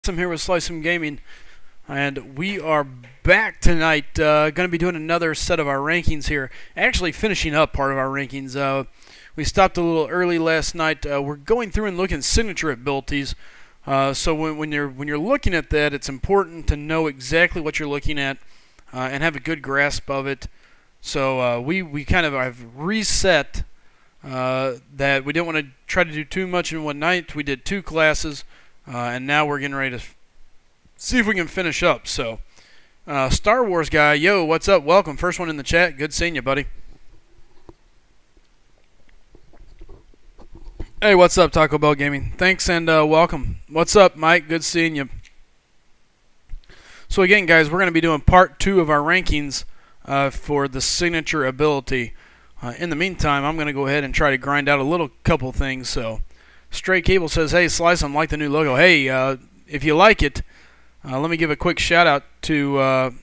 I'm here with SlycemGaming, and we are back tonight. Going to be doing another set of our rankings here. Actually, finishing up part of our rankings. We stopped a little early last night. We're going through and looking at signature abilities. So when you're looking at that, it's important to know exactly what you're looking at and have a good grasp of it. So we kind of have reset that we didn't want to try to do too much in one night. We did 2 classes. And now we're getting ready to see if we can finish up. So, Star Wars guy, yo, what's up? Welcome. First one in the chat. Good seeing you, buddy. Hey, what's up, Taco Bell Gaming? Thanks and welcome. What's up, Mike? Good seeing you. So again, guys, we're going to be doing part 2 of our rankings for the signature ability. In the meantime, I'm going to go ahead and try to grind out a little couple things. So. Stray Cable says, hey, Slice, I like the new logo. Hey, if you like it, let me give a quick shout-out to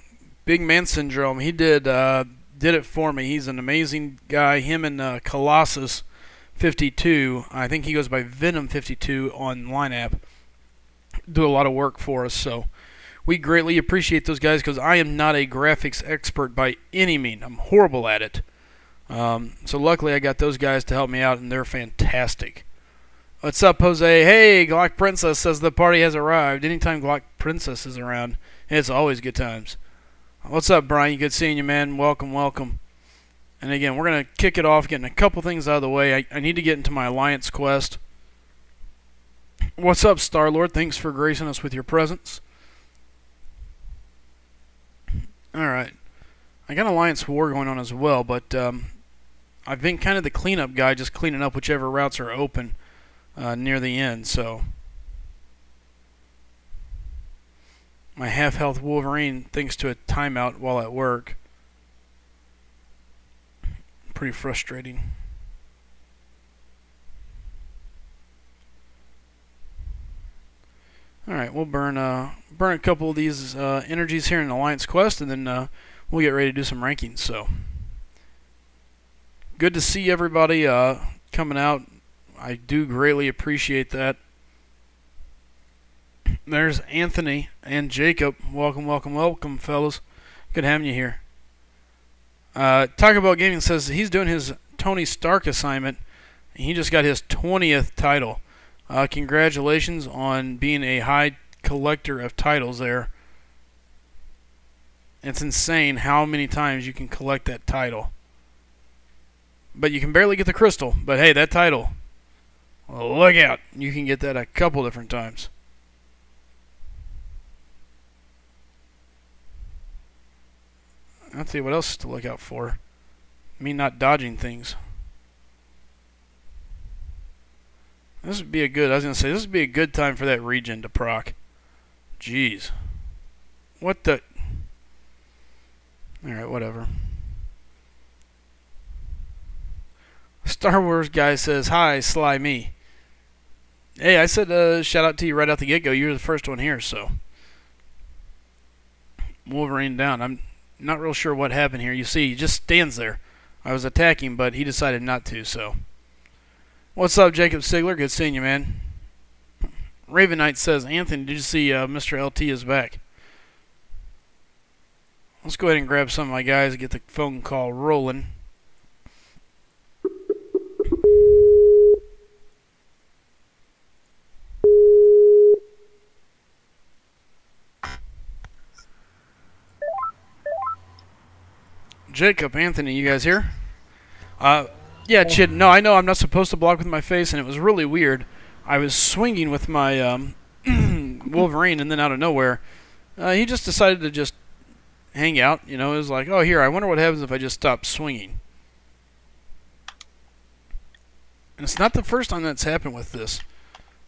Big Man Syndrome. He did it for me. He's an amazing guy. Him and Colossus 52, I think he goes by Venom 52 on Line App, do a lot of work for us. So we greatly appreciate those guys because I am not a graphics expert by any means. I'm horrible at it. So luckily I got those guys to help me out, and they're fantastic. What's up, Jose? Hey, Glock Princess says the party has arrived. Anytime Glock Princess is around, it's always good times. What's up, Brian? Good seeing you, man. Welcome, welcome. And again, we're going to kick it off, getting a couple things out of the way. I need to get into my Alliance quest. What's up, Star-Lord? Thanks for gracing us with your presence. Alright. I got Alliance War going on as well, but I've been kind of the cleanup guy, just cleaning up whichever routes are open. Near the end, so my half-health Wolverine thanks to a timeout while at work. Pretty frustrating. Alright, we'll burn a couple of these energies here in Alliance Quest, and then we'll get ready to do some rankings. So good to see everybody coming out. I do greatly appreciate that. There's Anthony and Jacob. Welcome, welcome, welcome, fellas. Good having you here. Taco Bell Gaming says he's doing his Tony Stark assignment. And he just got his 20th title. Congratulations on being a high collector of titles there. It's insane how many times you can collect that title. But you can barely get the crystal. But hey, that title... look out. You can get that a couple different times. I'll tell you what else to look out for. Me not dodging things. This would be a good, I was going to say, this would be a good time for that regen to proc. Jeez. What the... Alright, whatever. Star Wars guy says, hi, Sly me. Hey, I said shout out to you right out the get-go. You were the first one here, so. Wolverine down. I'm not real sure what happened here. You see, he just stands there. I was attacking, but he decided not to, so. What's up, Jacob Sigler? Good seeing you, man. Raven Knight says, Anthony, did you see Mr. LT is back? Let's go ahead and grab some of my guys and get the phone call rolling. Jacob, Anthony, you guys here? Yeah, Chid, no, I know I'm not supposed to block with my face, and it was really weird. I was swinging with my Wolverine, and then out of nowhere, he just decided to just hang out. You know, it was like, oh, here, I wonder what happens if I just stop swinging. And it's not the first time that's happened with this.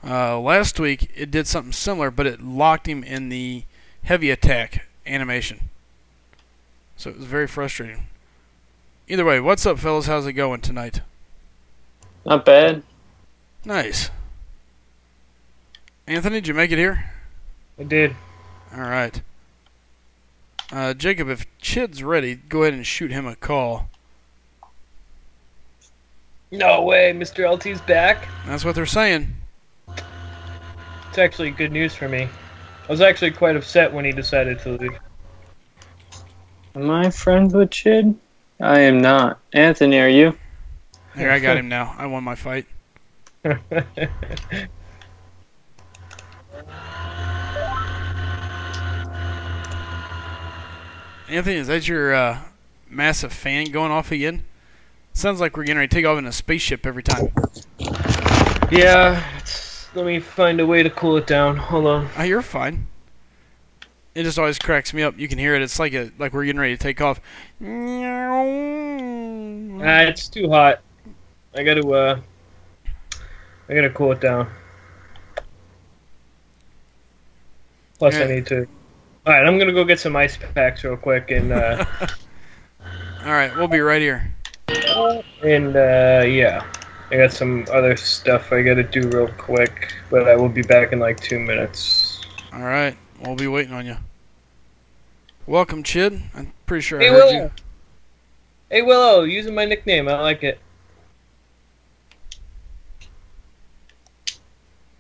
Last week, it did something similar, but it locked him in the heavy attack animation. So it was very frustrating. Either way, what's up, fellas? How's it going tonight? Not bad. Nice. Anthony, did you make it here? I did. All right. Jacob, if Chid's ready, go ahead and shoot him a call. No way, Mr. LT's back. That's what they're saying. It's actually good news for me. was actually quite upset when he decided to leave. Am I friends with Chid? I am not. Anthony, are you? Here, I got him now. I won my fight. Anthony, is that your massive fan going off again? Sounds like we're getting ready to take off in a spaceship every time. Yeah, let me find a way to cool it down. Hold on. Oh, you're fine. It just always cracks me up. You can hear it. It's like we're getting ready to take off. It's too hot. I gotta cool it down. Plus, Yeah. I need to. All right, I'm gonna go get some ice packs real quick, and All right, we'll be right here. Yeah, I got some other stuff I gotta do real quick, but I will be back in like 2 minutes. All right, we'll be waiting on you. Welcome, Chid. I'm pretty sure I Hey, heard Willow. you. Hey, Willow, using my nickname. I like it.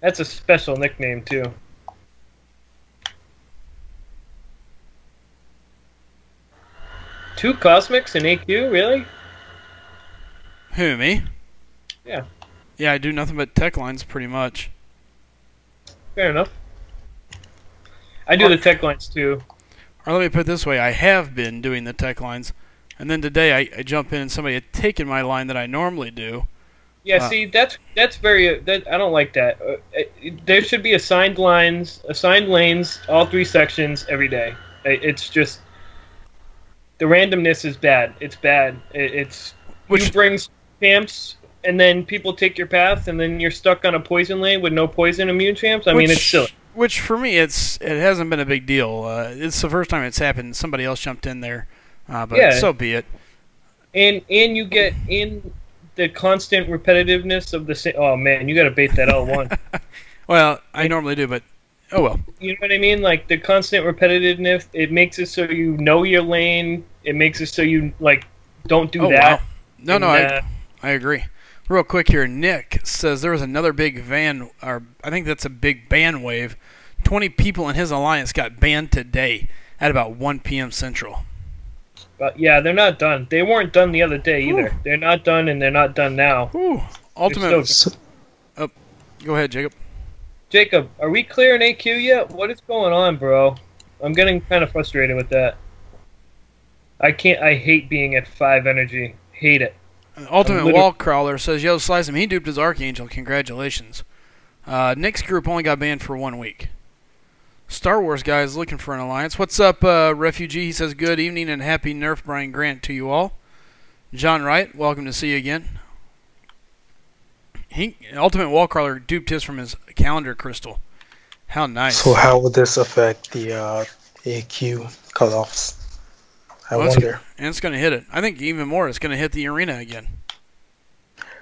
That's a special nickname too. Two Cosmics and AQ, really? Who, me? Yeah, Yeah, I do nothing but tech lines pretty much. fair enough. I do the tech lines too. Or let me put it this way, I have been doing the tech lines, and then today I jump in and somebody had taken my line that I normally do. Yeah, see, that's very. I don't like that. There should be assigned lines, assigned lanes, all 3 sections every day. It's just the randomness is bad. It's bad. You bring champs, and then people take your path, and then you're stuck on a poison lane with no poison immune champs. I mean, it's silly. Which for me, it hasn't been a big deal. It's the first time it's happened. Somebody else jumped in there, but Yeah. so be it. And you get in the constant repetitiveness of the same. Oh man, you got to bait that L1. Well, I normally do, but oh well. You know what I mean? Like the constant repetitiveness, it makes it so you know your lane. It makes it so you don't do that. Wow. No, I agree. Real quick here, Nick says there was another big van, or I think that's a big ban wave. 20 people in his alliance got banned today at about 1 p.m. Central. But yeah, they're not done. They weren't done the other day either. Ooh. They're not done, and they're not done now. Ooh, ultimate. Oh, go ahead, Jacob. Jacob, are we clear in AQ yet? What is going on, bro? I'm getting kind of frustrated with that. I hate being at 5 energy. Hate it. Ultimate Wall Crawler says, "Yo, Slice him. He duped his Archangel. Congratulations." Nick's group only got banned for 1 week. Star Wars guy is looking for an alliance. What's up, Refugee? He says, "Good evening and happy Nerf Brian Grant to you all." John Wright, welcome to see you again. Ultimate Wall Crawler duped his from his calendar crystal. How nice. So how would this affect the AQ cutoffs? I wonder. And it's going to hit it. I think even more, it's going to hit the arena again.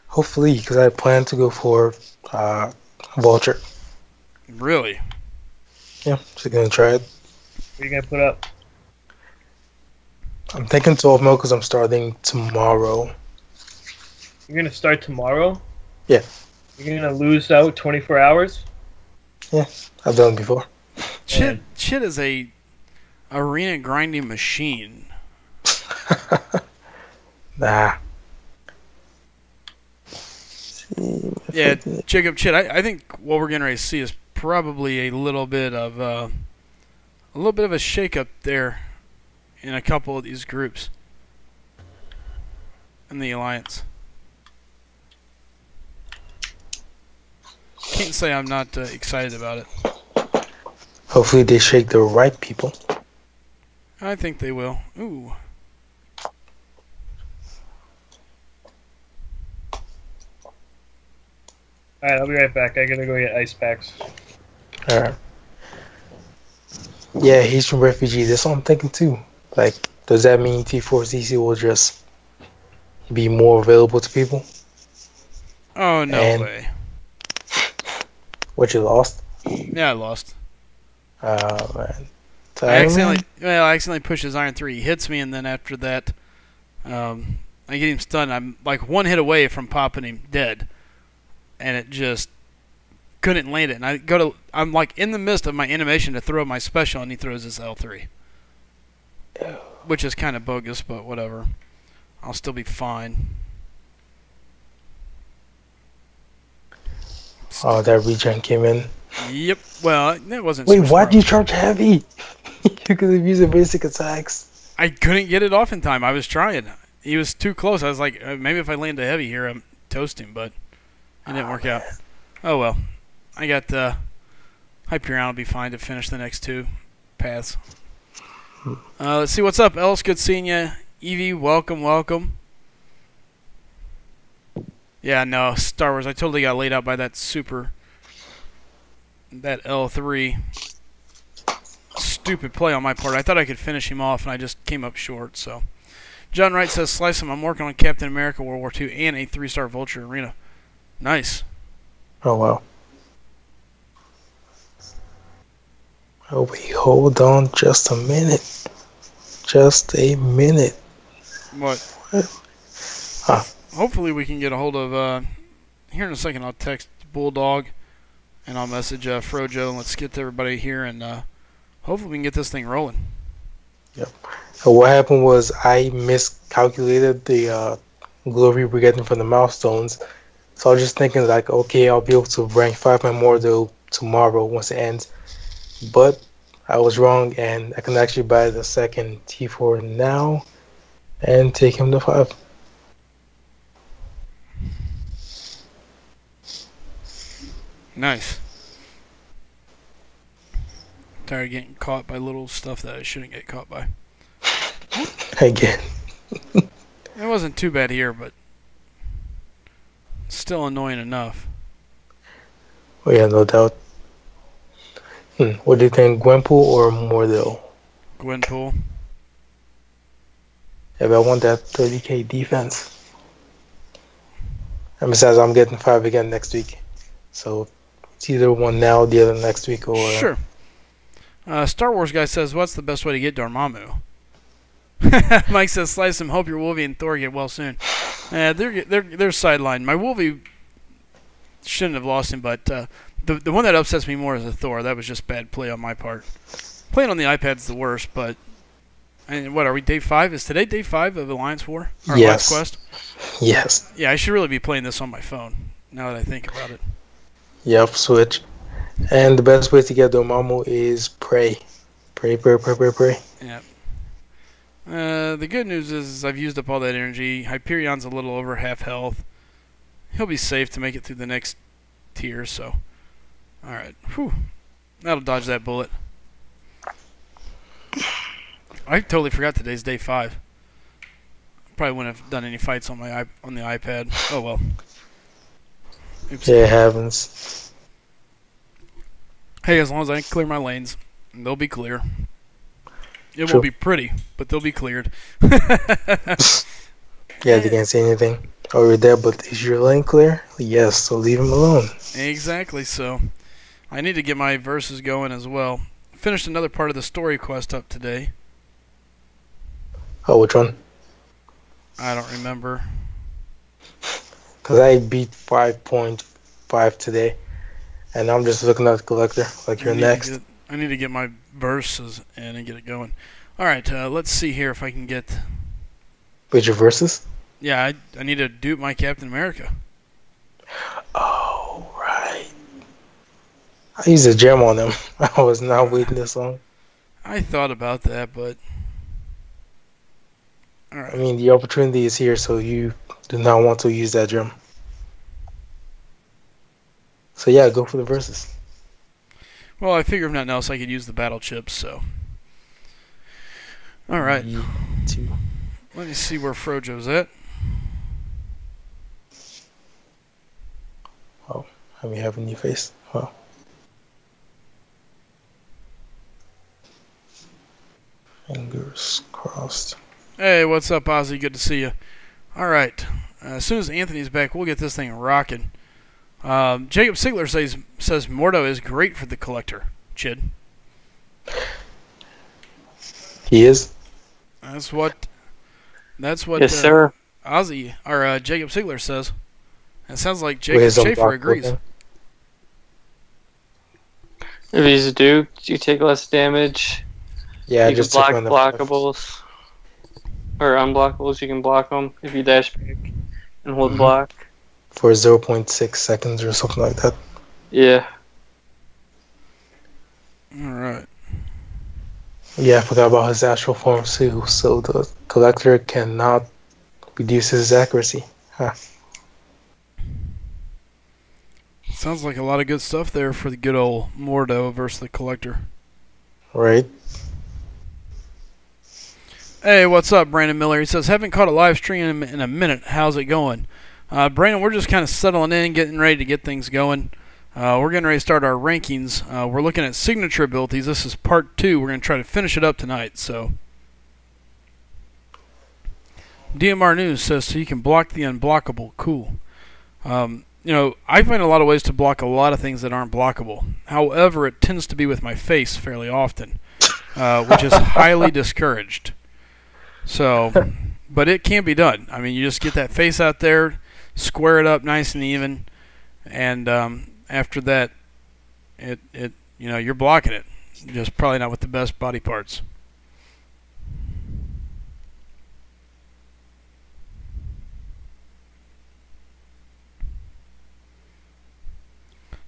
Hopefully, because I plan to go for Vulture. Really? Yeah, just going to try it. What are you going to put up? I'm thinking 12 mil because I'm starting tomorrow. You're going to start tomorrow? Yeah. You're going to lose out 24 hours? Yeah, I've done it before. Chit is a arena grinding machine. Nah. Yeah, Jacob, Chit, I think what we're getting ready to see is probably a little bit of a shakeup there in a couple of these groups in the alliance. Can't say I'm not excited about it. Hopefully they shake the right people. I think they will. Ooh. Alright, I'll be right back. I gotta go get ice packs. Alright. Yeah, he's from Refugee. That's what I'm thinking too. Like, does that mean T4CC will just be more available to people? Oh, no way. What, you lost? Yeah, I lost. Oh, man. I accidentally pushed his Iron 3. He hits me, and then after that, I get him stunned. I'm like 1 hit away from popping him dead. And it just couldn't land it. And I'm like in the midst of my animation to throw my special, and he throws this L3. Which is kind of bogus, but whatever. I'll still be fine. Oh, that regen came in. Yep. Well, that wasn't. Wait, why'd you charge heavy? You could have used the basic attacks. I couldn't get it off in time. I was trying. He was too close. I was like, maybe if I land a heavy here, I'm toasting, but it didn't work out. Oh well. I got Hyperion will be fine to finish the next two paths. Let's see what's up, Ellis. Good seeing you. Evie, welcome, welcome. Yeah, no, Star Wars. I totally got laid out by that L3. Stupid play on my part. I thought I could finish him off, and I just came up short. So, John Wright says, "Slice him. I'm working on Captain America World War II and a 3-star Vulture Arena." Nice. Oh wow. Oh wait, hold on just a minute. Just a minute. What? Huh. Hopefully we can get a hold of, here in a second I'll text Bulldog and I'll message Frojo and let's get to everybody here and hopefully we can get this thing rolling. Yep. So what happened was I miscalculated the glory we're getting from the milestones. So I was just thinking like, okay, I'll be able to rank 5 Memorial tomorrow once it ends. But I was wrong and I can actually buy the second T4 now and take him to 5. Nice. Tired of getting caught by little stuff that I shouldn't get caught by. Again. It wasn't too bad here, but still annoying enough. Oh yeah, no doubt. What do you think, Gwenpool or Mordell? Gwenpool. Yeah, but I want that 30k defense. And besides, I'm getting 5 again next week. So it's either one now, the other next week, or... Sure. Star Wars guy says, what's the best way to get Dormammu? Mike says, Slice him, hope your Wolvie and Thor get well soon. They're sidelined. My Wolvie shouldn't have lost him, but the one that upsets me more is the Thor. That was just bad play on my part. Playing on the iPad's the worst, but... And what, are we day 5? Is today day 5 of Alliance War? Or yes. Alliance Quest? Yes. Yeah, I should really be playing this on my phone, now that I think about it. Yep, switch. And the best way to get Dormammu is pray. Pray. Yeah. The good news is I've used up all that energy. Hyperion's a little over half health. He'll be safe to make it through the next tier, so... Alright. Whew. That'll dodge that bullet. I totally forgot today's day 5. Probably wouldn't have done any fights on the iPad. Oh well. Oops. Yeah, it happens. Hey, as long as I clear my lanes, they'll be clear. It True. won't be pretty, but they'll be cleared. Yeah, they can't say anything. Oh, you're there, but is your lane clear? Yes, so leave him alone. Exactly, so I need to get my verses going as well. Finished another part of the story quest up today. Oh, which one? I don't remember. Because I beat 5.5 today, and I'm just looking at the collector, like you're next. I need to get my verses in and get it going. Alright, let's see here if I can get... With your verses? Yeah, I need to dupe my Captain America. Oh, right. I used a gem on him. I was not waiting this long. I thought about that, but... Alright. I mean, the opportunity is here, so you do not want to use that gem. So yeah, go for the verses. Well, I figure if nothing else, I could use the battle chips, so... Alright. Let me see where Frojo's at. Oh, and we have a new face. Wow. Fingers crossed. Hey, what's up, Ozzy? Good to see you. Alright. As soon as Anthony's back, we'll get this thing rocking. Jacob Sigler says Mordo is great for the collector. Chid. He is? That's what Yes, sir. Ozzy, or Jacob Sigler says. It sounds like With Jacob his own Schaefer dark agrees. weapon. If he's a Duke, you take less damage. Yeah, You just can take block on the blockables. Or unblockables, you can block them if you dash back and hold Mhm. block. for 0.6 seconds or something like that. Yeah. Alright. Yeah, I forgot about his astral form too. So the collector cannot reduce his accuracy. Huh. Sounds like a lot of good stuff there for the good old Mordo versus the collector. Right? Hey, what's up, Brandon Miller? He says, haven't caught a live stream in a minute. How's it going? Brandon, we're just kind of settling in, getting ready to get things going. We're getting ready to start our rankings. We're looking at signature abilities. This is part 2. We're going to try to finish it up tonight. So, DMR News says, so you can block the unblockable. Cool. You know, I find a lot of ways to block a lot of things that aren't blockable. However, it tends to be with my face fairly often, which is highly discouraged. So, but it can be done. I mean, you just get that face out there, square it up nice and even, and after that, you know, you're blocking it. Just probably not with the best body parts.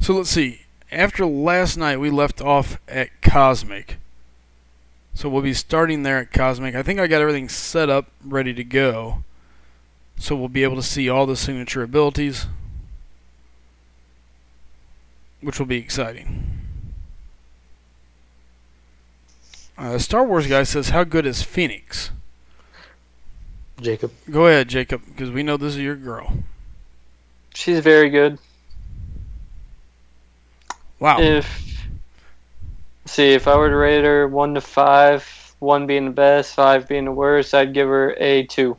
So let's see. After last night, we left off at Cosmic. So we'll be starting there at Cosmic. I think I got everything set up, ready to go. So we'll be able to see all the signature abilities, which will be exciting. Star Wars guy says, how good is Phoenix? Jacob. Go ahead, Jacob, because we know this is your girl. She's very good. Wow. If I were to rate her 1 to 5, 1 being the best, 5 being the worst, I'd give her a 2.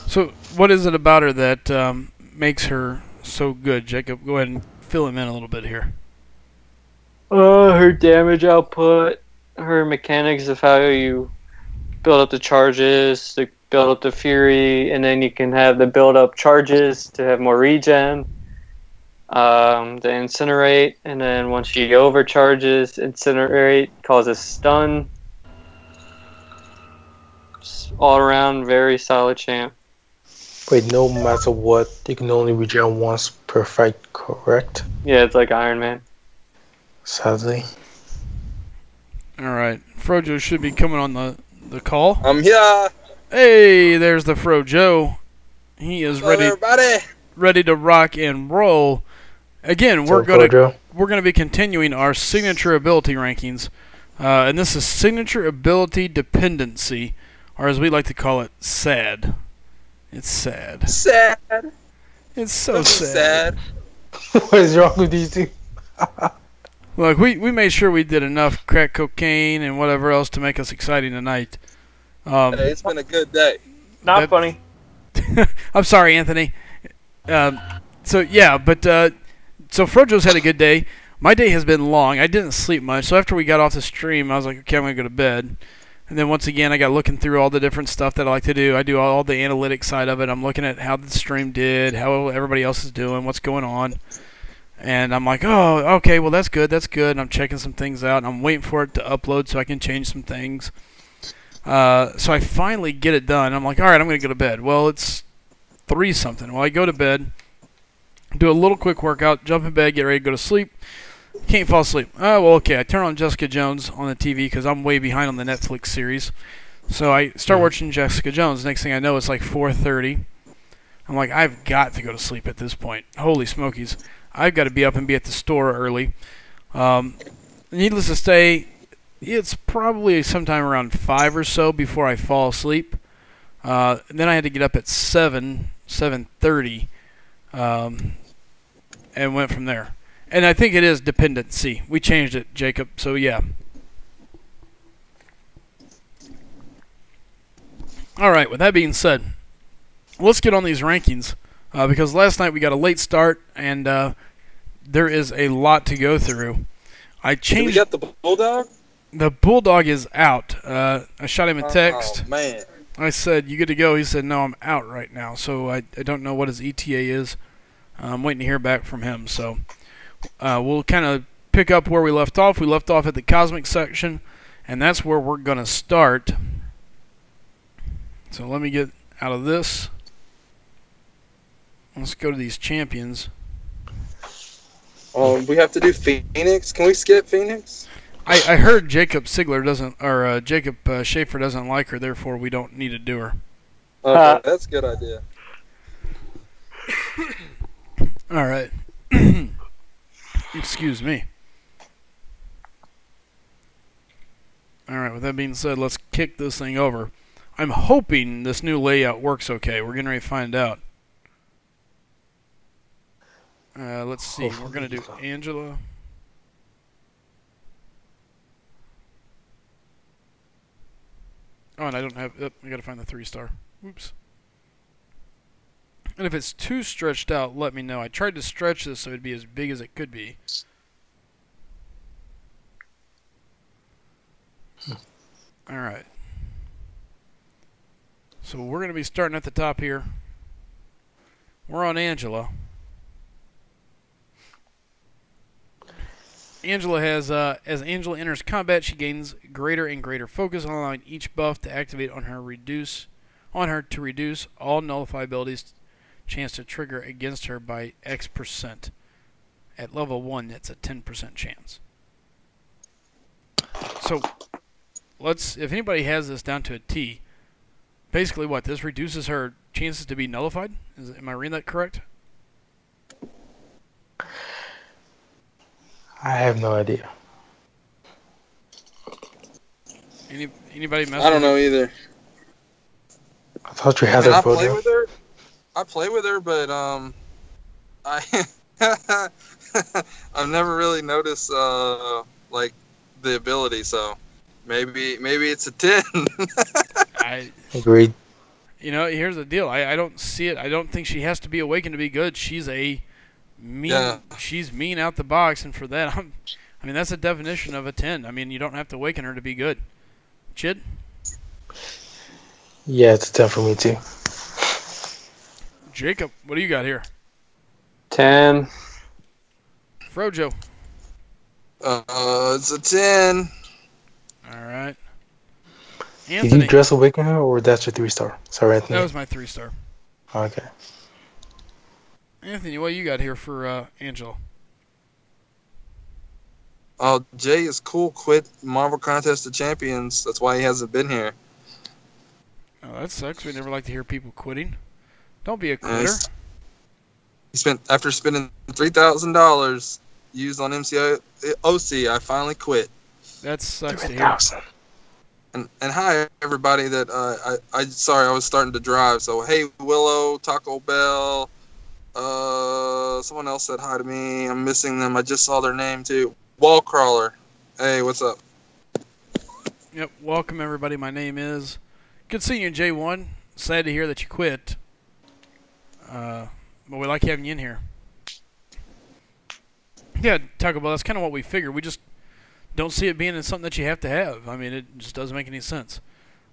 So what is it about her that makes her so good, Jacob? Go ahead and fill him in a little bit here. Her damage output, her mechanics of how you build up the charges, to build up the fury, and then you can have the build up charges to have more regen. The incinerate, and then once she overcharges, incinerate causes stun. Just all around very solid champ. Wait, no matter what, you can only regen once per fight, correct? Yeah, it's like Iron Man. Sadly. Alright. Frojo should be coming on the call. I'm here. Hey, there's the Frojo. He is Hello, ready to rock and roll. Again, we're gonna be continuing our signature ability rankings, and this is signature ability dependency, or as we like to call it, SAD. It's sad. Sad. It's so sad. What is wrong with these two? Look, we made sure we did enough crack cocaine and whatever else to make us exciting tonight. Hey, it's been a good day. Not funny. I'm sorry, Anthony. So yeah, but so Frojo's had a good day. My day has been long. I didn't sleep much, so after we got off the stream, I was like, okay, I'm gonna go to bed. And then once again, I got looking through all the different stuff that I like to do. I do all the analytics side of it. I'm looking at how the stream did, how everybody else is doing, what's going on. And I'm like, oh, okay, well, that's good, that's good. And I'm checking some things out, and I'm waiting for it to upload so I can change some things. So I finally get it done. I'm like, all right, I'm going to go to bed. Well, it's 3-something. Well, I go to bed, do a little quick workout, jump in bed, get ready to go to sleep. Can't fall asleep. Oh, well, okay. I turn on Jessica Jones on the TV because I'm way behind on the Netflix series. So I start watching Jessica Jones. Next thing I know, it's like 4:30. I'm like, I've got to go to sleep at this point. Holy smokies. I've got to be up and be at the store early. Needless to say, it's probably sometime around 5 or so before I fall asleep. Then I had to get up at 7:30, and went from there. And I think it is dependency. We changed it, Jacob, so yeah. Alright, with that being said, let's get on these rankings. Because last night we got a late start, and there is a lot to go through. I changed. Did we get the Bulldog? The Bulldog is out. I shot him a text. Oh, man. I said, you good to go? He said, no, I'm out right now. So I don't know what his ETA is. I'm waiting to hear back from him. So we'll kind of pick up where we left off. We left off at the cosmic section, and that's where we're going to start. So let me get out of this. Let's go to these champions. We have to do Phoenix. Can we skip Phoenix? I heard Jacob Sigler doesn't, or Jacob Schaefer doesn't like her, therefore we don't need to do her. Okay, that's a good idea. All right. Excuse me. All right, with that being said, let's kick this thing over. I'm hoping this new layout works okay. We're getting ready to find out. Let's see. We're going to do Angela. Oh, and I don't have... Oh, I got to find the 3-star. Oops. And if it's too stretched out, let me know. I tried to stretch this so it'd be as big as it could be. Alright. So we're going to be starting at the top here. We're on Angela. Angela has, as Angela enters combat, she gains greater and greater focus, allowing each buff to activate on her to reduce all nullify abilities chance to trigger against her by X%. At level 1, that's a 10% chance. So, if anybody has this down to a T, basically what, this reduces her chances to be nullified? Am I reading that correct? I have no idea. Anybody mess I don't with know either. I thought you had I her play brother. with her. I play with her, but I I've never really noticed like the ability. So maybe it's a 10. Agreed. You know, here's the deal. I don't see it. I don't think she has to be awakened to be good. She's a mean. Yeah. She's mean out the box, and for that, I mean, that's the definition of a 10. I mean, you don't have to awaken her to be good. Chid? Yeah, it's a 10 for me too. Jacob, what do you got here? 10. Frojo. It's a 10. All right. Did Anthony. you just awaken her, or that's your 3-star? Sorry, Anthony. That was my 3-star. Okay. Anthony, what you got here for Angela? Oh, Jay is cool. Quit Marvel Contest of Champions. That's why he hasn't been here. Oh, that sucks. We never like to hear people quitting. Don't be a quitter. He spent after spending $3,000 used on MCOC. I finally quit. That sucks to hear. 3,000. And hi everybody that I sorry I was starting to drive. So hey Willow, Taco Bell, someone else said hi to me. I'm missing them. I just saw their name too. Wallcrawler. Hey, what's up? Yep. Welcome everybody. My name is. Good seeing you, J1. Sad to hear that you quit. But we like having you in here. Yeah, Taco Bell, that's kind of what we figured. We just don't see it being something that you have to have. I mean, it just doesn't make any sense.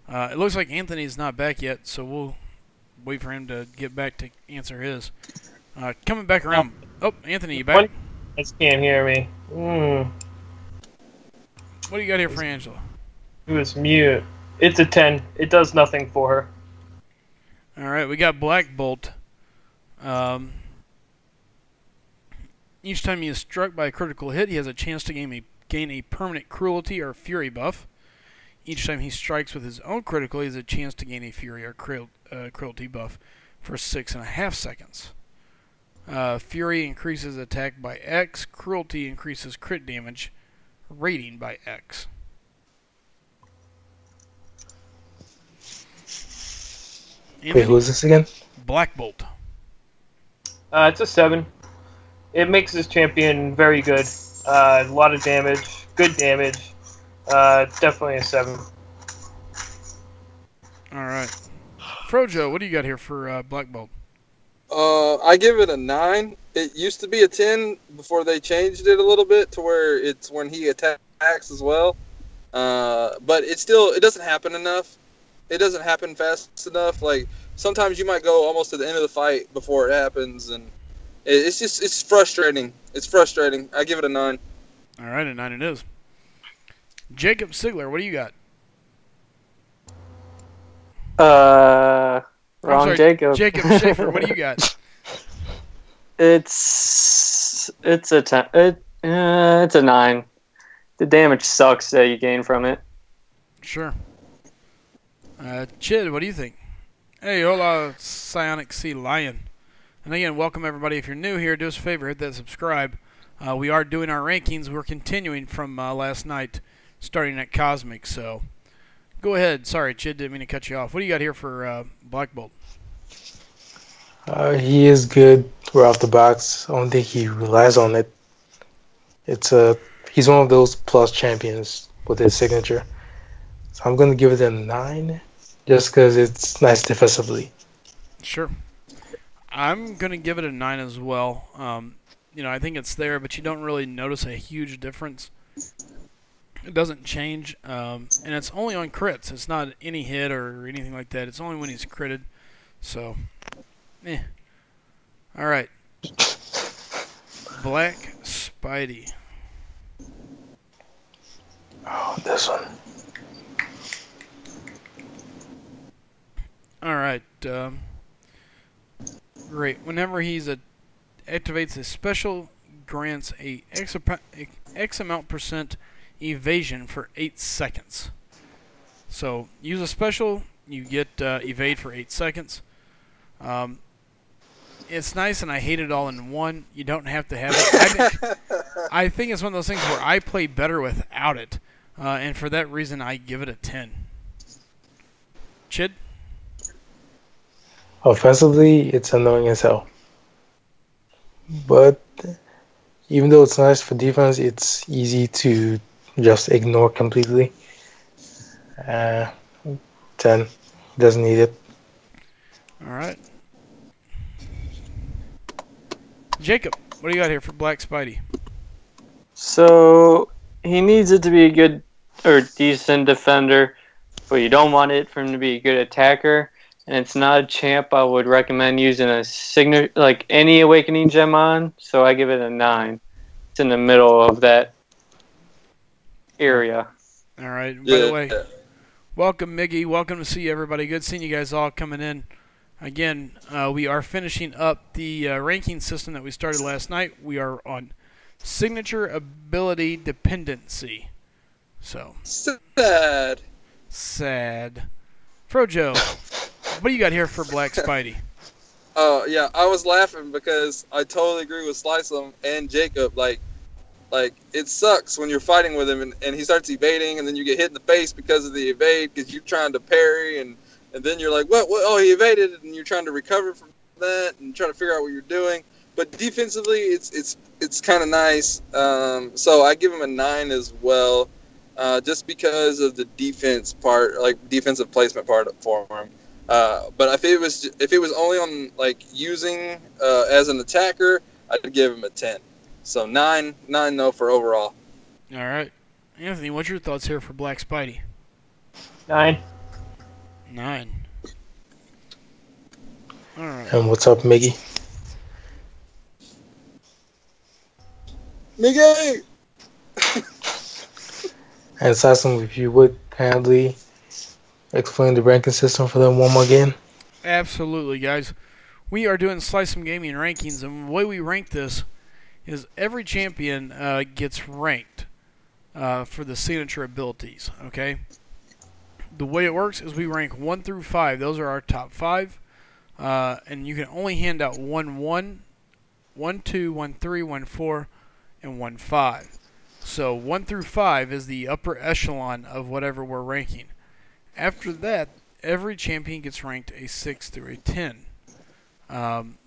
It looks like Anthony's not back yet, so we'll wait for him to get back to answer his. Coming back around. Oh, Anthony, you back? I just can't hear me. What do you got here for Angela? It was mute. It's a 10. It does nothing for her. All right, we got Black Bolt. Each time he is struck by a critical hit, he has a chance to gain a permanent cruelty or fury buff. Each time he strikes with his own critical, he has a chance to gain a fury or cruelty buff for 6.5 seconds. Fury increases attack by X. Cruelty increases crit damage rating by X. Wait, who is this again? Black Bolt. It's a 7. It makes this champion very good. A lot of damage, good damage. Definitely a 7. All right. Frojo, what do you got here for Black Bolt? I give it a 9. It used to be a 10 before they changed it a little bit to where it's when he attacks as well. But it doesn't happen enough. It doesn't happen fast enough. Like sometimes you might go almost to the end of the fight before it happens, and It's frustrating. It's frustrating. I give it a 9. All right, a 9 it is. Jacob Sigler, what do you got? I'm Wrong sorry, Jacob. Jacob Schaefer, what do you got? It's a 10. It's a 9. The damage sucks that you gain from it. Sure. Chid, what do you think? Hey, hola, Psionic Sea Lion. And again, welcome everybody. If you're new here, do us a favor, hit that subscribe. We are doing our rankings. We're continuing from last night, starting at Cosmic. So, go ahead. Sorry, Chid, didn't mean to cut you off. What do you got here for Black Bolt? He is good right off the box. I don't think he relies on it. He's one of those plus champions with his signature. So I'm gonna give it a 9, just because it's nice defensively. Sure. I'm gonna give it a 9 as well. I think it's there, but you don't really notice a huge difference. It doesn't change, and it's only on crits. It's not any hit or anything like that. It's only when he's critted. So, all right. Black Spidey. Oh, this one. All right. Great. Whenever activates a special, grants a X amount percent evasion for 8 seconds. So use a special, you get evade for 8 seconds. It's nice, and I hate it all in one. You don't have to have it. I think it's one of those things where I play better without it, and for that reason, I give it a 10. Chid? Offensively, it's annoying as hell. But even though it's nice for defense, it's easy to just ignore completely. 10. Doesn't need it. All right. Jacob, what do you got here for Black Spidey? So he needs it to be a good or decent defender, but you don't want it for him to be a good attacker. And it's not a champ I would recommend using a signature like any Awakening Gem on. So I give it a 9. It's in the middle of that area. All right. By the way, welcome Miggy. Welcome to see everybody. Good seeing you guys all coming in. Again, we are finishing up the ranking system that we started last night. We are on Signature Ability Dependency. So Sad. Frojo, what do you got here for Black Spidey? Oh yeah, I was laughing because I totally agree with Slycem and Jacob. Like it sucks when you're fighting with him and he starts evading, and then you get hit in the face because of the evade because you're trying to parry, and then you're like, what? Oh, he evaded, and you're trying to recover from that and trying to figure out what you're doing. But defensively, it's kind of nice. So I give him a 9 as well, just because of the defense part, like defensive placement part for him. But if it was only on like using as an attacker, I'd give him a 10. So 9 though for overall. All right, Anthony, what's your thoughts here for Black Spidey? 9. 9. All right. And what's up, Miggy? Miggy! And Sassum, if you would kindly explain the ranking system for them one more again. Absolutely, guys. We are doing SlycemGaming rankings, and the way we rank this is every champion gets ranked for the signature abilities, okay? The way it works is we rank 1 through 5. Those are our top 5. And you can only hand out 1 1, 1 2, 1 3, 1 4, and 1 5. So 1 through 5 is the upper echelon of whatever we're ranking. After that, every champion gets ranked a 6 through a 10.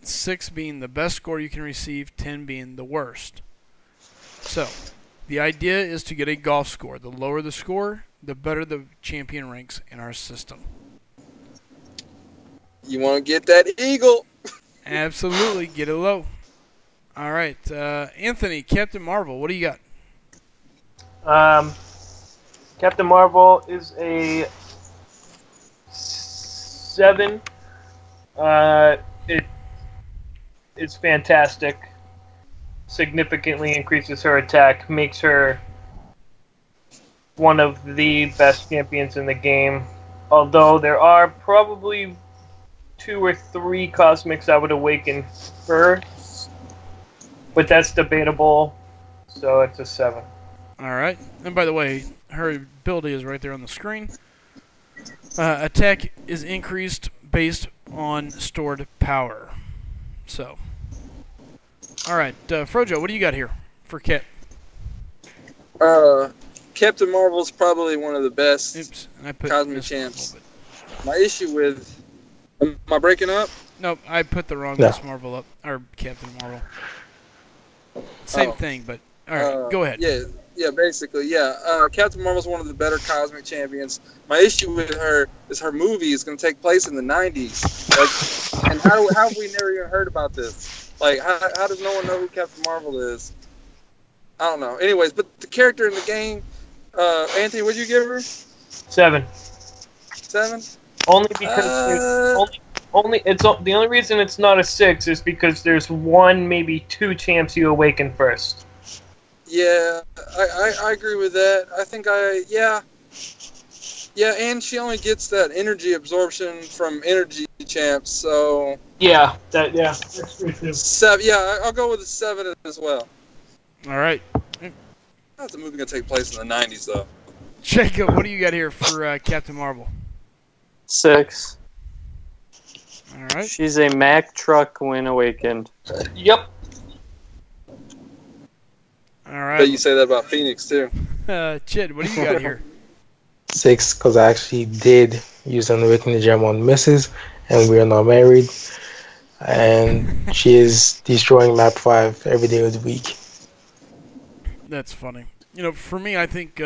6 being the best score you can receive, 10 being the worst. So, the idea is to get a golf score. The lower the score, the better the champion ranks in our system. You want to get that eagle? Absolutely, get it low. All right, Anthony, Captain Marvel, what do you got? Captain Marvel is a 7. It is fantastic. Significantly increases her attack, makes her one of the best champions in the game. Although there are probably 2 or 3 cosmics I would awaken first, but that's debatable. So it's a 7. All right. And by the way, her ability is right there on the screen. Attack is increased based on stored power. So, all right, Frojo, what do you got here for Cat? Captain Marvel's probably one of the best Oops, and I put cosmic Miss champs. Marvel, My issue with... Am I breaking up? nope, I put the wrong No. Miss Marvel up, or Captain Marvel. Same Oh. thing, but all right, go ahead. Yeah, basically, yeah. Captain Marvel's one of the better cosmic champions. My issue with her is her movie is going to take place in the 90s. Like, and how have we never even heard about this? Like, how does no one know who Captain Marvel is? I don't know. Anyways, but the character in the game, Anthony, what'd you give her? 7. 7? Only because the only reason it's not a 6 is because there's 1, maybe 2 champs you awaken first. Yeah, I agree with that. I think yeah, and she only gets that energy absorption from energy champs, so Yeah, that's true too. 7. Yeah, I'll go with a 7 as well. All right, How's the movie gonna take place in the 90s though? Jacob, what do you got here for Captain Marvel? 6. All right, She's a Mack truck when awakened. Yep. all I bet you right. say that about Phoenix too. Chid, what do you got here? 6, because I actually did use an awakening gem on Mrs., and we are not married. And she is destroying map 5 every day of the week. That's funny. You know, for me, I think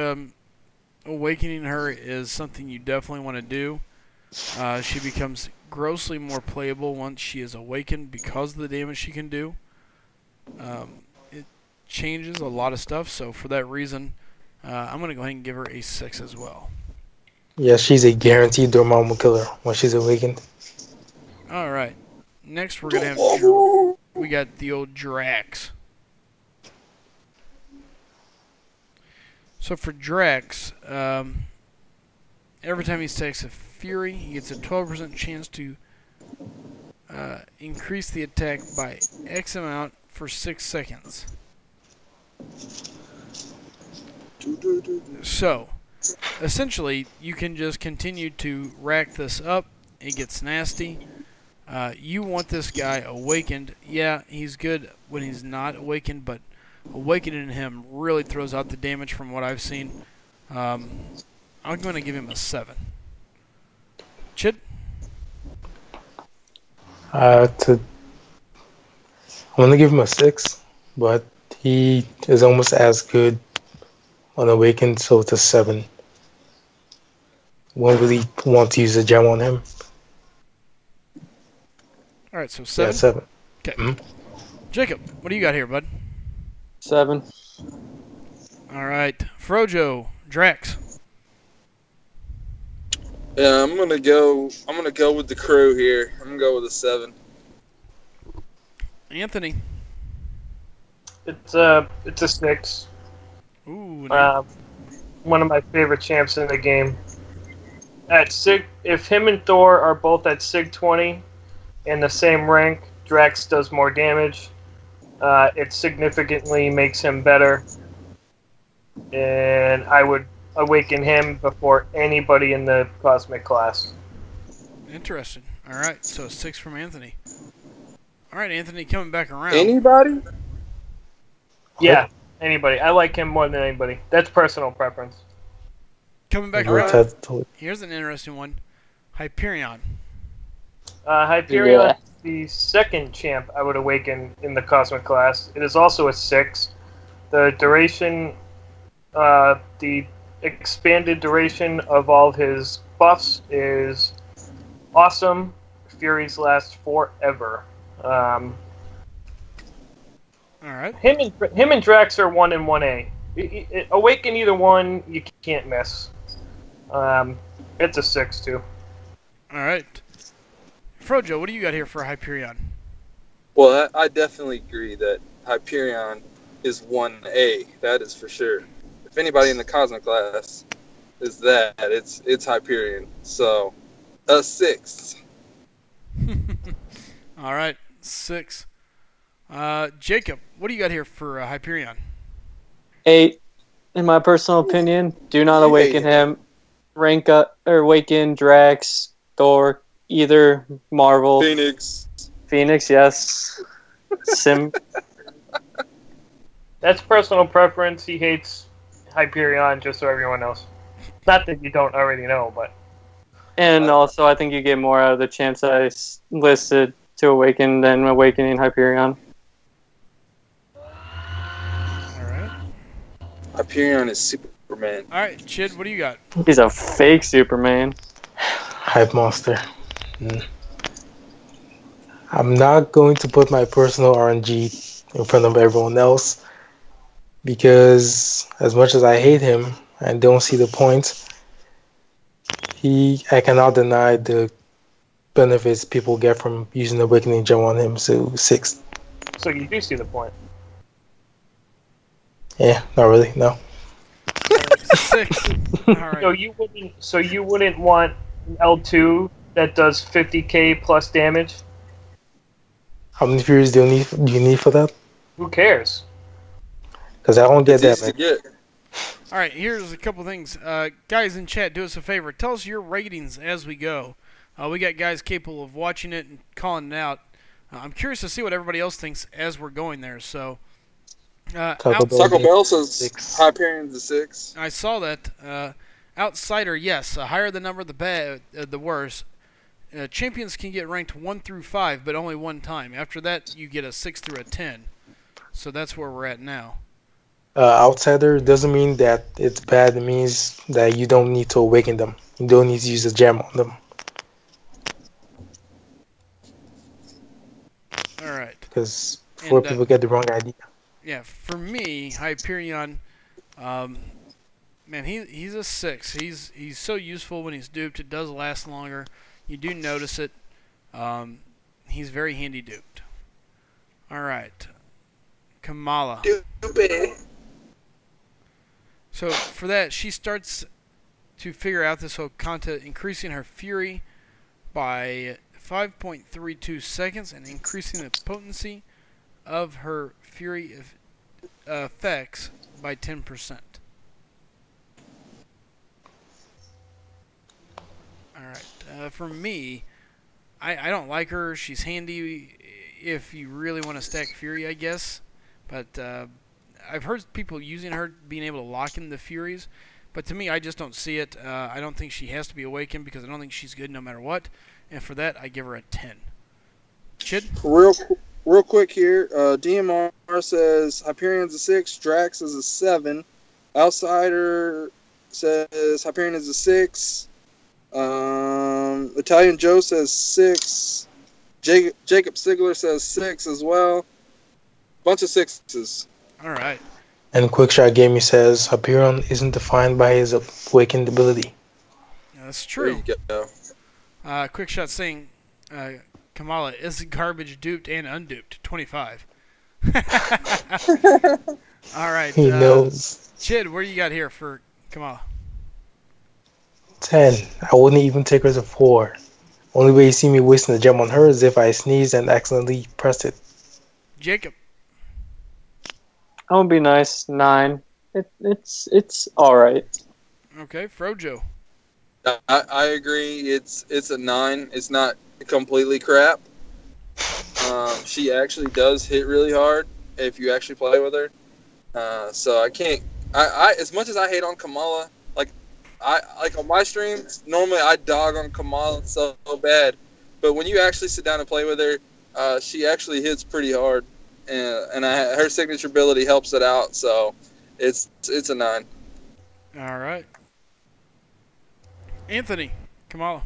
awakening her is something you definitely want to do. She becomes grossly more playable once she is awakened because of the damage she can do. It changes a lot of stuff, so for that reason, I'm going to go ahead and give her a 6 as well. Yeah, she's a guaranteed Dormammu killer when she's awakened. All right. Next, we're going to have... we got the old Drax. So for Drax, every time he takes a Fury, he gets a 12% chance to increase the attack by X amount for 6 seconds. So, essentially, you can just continue to rack this up. It gets nasty. You want this guy awakened. Yeah, he's good when he's not awakened, but awakening him really throws out the damage from what I've seen. I'm going to give him a 7. Chid? I'm going to give him a 6, but he is almost as good on awakened, so it's a 7. Won't really want to use a gem on him. All right, so 7. Yeah, 7. Okay. Mhm. Jacob, what do you got here, bud? 7. All right, Frojo, Drax. Yeah, I'm gonna go with the crew here. I'm gonna go with a 7. Anthony. It's a 6. Ooh, One of my favorite champs in the game. At Sig, if him and Thor are both at Sig 20 in the same rank, Drax does more damage. It significantly makes him better, and I would awaken him before anybody in the cosmic class. interesting. All right, so 6 from Anthony. All right, Anthony, coming back around. Anybody? Yeah, anybody. I like him more than anybody. That's personal preference. Coming back We're around. totally- Here's an interesting one. Hyperion. Hyperion Yeah. is the second champ I would awaken in the cosmic class. It is also a 6. The duration, the expanded duration of all and buffs is awesome. Furies last forever. All right. Him and Drax are 1 and 1A. Awaken either one, you can't miss. It's a 6 too. All right. Frojo, what do you got here for Hyperion? Well, I definitely agree that Hyperion is 1A. That is for sure. If anybody in the Cosmic class is that, it's Hyperion. So, a 6. All right, 6. Jacob, what do you got here for Hyperion? 8, in my personal opinion. Do not awaken him. Rank up or awaken Drax, Thor, either Marvel. Phoenix, yes. Sim. That's personal preference. He hates Hyperion, just so everyone knows. Not that you don't already know, but. And also, I think you get more out of the chance I listed to awaken than awakening Hyperion. Hyperion is Superman. All right, Chid, what do you got? He's a fake Superman. Hype monster. I'm not going to put my personal RNG in front of everyone else because as much as I hate him and don't see the point, I cannot deny the benefits people get from using Awakening Gem on him, so 6. So you do see the point. Yeah, not really, no. 6. All right. So you wouldn't want L2 that does 50k plus damage? How many Furies do you need for that? Who cares? Because I don't get that, man. All right, here's a couple things. Guys in chat, do us a favor. Tell us your ratings as we go. We got guys capable of watching it and calling it out. I'm curious to see what everybody else thinks as we're going there. So, Taco Bell says 6. Hyperion's a 6. I saw that. Outsider, yes. Higher the number, the worse. Champions can get ranked 1 through 5, but only one time. After that, you get a 6 through a 10. So that's where we're at now. Outsider doesn't mean that it's bad. It means that you don't need to awaken them. You don't need to use a gem on them. All right. Because people get the wrong idea. Yeah, for me, Hyperion, man, he's a 6. He's so useful when he's duped. It does last longer. You do notice it. He's very handy duped. All right. Kamala. So for that, she starts to figure out this whole content, increasing her fury by 5.32 seconds and increasing the potency of her fury effects by 10%. Alright, for me, I don't like her. She's handy if you really want to stack fury, I guess. But I've heard people using her being able to lock in the furies. But to me, I just don't see it. I don't think she has to be awakened because I don't think she's good no matter what. And for that, I give her a 10. Chid? Real quick here, DMR says Hyperion's a 6, Drax is a 7, Outsider says Hyperion is a 6, Italian Joe says 6, Jacob Sigler says 6 as well. Bunch of 6s. All right. And Quickshot Gaming says Hyperion isn't defined by his awakened ability. That's true. There you go. Quickshot saying Kamala is garbage duped and unduped. 25. All right. He knows. Chid, what do you got here for Kamala? 10. I wouldn't even take her as a 4. Only way you see me wasting a gem on her is if I sneeze and accidentally press it. Jacob. I would be nice. 9. It's all right. Okay, Frojo. I agree. It's a 9. It's not completely crap. She actually does hit really hard if you actually play with her. So I can't. I as much as I hate on Kamala, like on my streams, normally I dog on Kamala so bad, but when you actually sit down and play with her, she actually hits pretty hard, and her signature ability helps it out. So it's a 9. All right. Anthony, Kamala.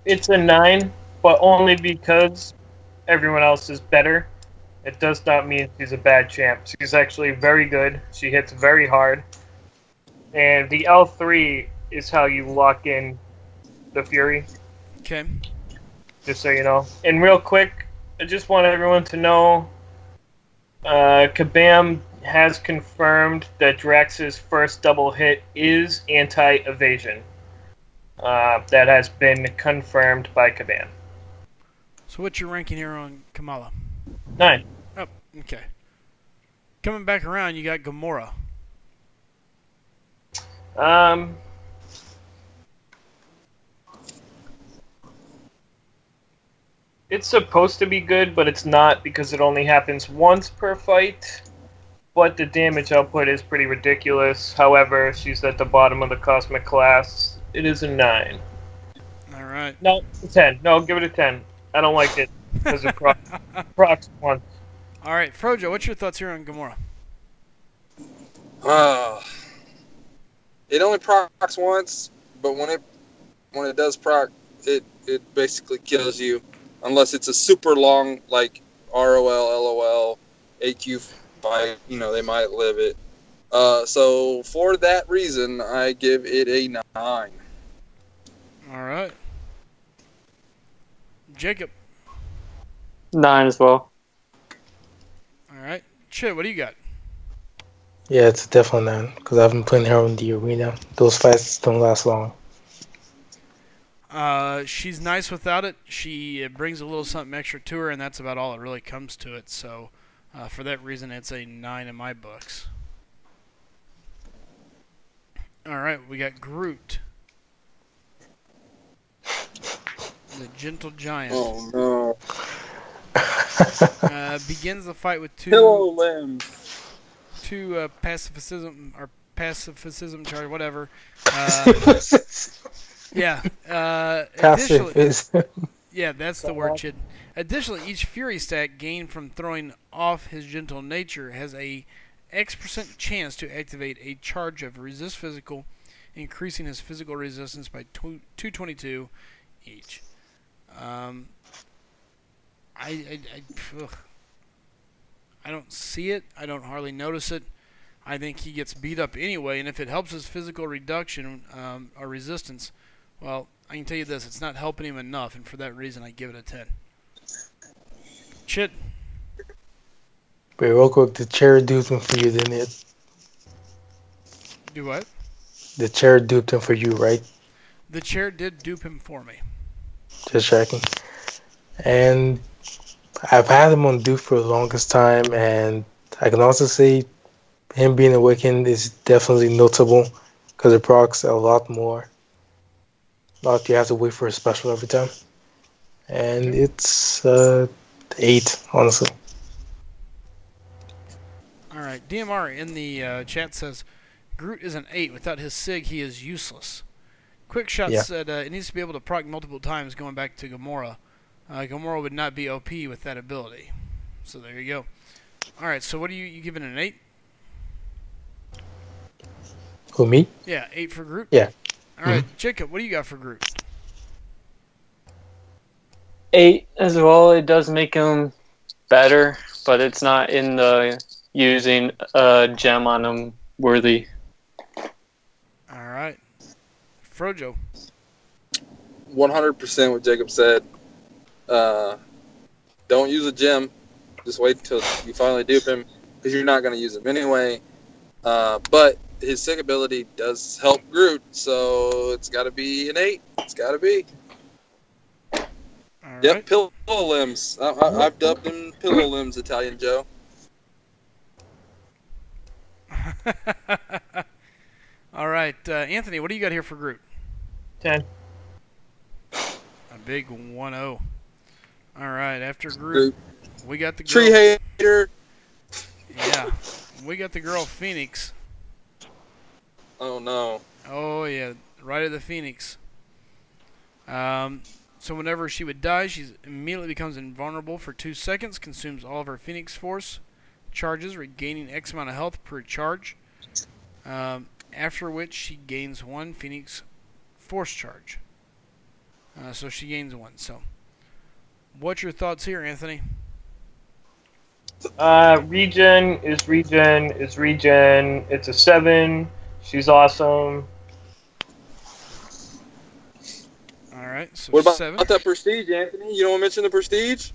It's a 9, but only because everyone else is better. It does not mean she's a bad champ. She's actually very good. She hits very hard. And the L3 is how you lock in the Fury. Okay. Just so you know. And real quick, I just want everyone to know, Kabam has confirmed that Drax's first double hit is anti-evasion. That has been confirmed by Kabam. So what's your ranking here on Kamala? 9. Oh, okay. Coming back around, you got Gamora. It's supposed to be good, but it's not because it only happens once per fight. But the damage output is pretty ridiculous. However, she's at the bottom of the cosmic class. It is a 9. All right. No, a 10. No, give it a 10. I don't like it because it procs once. All right, Frojo, what's your thoughts here on Gamora? It only procs once, but when it does proc, it basically kills you, unless it's a super long like ROL, LOL, AQ fight. They might live it. So for that reason, I give it a 9. All right. Jacob. 9 as well. All right. Chit, what do you got? Yeah, it's definitely 9 because I've been playing her in the arena. Those fights don't last long. She's nice without it. It brings a little something extra to her, and that's about all it really comes to it. So, for that reason, it's a 9 in my books. All right, we got Groot, the gentle giant. Oh no! Begins the fight with Pillow limbs. two pacifism charge, whatever. Yeah. Additionally, yeah, that's the word, Chid. Additionally, each Fury stat gained from throwing off his gentle nature has a X% chance to activate a charge of resist physical, increasing his physical resistance by 222 each. I don't see it. I don't hardly notice it. I think he gets beat up anyway, and if it helps his physical reduction or resistance, well, I can tell you this, it's not helping him enough, and for that reason, I give it a 10. Chit. Wait, real quick, the chair duped him for you, didn't it? Do what? The chair duped him for you, right? The chair did dupe him for me. Just checking. And I've had him on dupe for the longest time, and I can also say him being awakened is definitely notable because it procs a lot more. You have to wait for a special every time. And it's 8, honestly. Alright, DMR in the chat says, Groot is an 8. Without his SIG, he is useless. Quickshot said it needs to be able to proc multiple times, going back to Gamora. Gamora would not be OP with that ability. So there you go. Alright, so what are you giving an 8? Who, me? Yeah, 8 for Groot? Yeah. Alright, Jacob, what do you got for Groot? 8 as well. It does make him better, but it's not in the using a gem on him worthy. Alright. Frojo. 100% what Jacob said. Don't use a gem. Just wait until you finally dupe him, because you're not going to use him anyway. But his sick ability does help Groot, so it's got to be an 8. It's got to be. All Yep, right. pillow limbs. I've dubbed him Pillow Limbs, Italian Joe. All right, Anthony, what do you got here for Groot? 10. A big 1-0. All right, after Groot, we got the girl. Tree hater. Yeah, we got the girl Phoenix. Oh no. Oh yeah, right at the Phoenix. So whenever she would die, she immediately becomes invulnerable for 2 seconds, consumes all of her Phoenix Force charges, regaining X amount of health per charge. After which she gains 1 Phoenix Force charge. So she gains 1. So, what's your thoughts here, Anthony? Regen is regen is regen. It's a 7. She's awesome. All right, so What about 7. that prestige, Anthony? You don't mention the prestige?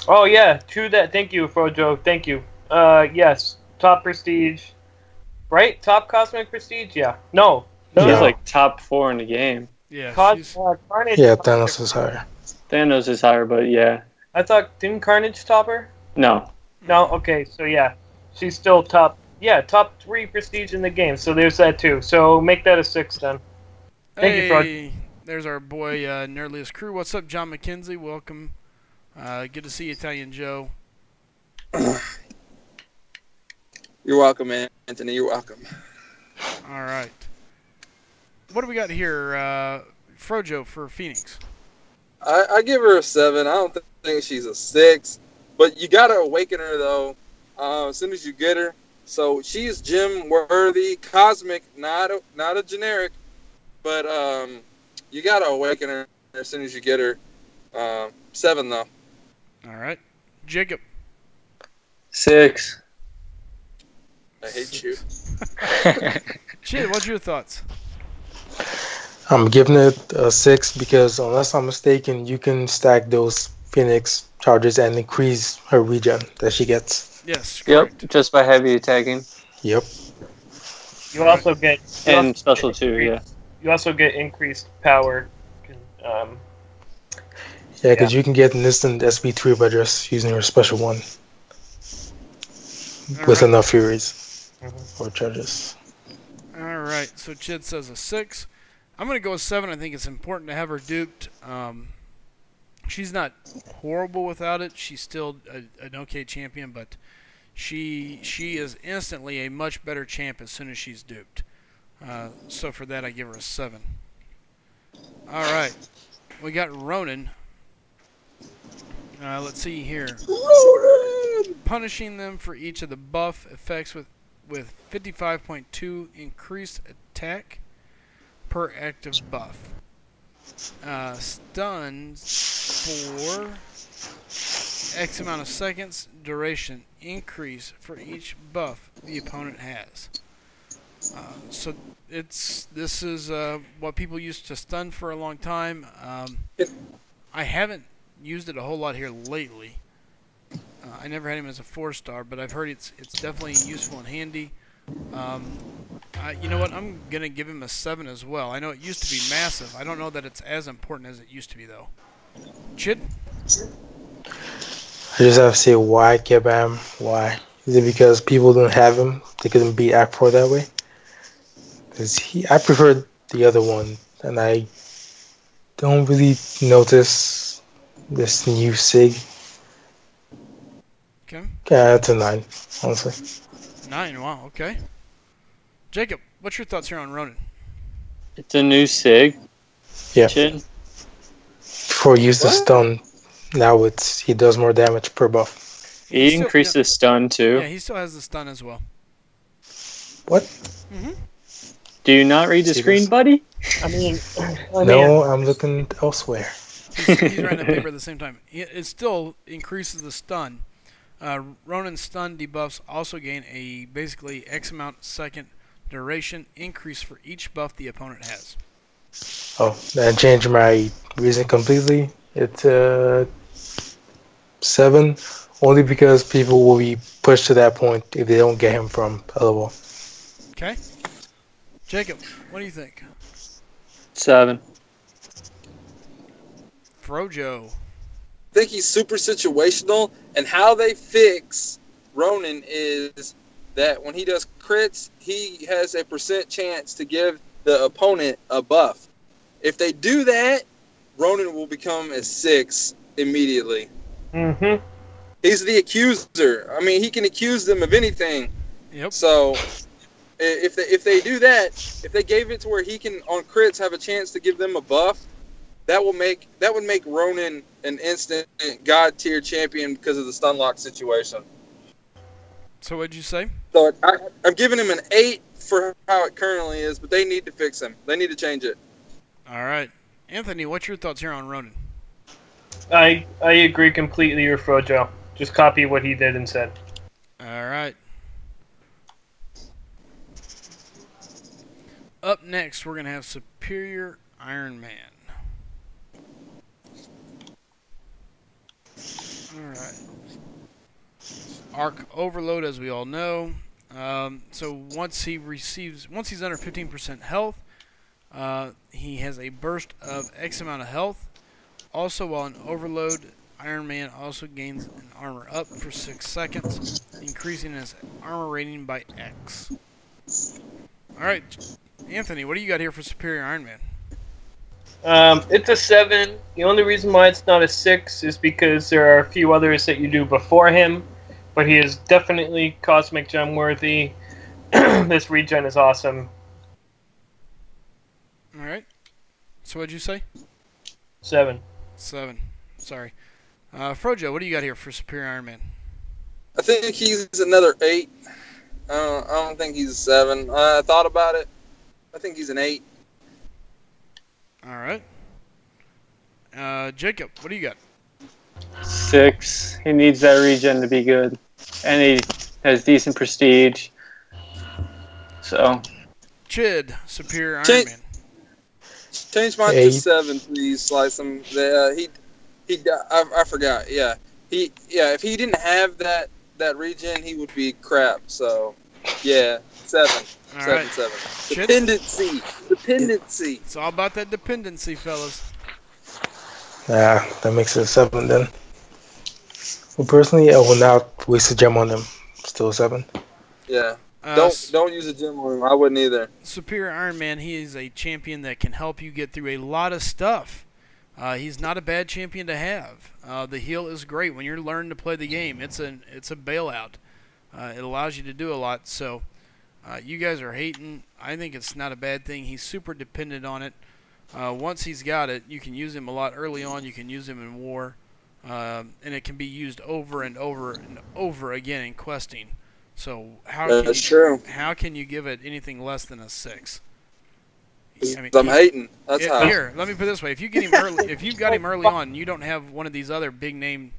Oh yeah, true that. Thank you, Frojo. Thank you. Yes, top prestige, right? Top cosmic prestige. Yeah. No. She's Yeah. like top 4 in the game. Yeah, she's Carnage. Yeah, Thanos is higher. Thanos is higher, but yeah. I thought didn't Carnage top her? No. No. Okay. So yeah, she's still top. Yeah, top 3 prestige in the game. So there's that too. So make that a 6 then. Thank you, Frog. There's our boy Nerdliest Crew. What's up, John McKenzie? Welcome. Good to see you, Italian Joe. You're welcome, Anthony. You're welcome. All right. What do we got here? Frojo for Phoenix. I give her a 7. I don't think she's a 6, but you gotta awaken her though. As soon as you get her, so she's gym worthy, cosmic, not a generic, but you gotta awaken her as soon as you get her. 7 though. All right, Jacob. 6. I hate you. Chid, what's your thoughts? I'm giving it a 6 because unless I'm mistaken, you can stack those Phoenix charges and increase her regen that she gets. Yes. Correct. Yep, just by heavy attacking. Yep. You also get And special too, yeah. You also get increased power. Yeah, because you can get an instant SP3 by just using her special one with enough Furies or charges. All right. So Chid says a 6. I'm going to go with 7. I think it's important to have her duped. She's not horrible without it. She's still an okay champion, but she is instantly a much better champ as soon as she's duped. So for that, I give her a 7. All right. We got Ronan. Let's see here. Ronan! Punishing them for each of the buff effects with 55.2 increased attack per active buff. Stuns for X amount of seconds. Duration increase for each buff the opponent has. So this is what people used to stun for a long time. I haven't used it a whole lot here lately. I never had him as a 4-star, but I've heard it's definitely useful and handy. You know what? I'm going to give him a 7 as well. I know it used to be massive. I don't know that it's as important as it used to be, though. Chid? I just have to say why Kebam? Why? Is it because people don't have him? They couldn't beat Act 4 that way? Because I preferred the other one, and I don't really notice this new SIG. Okay. Yeah, it's a 9, honestly. 9, wow, okay. Jacob, what's your thoughts here on Ronan? It's a new SIG. Yeah. Chid. Before he used to stun, now he does more damage per buff. He increased the stun too. Yeah, he still has the stun as well. What? Mm-hmm. Do you not read the screen, buddy? I mean, No, I'm looking elsewhere. He's writing the paper at the same time. It still increases the stun. Ronan's stun debuffs also gain a basically X amount second duration increase for each buff the opponent has. Oh, that changed my reason completely. It's 7, only because people will be pushed to that point if they don't get him from a level. Okay. Jacob, what do you think? 7. Frojo. I think he's super situational, and how they fix Ronan is that when he does crits, he has a % chance to give the opponent a buff. If they do that, Ronan will become a 6 immediately. Mm-hmm. He's the accuser. I mean, he can accuse them of anything. Yep. So if they do that, if they gave it to where he can on crits have a chance to give them a buff, that would make Ronan an instant god tier champion because of the stun lock situation. So what'd you say? So I'm giving him an 8 for how it currently is, but they need to fix him. They need to change it. All right. Anthony, what's your thoughts here on Ronan? I agree completely with Frojo. Just copy what he did and said. All right. Up next, we're going to have Superior Iron Man. Alright. Arc overload, as we all know. So once he's under 15% health, he has a burst of X amount of health. Also, while in overload, Iron Man also gains an armor up for 6 seconds, increasing his armor rating by X. Alright, Anthony, what do you got here for Superior Iron Man? It's a 7. The only reason why it's not a 6 is because there are a few others that you do before him, but he is definitely Cosmic Gem worthy. This regen is awesome. Alright. So what'd you say? 7. 7. Sorry. Frojo, what do you got here for Superior Iron Man? I think he's another 8. I don't think he's a 7. I thought about it. I think he's an 8. Alright. Jacob, what do you got? 6. He needs that regen to be good. And he has decent prestige. So. Chid, Superior Iron Man. Change mine to 7, please, Slice him. I forgot. Yeah, if he didn't have that regen, he would be crap. So, yeah, 7. All 7, right. 7. Dependency. It's all about that dependency, fellas. Yeah, that makes it a 7 then. Well, personally, I will not waste a gem on him. Still a 7. Yeah. Don't use a gem on him. I wouldn't either. Superior Iron Man, he is a champion that can help you get through a lot of stuff. He's not a bad champion to have. The heal is great when you're learning to play the game. It's a bailout. It allows you to do a lot. So you guys are hating. I think it's not a bad thing. He's super dependent on it. Once he's got it, you can use him a lot early on. You can use him in war, and it can be used over and over and over again in questing. So how can you give it anything less than a 6? I mean, I'm hating. That's how. Here, let me put it this way: if you get him early, if you've got him early on, and you don't have one of these other big name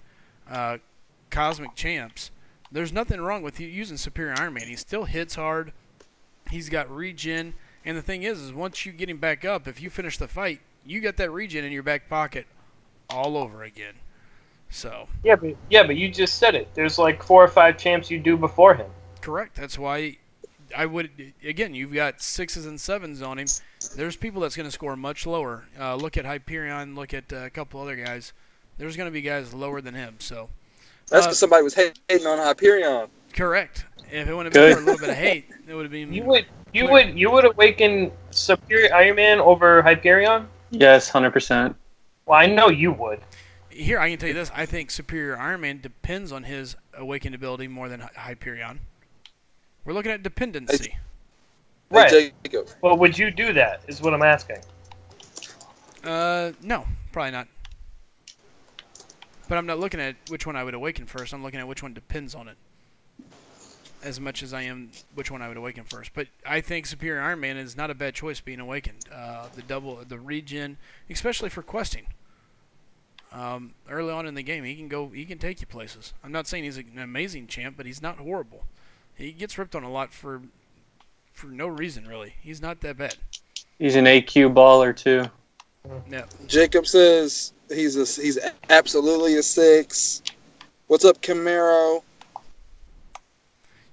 cosmic champs. There's nothing wrong with you using Superior Iron Man. He still hits hard. He's got regen, and the thing is once you get him back up, if you finish the fight, you got that regen in your back pocket all over again. So yeah, but you just said it. There's like 4 or 5 champs you do before him. Correct. That's why I would, again, you've got 6s and 7s on him. There's people that's going to score much lower. Look at Hyperion. Look at a couple other guys. There's going to be guys lower than him. So that's because somebody was hating on Hyperion. Correct. If it would have been for a little bit of hate, it would have been. You would awaken Superior Iron Man over Hyperion? Yes, 100%. Well, I know you would. Here, I can tell you this. I think Superior Iron Man depends on his awakened ability more than Hyperion. We're looking at dependency. Right. Hey, Jacob. Well, would you do that, is what I'm asking. No, probably not. But I'm not looking at which one I would awaken first. I'm looking at which one depends on it. As much as I am which one I would awaken first. But I think Superior Iron Man is not a bad choice being awakened. The regen, especially for questing. Early on in the game, he can take you places. I'm not saying he's an amazing champ, but he's not horrible. He gets ripped on a lot for no reason, really. He's not that bad. He's an AQ baller too. Yeah. Jacob says he's absolutely a 6. What's up, Camaro?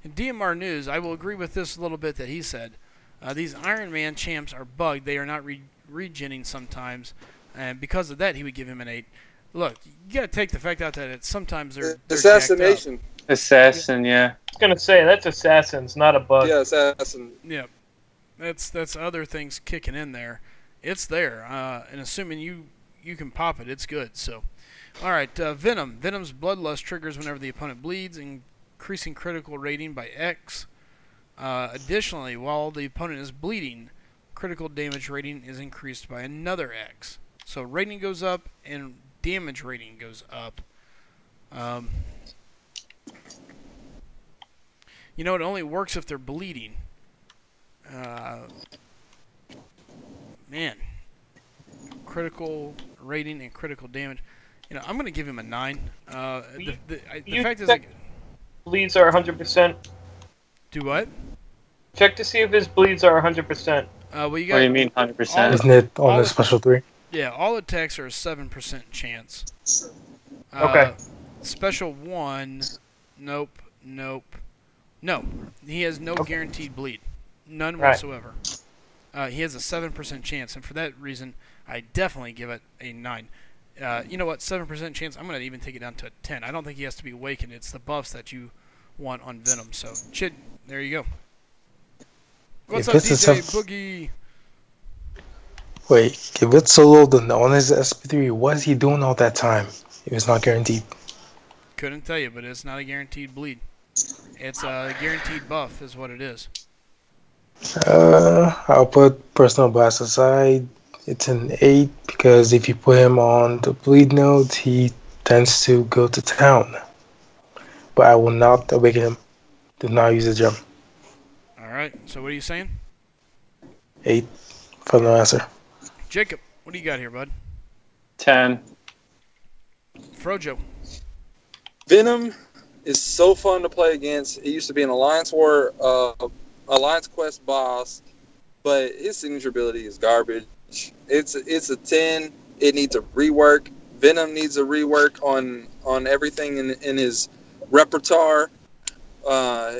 In DMR News, I will agree with this a little bit that he said. These Iron Man champs are bugged. They are not regenning sometimes. And because of that, he would give him an 8. Look, you got to take the fact out that sometimes they're assassination. Assassin, yeah. I was gonna say that's assassins, not a bug. Yeah, assassin. Yeah, that's other things kicking in there. It's there, and assuming you can pop it, it's good. So, all right, Venom. Venom's bloodlust triggers whenever the opponent bleeds, increasing critical rating by X. Additionally, while the opponent is bleeding, critical damage rating is increased by another X. So rating goes up and damage rating goes up. You know, it only works if they're bleeding. Man. Critical rating and critical damage. You know, I'm going to give him a 9. The fact is, bleeds are 100%. Do what? Check to see if his bleeds are 100%. Well, you got. What do you mean 100%? Isn't it on the special 3? Yeah, all attacks are a 7% chance. Okay. Special 1, nope. No, he has no guaranteed bleed. None Right. whatsoever. He has a 7% chance, and for that reason, I definitely give it a 9. You know what? 7% chance. I'm going to even take it down to a 10. I don't think he has to be awakened. It's the buffs that you want on Venom. So, Chid, there you go. What's If up, it's a DJ sev- Boogie? Wait, if it's solo on his SP3, what is he doing all that time? It was not guaranteed. Couldn't tell you, but it's not a guaranteed bleed. It's a guaranteed buff, is what it is. I'll put personal blast aside. It's an 8 because if you put him on the bleed node, he tends to go to town. But I will not awaken him. Do not use a gem. Alright, so what are you saying? 8 for the answer. Jacob, what do you got here, bud? 10. Frojo. Venom is so fun to play against. He used to be an Alliance Quest boss, but his signature ability is garbage. It's a 10. It needs a rework. Venom needs a rework on everything in his repertoire.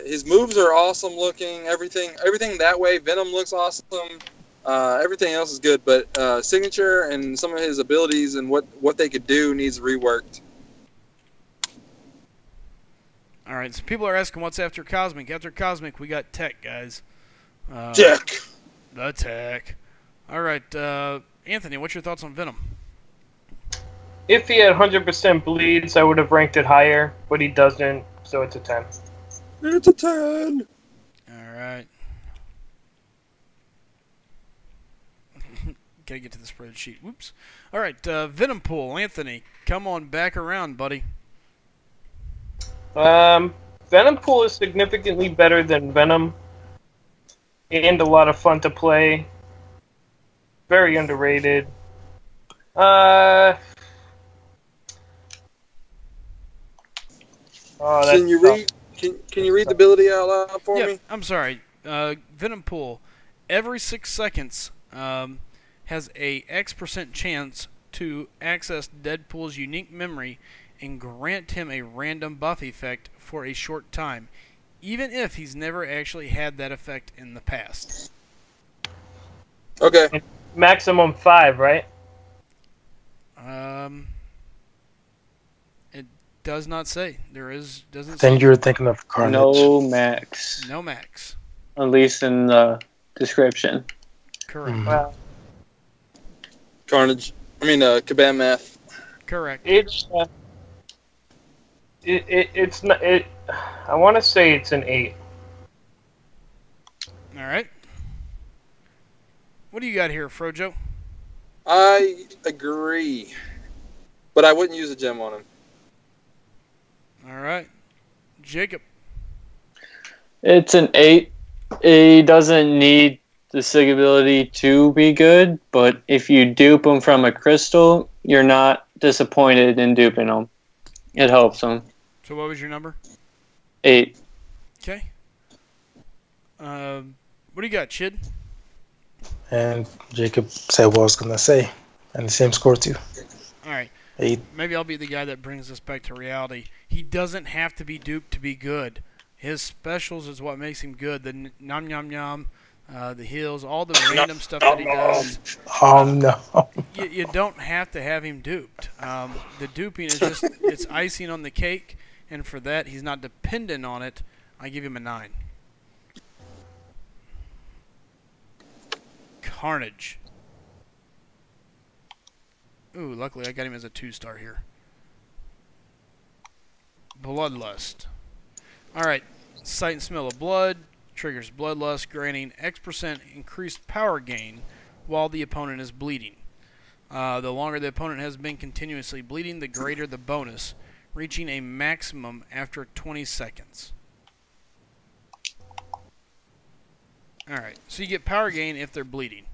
His moves are awesome looking. Everything that way. Venom looks awesome. Everything else is good, but signature and some of his abilities and what they could do needs reworked. Alright, so people are asking what's after Cosmic. After Cosmic, we got Tech, guys. Jack. The Tech. Alright, Anthony, what's your thoughts on Venom? If he had 100% bleeds, I would have ranked it higher, but he doesn't, so it's a 10. It's a 10. Alright. Gotta get to the spreadsheet. Whoops. Alright, Venom Pool. Anthony, come on back around, buddy. Venom Pool is significantly better than Venom, and a lot of fun to play. Very underrated. Oh, Can you read? Can you read the ability out loud for me? I'm sorry. Venom Pool. Every 6 seconds has a X% chance to access Deadpool's unique memory and grant him a random buff effect for a short time, even if he's never actually had that effect in the past. Okay. Maximum 5, right? It does not say. Doesn't I say. think you were thinking of Carnage. No max. No max. At least in the description. Correct. Mhm. Well, Carnage. Kabam Math. Correct. it's not. I want to say it's an 8. All right. What do you got here, Frojo? I agree, but I wouldn't use a gem on him. All right. Jacob. It's an 8. He doesn't need the sig ability to be good, but if you dupe him from a crystal, you're not disappointed in duping him. It helps him. So what was your number? 8. Okay. What do you got, Chid? And Jacob said what I was going to say. And the same score too. All right. 8. Maybe I'll be the guy that brings us back to reality. He doesn't have to be duped to be good. His specials is what makes him good. The nom nom nom, the heals, all the random stuff that he does. Oh no. You don't have to have him duped. The duping is just, it's icing on the cake, and for that, he's not dependent on it. I give him a 9. Carnage. Ooh, luckily I got him as a 2-star here. Bloodlust. Alright, sight and smell of blood triggers bloodlust, granting X% increased power gain while the opponent is bleeding. The longer the opponent has been continuously bleeding, the greater the bonus, reaching a maximum after 20 seconds. Alright, so you get power gain if they're bleeding.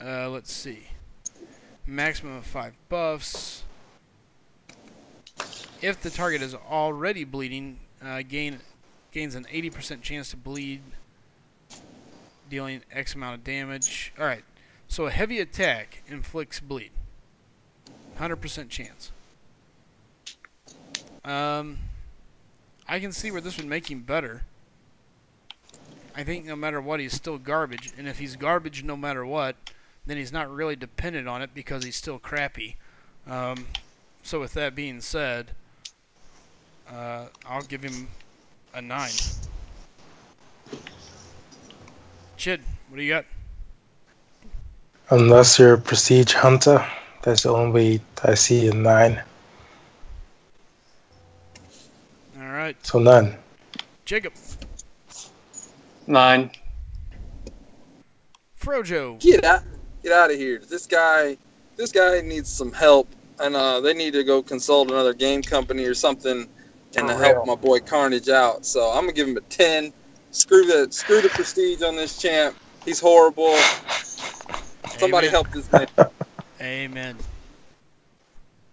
Let's see. Maximum of 5 buffs. If the target is already bleeding, gains an 80% chance to bleed, dealing X amount of damage. Alright, so a heavy attack inflicts bleed. 100% chance. I can see where this would make him better. I think no matter what, he's still garbage. And if he's garbage no matter what, then he's not really dependent on it because he's still crappy. So with that being said, I'll give him a 9. Chid, what do you got? Unless you're a prestige hunter, that's the only way I see a 9. All right. So none. Jacob. 9. Frojo. Get out of here. This guy needs some help, and they need to go consult another game company or something, and to help my boy Carnage out. So I'm gonna give him a 10. Screw the prestige on this champ. He's horrible. Somebody Amen. help this man. Amen.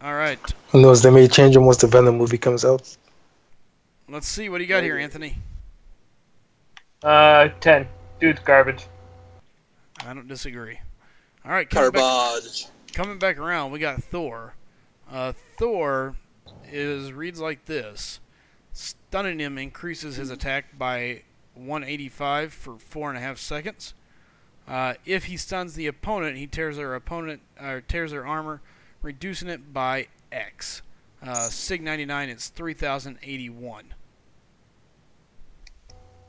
All right. Who knows? They may change him once the Venom movie comes out. Let's see what do you got here, Anthony. 10. Dude's garbage. I don't disagree. All right, Garbage. coming back around, we got Thor. Thor reads like this: stunning him increases his attack by 185 for 4.5 seconds. If he stuns the opponent, he tears their armor, reducing it by X. Sig 99 is 3081.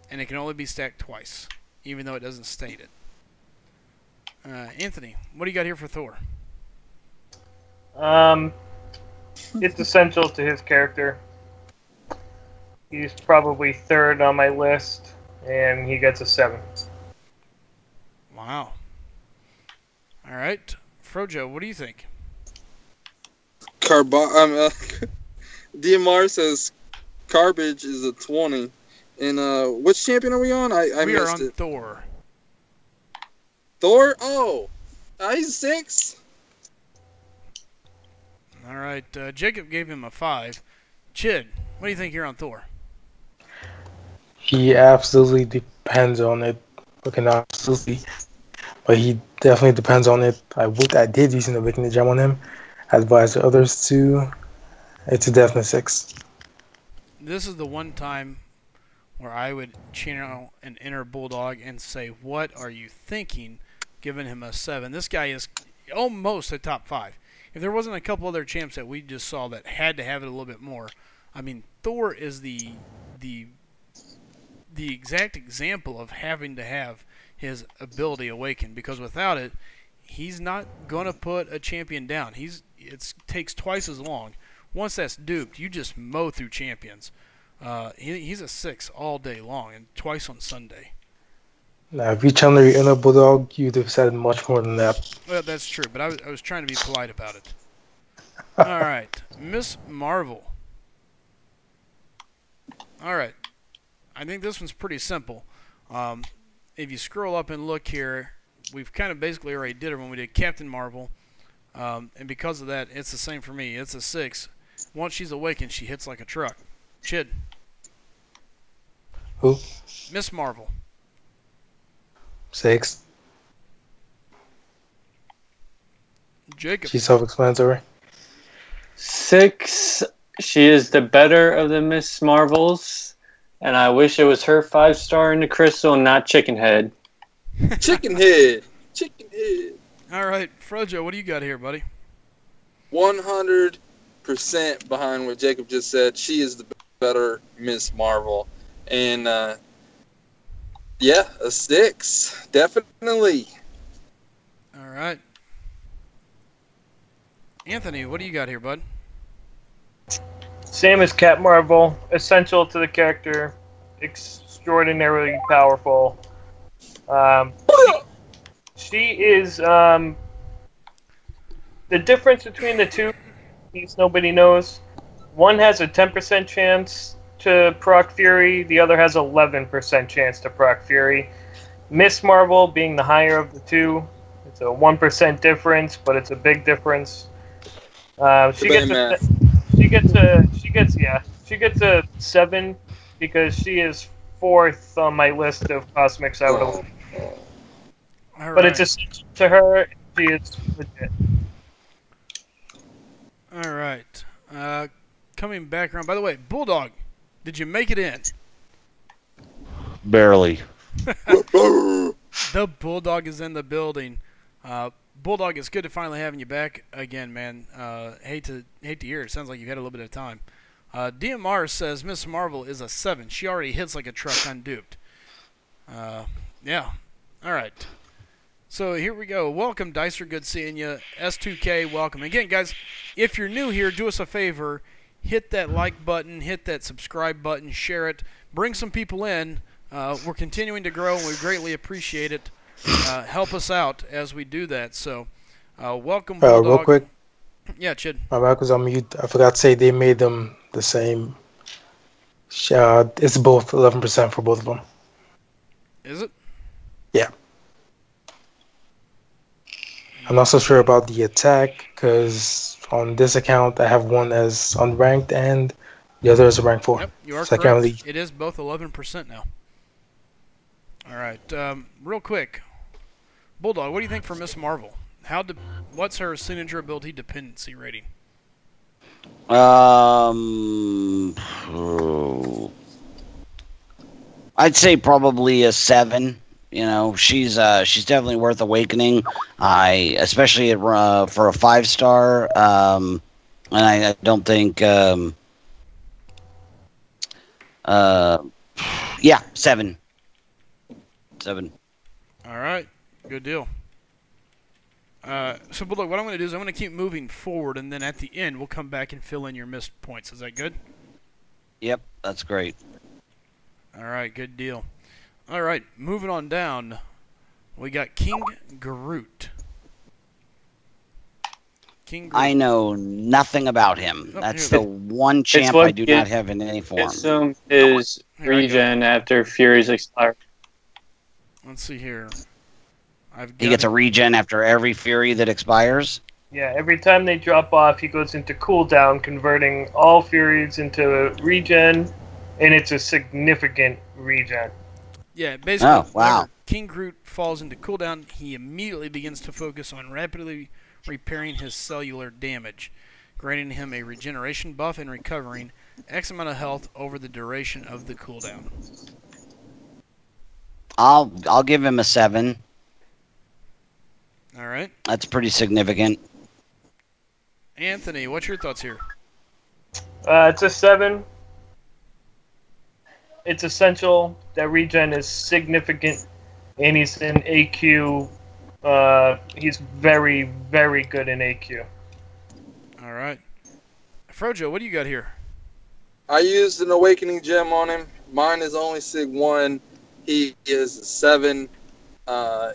And it can only be stacked twice, even though it doesn't state it. Anthony, what do you got here for Thor? It's essential to his character. He's probably 3rd on my list, and he gets a 7. Wow. All right. Frojo, what do you think? DMR says Garbage is a 20. And which champion are we on? I we missed are on it. Thor. Thor? Oh, he's 6. All right. Jacob gave him a 5. Chid, what do you think here on Thor? He absolutely depends on it. Okay, not absolutely, but he definitely depends on it. I did use an Awakening Gem on him. I advise the others to. It's a definite 6. This is the one time where I would channel an inner bulldog and say, what are you thinking, giving him a 7. This guy is almost a top 5. If there wasn't a couple other champs that we just saw that had to have it a little bit more, I mean, Thor is the exact example of having to have his ability awakened, because without it, he's not going to put a champion down. It takes twice as long. Once that's duped, you just mow through champions. He's a 6 all day long and twice on Sunday. Now, if you channel your inner bulldog, you'd have said much more than that. Well, that's true, but I was trying to be polite about it. All right, Miss Marvel. All right, I think this one's pretty simple. If you scroll up and look here, we've kind of basically already did it when we did Captain Marvel, and because of that, it's the same for me. It's a 6. Once she's awakened, she hits like a truck. Chid. Who? Miss Marvel. 6. Jacob. She's self-explanatory. 6. She is the better of the Miss Marvels, and I wish it was her 5-star in the crystal and not Chickenhead. Chickenhead. All right, Frojo, what do you got here, buddy? 100% behind what Jacob just said. She is the better Miss Marvel. And, yeah, a 6. Definitely. All right. Anthony, what do you got here, bud? Same as Cat Marvel. Essential to the character. Extraordinarily powerful. She is, the difference between the two, nobody knows. One has a 10% chance to proc Fury, the other has 11% chance to proc Fury. Miss Marvel being the higher of the two, it's a 1% difference, but it's a big difference. She gets a 7 because she is 4th on my list of cosmics I would have. All But right. it's essential to her. She is legit. All right. Coming back around. By the way, Bulldog, did you make it in? Barely. The Bulldog is in the building. Bulldog, it's good to finally having you back again, man. Hate to hear it. Sounds like you had a little bit of time. DMR says Miss Marvel is a 7. She already hits like a truck unduped. Yeah. All right. So here we go. Welcome, Dicer. Good seeing you. S2K, welcome. Again, guys, if you're new here, do us a favor. Hit that like button. Hit that subscribe button. Share it. Bring some people in. We're continuing to grow, and we greatly appreciate it. Help us out as we do that. So, welcome, Bulldog. Real quick. Yeah, Chid. My mic was on mute. I forgot to say they made them the same. It's both 11% for both of them. Is it? Yeah. I'm not so sure about the attack because on this account I have one as unranked and the other is a rank 4. Yep, you are so correct. I can't really... It is both 11% now. All right, real quick, Bulldog, what do you think for Miss Marvel? What's her signature ability dependency rating? I'd say probably a 7. You know, she's definitely worth awakening. Especially for a 5-star. And I don't think. Yeah, 7. 7. All right, good deal. So, Bulldog, what I'm going to do is I'm going to keep moving forward, and then at the end we'll come back and fill in your missed points. Is that good? Yep, that's great. All right, good deal. All right, moving on down, we got King Groot. King Groot. I know nothing about him. Oh, That's here. the one champ I do not have in any form. Assume his Here I go. regen after Fury's expired. Let's see here. He gets a regen after every Fury that expires? Yeah, every time they drop off, he goes into cooldown, converting all Furies into regen, and it's a significant regen. Yeah, basically, Oh, wow. whenever King Groot falls into cooldown, he immediately begins to focus on rapidly repairing his cellular damage, granting him a regeneration buff and recovering X amount of health over the duration of the cooldown. I'll give him a 7. All right. That's pretty significant. Anthony, what's your thoughts here? It's a 7. It's essential. That regen is significant, and he's in AQ. He's very, very good in AQ. All right. Frojo, what do you got here? I used an awakening gem on him. Mine is only Sig 1. He is 7.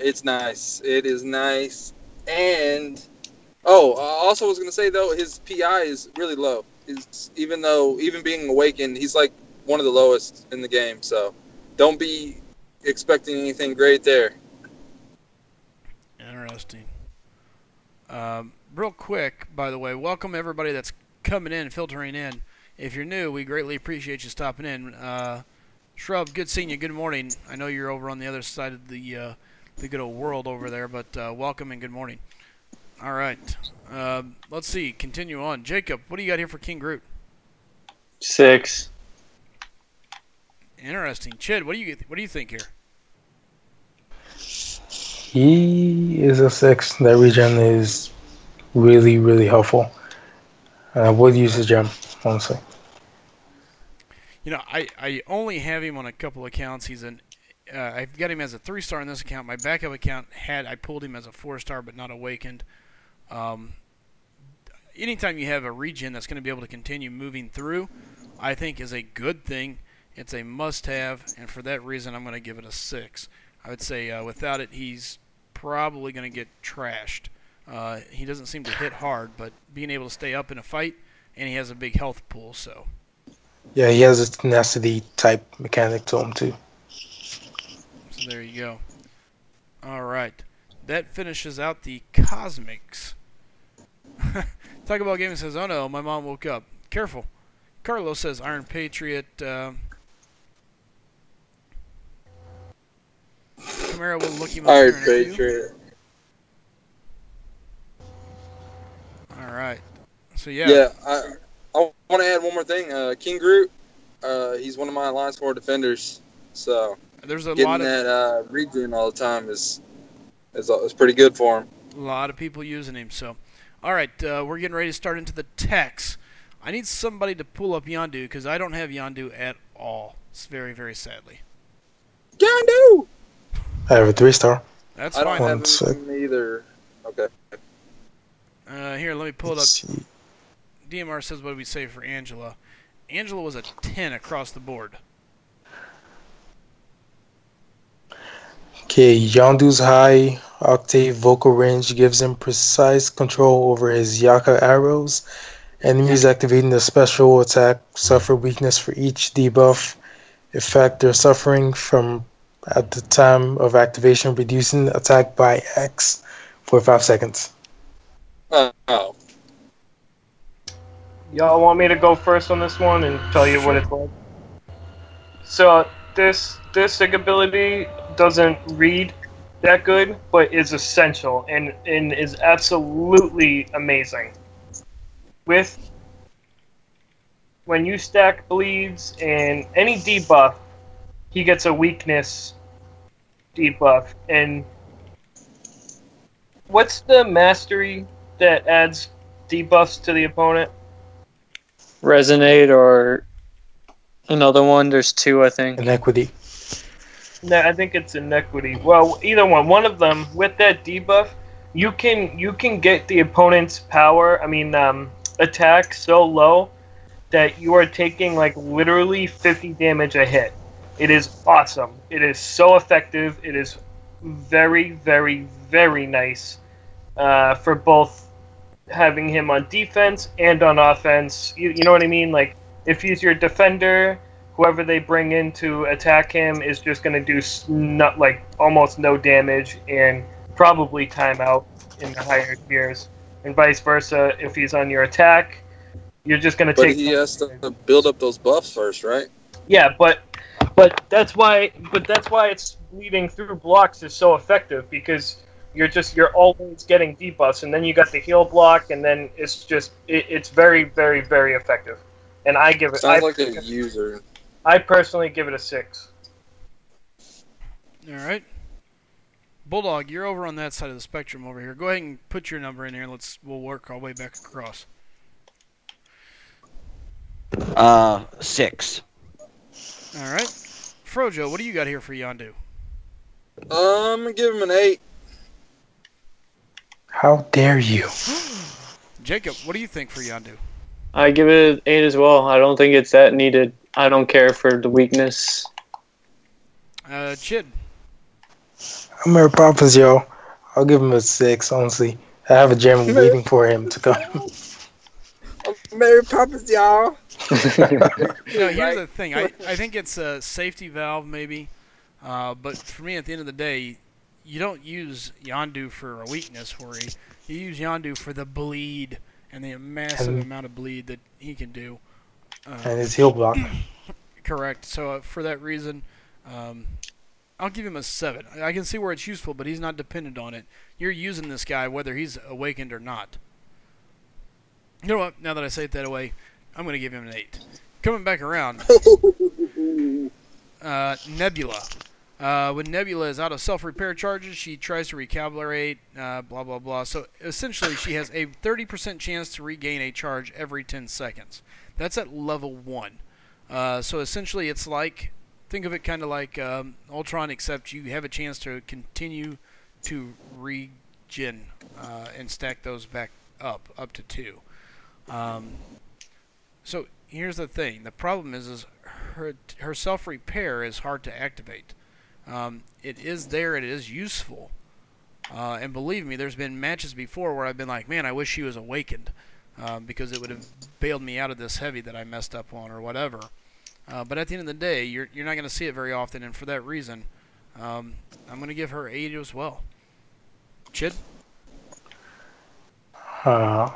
It's nice. It is nice. And I also was gonna say though, his PI is really low. Even being awakened, he's like one of the lowest in the game. So don't be expecting anything great there. Interesting. Real quick, by the way, welcome everybody that's coming in, filtering in. If you're new, we greatly appreciate you stopping in. Shrub, good seeing you. Good morning. I know you're over on the other side of the good old world over there, but welcome and good morning. All right. Let's see. Continue on. Jacob, what do you got here for King Groot? 6. Interesting. Chid, what do you think here? He is a 6. That regen is really, really helpful. I would use the gem, honestly. You know, I only have him on a couple accounts. I've got him as a 3-star in this account. My backup account I pulled him as a 4-star, but not awakened. Anytime you have a regen that's going to be able to continue moving through, I think is a good thing. It's a must-have, and for that reason, I'm going to give it a 6. I would say without it, he's probably going to get trashed. He doesn't seem to hit hard, but being able to stay up in a fight, and he has a big health pool, so. Yeah, he has a tenacity type mechanic to him too. So there you go. All right. That finishes out the Cosmics. Talk About Gaming says, oh no, my mom woke up. Careful. Carlos says Iron Patriot. Camaro will look him up. Iron here in a few. Patriot. All right. So yeah. Yeah, I want to add one more thing. King Groot, he's one of my Alliance 4 defenders. So There's a getting lot of that regen all the time is pretty good for him. a lot of people using him. So, all right, we're getting ready to start into the techs. I need somebody to pull up Yondu because I don't have Yondu at all. It's very, very sadly. Yondu! I have a 3-star. That's I fine. don't have him either. Okay. Here, let me pull it up. Let's see. DMR says what did we say for Angela. Angela was a 10 across the board. Okay, Yondu's high octave vocal range gives him precise control over his Yaka arrows. Enemies activating the special attack suffer weakness for each debuff effect they're suffering from at the time of activation, reducing attack by X for 5 seconds. Oh. Y'all want me to go first on this one and tell you what it's like? So this sig ability doesn't read that good, but is essential and is absolutely amazing. When you stack bleeds and any debuff, he gets a weakness debuff. And what's the mastery that adds debuffs to the opponent? Resonate or another one. There's 2, I think. Inequity. No, I think it's inequity. Well, either one. One of them with that debuff, you can get the opponent's power. Attack so low that you are taking like literally 50 damage a hit. It is awesome. It is so effective. It is very, very, very nice for both having him on defense and on offense. You know what I mean? Like, if he's your defender, whoever they bring in to attack him is just going to do almost no damage and probably timeout in the higher tiers. And vice versa, if he's on your attack, you're just going to take... But he has to build up those buffs first, right? Yeah, but that's why it's leading through blocks is so effective, because you're always getting debuffs, and then you got the heal block, and then it's very, very, very effective. And I give it... Sounds like a user. I personally give it a 6. All right. Bulldog, you're over on that side of the spectrum over here. Go ahead and put your number in here. We'll work our way back across. 6. All right. Frojo, what do you got here for Yondu? I'm gonna give him an 8. How dare you? Jacob, what do you think for Yondu? I give it an 8 as well. I don't think it's that needed. I don't care for the weakness. Chid. I'm Mary Poppins, yo. I'll give him a 6, honestly. I have a gem waiting for him to come. Mary Poppins, y'all. Here's the thing. I think it's a safety valve, maybe. But for me, at the end of the day, you don't use Yondu for a weakness worry. You use Yondu for the bleed and the massive amount of bleed that he can do. And his heal block. Correct. So for that reason, I'll give him a 7. I can see where it's useful, but he's not dependent on it. You're using this guy whether he's awakened or not. You know what? Now that I say it that way, I'm going to give him an 8. Coming back around, Nebula. When Nebula is out of self-repair charges, she tries to recalibrate, blah, blah, blah. So essentially, she has a 30% chance to regain a charge every 10 seconds. That's at level 1. So essentially, it's like, think of it kind of like Ultron, except you have a chance to continue to regen and stack those back up to 2. So here's the thing. The problem is her self-repair is hard to activate. It is there. It is useful. And believe me, there's been matches before where I've been like, man, I wish she was awakened. Because it would have bailed me out of this heavy that I messed up on or whatever. But at the end of the day, you're not going to see it very often, and for that reason, I'm going to give her 8 as well. Chid? I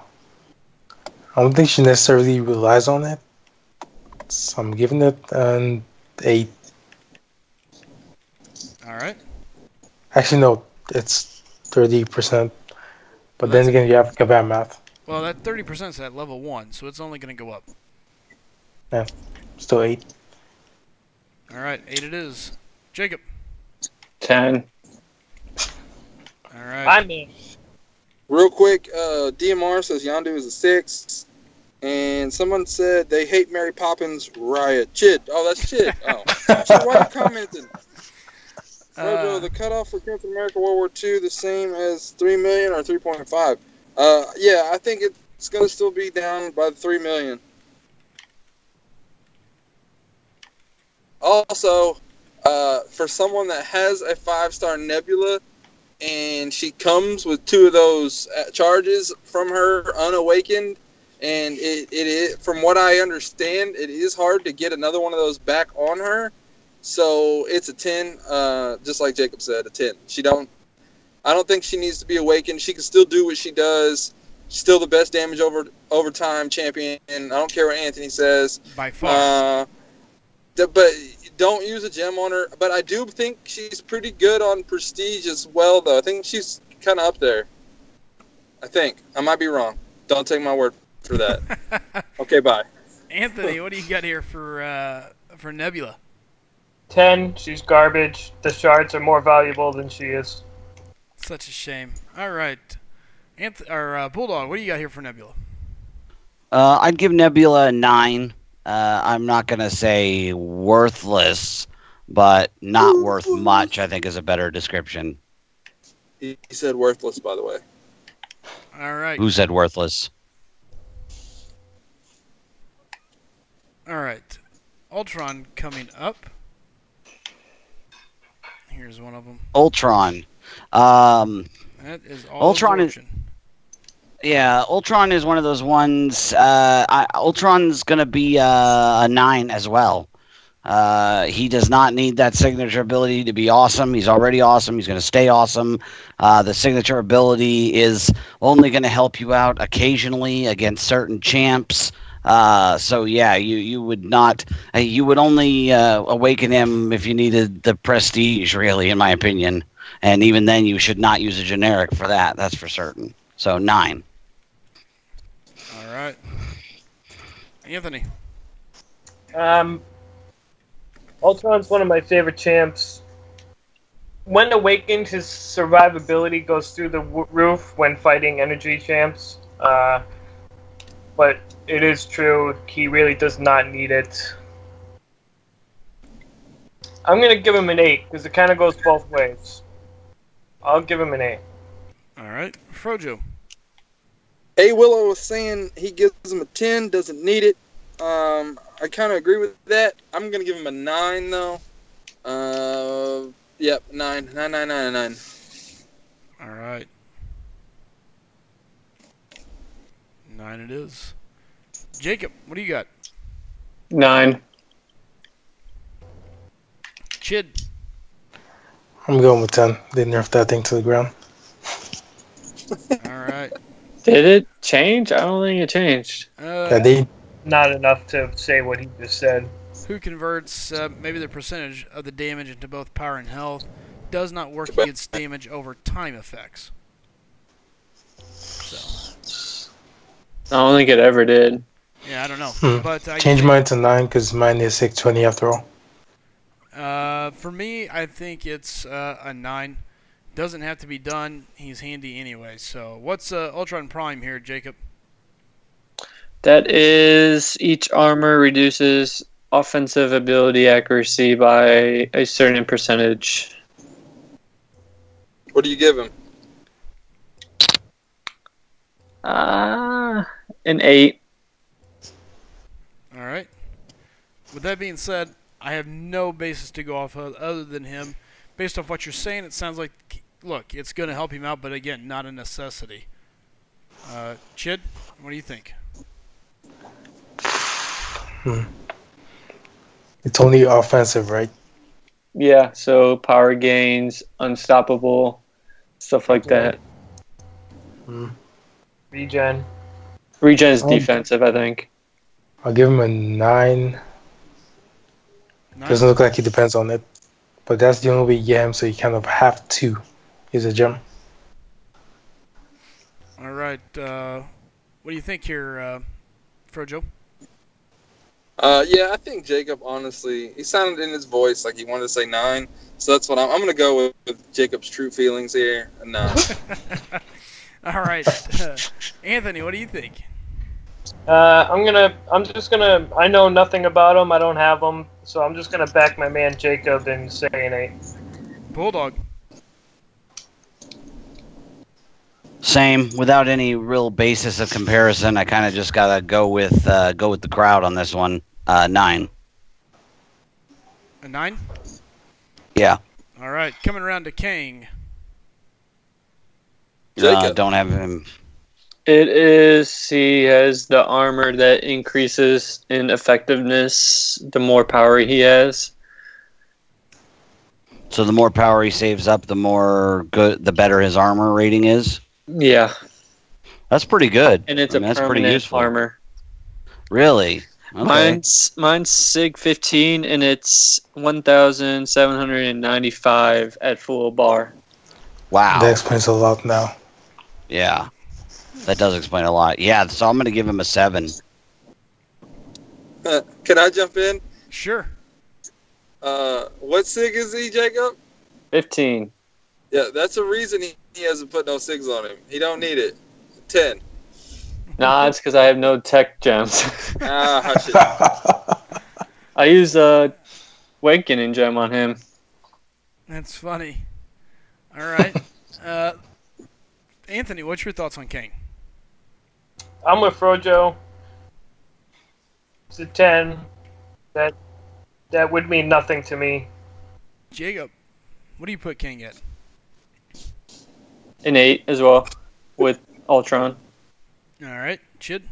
don't think she necessarily relies on it. So I'm giving it an 8. Alright. Actually, no, it's 30%. But then again, you have to bad math. Well, that 30% is at level 1, so it's only going to go up. Yeah, still 8. All right, 8 it is. Jacob. 10. All right. I'm in. Real quick, DMR says Yondu is a 6. And someone said they hate Mary Poppins Riot. Chid. Oh, that's Chid. Oh. Chid, why are you commenting? Frodo, the cutoff for Captain America World War II the same as 3 million or 3.5? Yeah, I think it's going to still be down by the 3 million. Also, for someone that has a 5-star Nebula and she comes with 2 of those charges from her unawakened, and it from what I understand, it is hard to get another one of those back on her. So it's a 10, just like Jacob said, a 10. I don't think she needs to be awakened. She can still do what she does. She's still the best damage over time champion. I don't care what Anthony says. By far. But don't use a gem on her. But I do think she's pretty good on prestige as well, though. I think she's kind of up there. I think. I might be wrong. Don't take my word for that. Okay, bye. Anthony, what do you got here for Nebula? 10. She's garbage. The shards are more valuable than she is. Such a shame. All right. Bulldog, what do you got here for Nebula? I'd give Nebula a 9. I'm not going to say worthless, but not worth much, I think is a better description. He said worthless, by the way. All right. Who said worthless? All right. Ultron coming up. Here's one of them. Ultron. That is all Ultron absorption. Yeah, Ultron is one of those ones. Ultron's going to be a 9 as well. He does not need that signature ability to be awesome. He's already awesome. He's going to stay awesome. The signature ability is only going to help you out occasionally against certain champs. So yeah, you would not. You would only awaken him if you needed the prestige, really, in my opinion. And even then, you should not use a generic for that. That's for certain. So 9. All right. Anthony. Ultron's one of my favorite champs. When awakened, his survivability goes through the roof when fighting energy champs. But it is true, he really does not need it. I'm going to give him an 8, because it kind of goes both ways. I'll give him an 8. All right. Frojo. A Willow was saying he gives him a 10, doesn't need it. I kind of agree with that. I'm going to give him a 9, though. Yep, 9. 9. All right. 9 it is. Jacob, what do you got? 9. Chid. I'm going with 10. They nerfed that thing to the ground. All right. Did it change? I don't think it changed. Yeah, they Not enough to say what he just said. Who converts maybe the percentage of the damage into both power and health does not work against damage over time effects. So. I don't think it ever did. Yeah, I don't know. But I change mine to 9 because mine is 620 after all. For me, I think it's a 9. Doesn't have to be done. He's handy anyway. So what's Ultron Prime here, Jacob? That is, each armor reduces offensive ability accuracy by a certain percentage. What do you give him? An 8. All right. With that being said, I have no basis to go off of other than him. Based off what you're saying, it sounds like, look, it's going to help him out, but again, not a necessity. Chid, what do you think? It's only offensive, right? Yeah, so power gains, unstoppable, stuff like that. Regen. Regen is defensive, I think. I'll give him a 9. Doesn't look like he depends on it. But that's the only way you get him, so you kind of have to use a gem. All right. What do you think here, Frojo? Yeah, I think Jacob, honestly, he sounded in his voice like he wanted to say 9. So that's what I'm going to go with Jacob's true feelings here. A 9. All right. Anthony, what do you think? I know nothing about him. I don't have him. So I'm just gonna back my man Jacob and say an 8. Bulldog. Same, without any real basis of comparison. I kind of just gotta go with the crowd on this one. 9. A 9? Yeah. All right. Coming around to Kang. Don't have him. It is. He has the armor that increases in effectiveness the more power he has. So the more power he saves up, the better his armor rating is. Yeah, That's pretty good. and it's that's pretty permanent useful. armor. Really? Okay. Mine's Sig 15, and it's 1,795 at full bar. Wow. That explains a lot now. Yeah. That does explain a lot. Yeah, so I'm going to give him a 7. Can I jump in? Sure. What SIG is he, Jacob? 15. Yeah, that's a reason he hasn't put no SIGs on him. He don't need it. 10. Nah, it's because I have no tech gems. Hush it. I use a Awakening gem on him. That's funny. All right. Anthony, what's your thoughts on Kang? I'm with Frojo. It's a 10. That would mean nothing to me. Jacob, what do you put Kang at? An 8 as well, with Ultron. All right. Chid?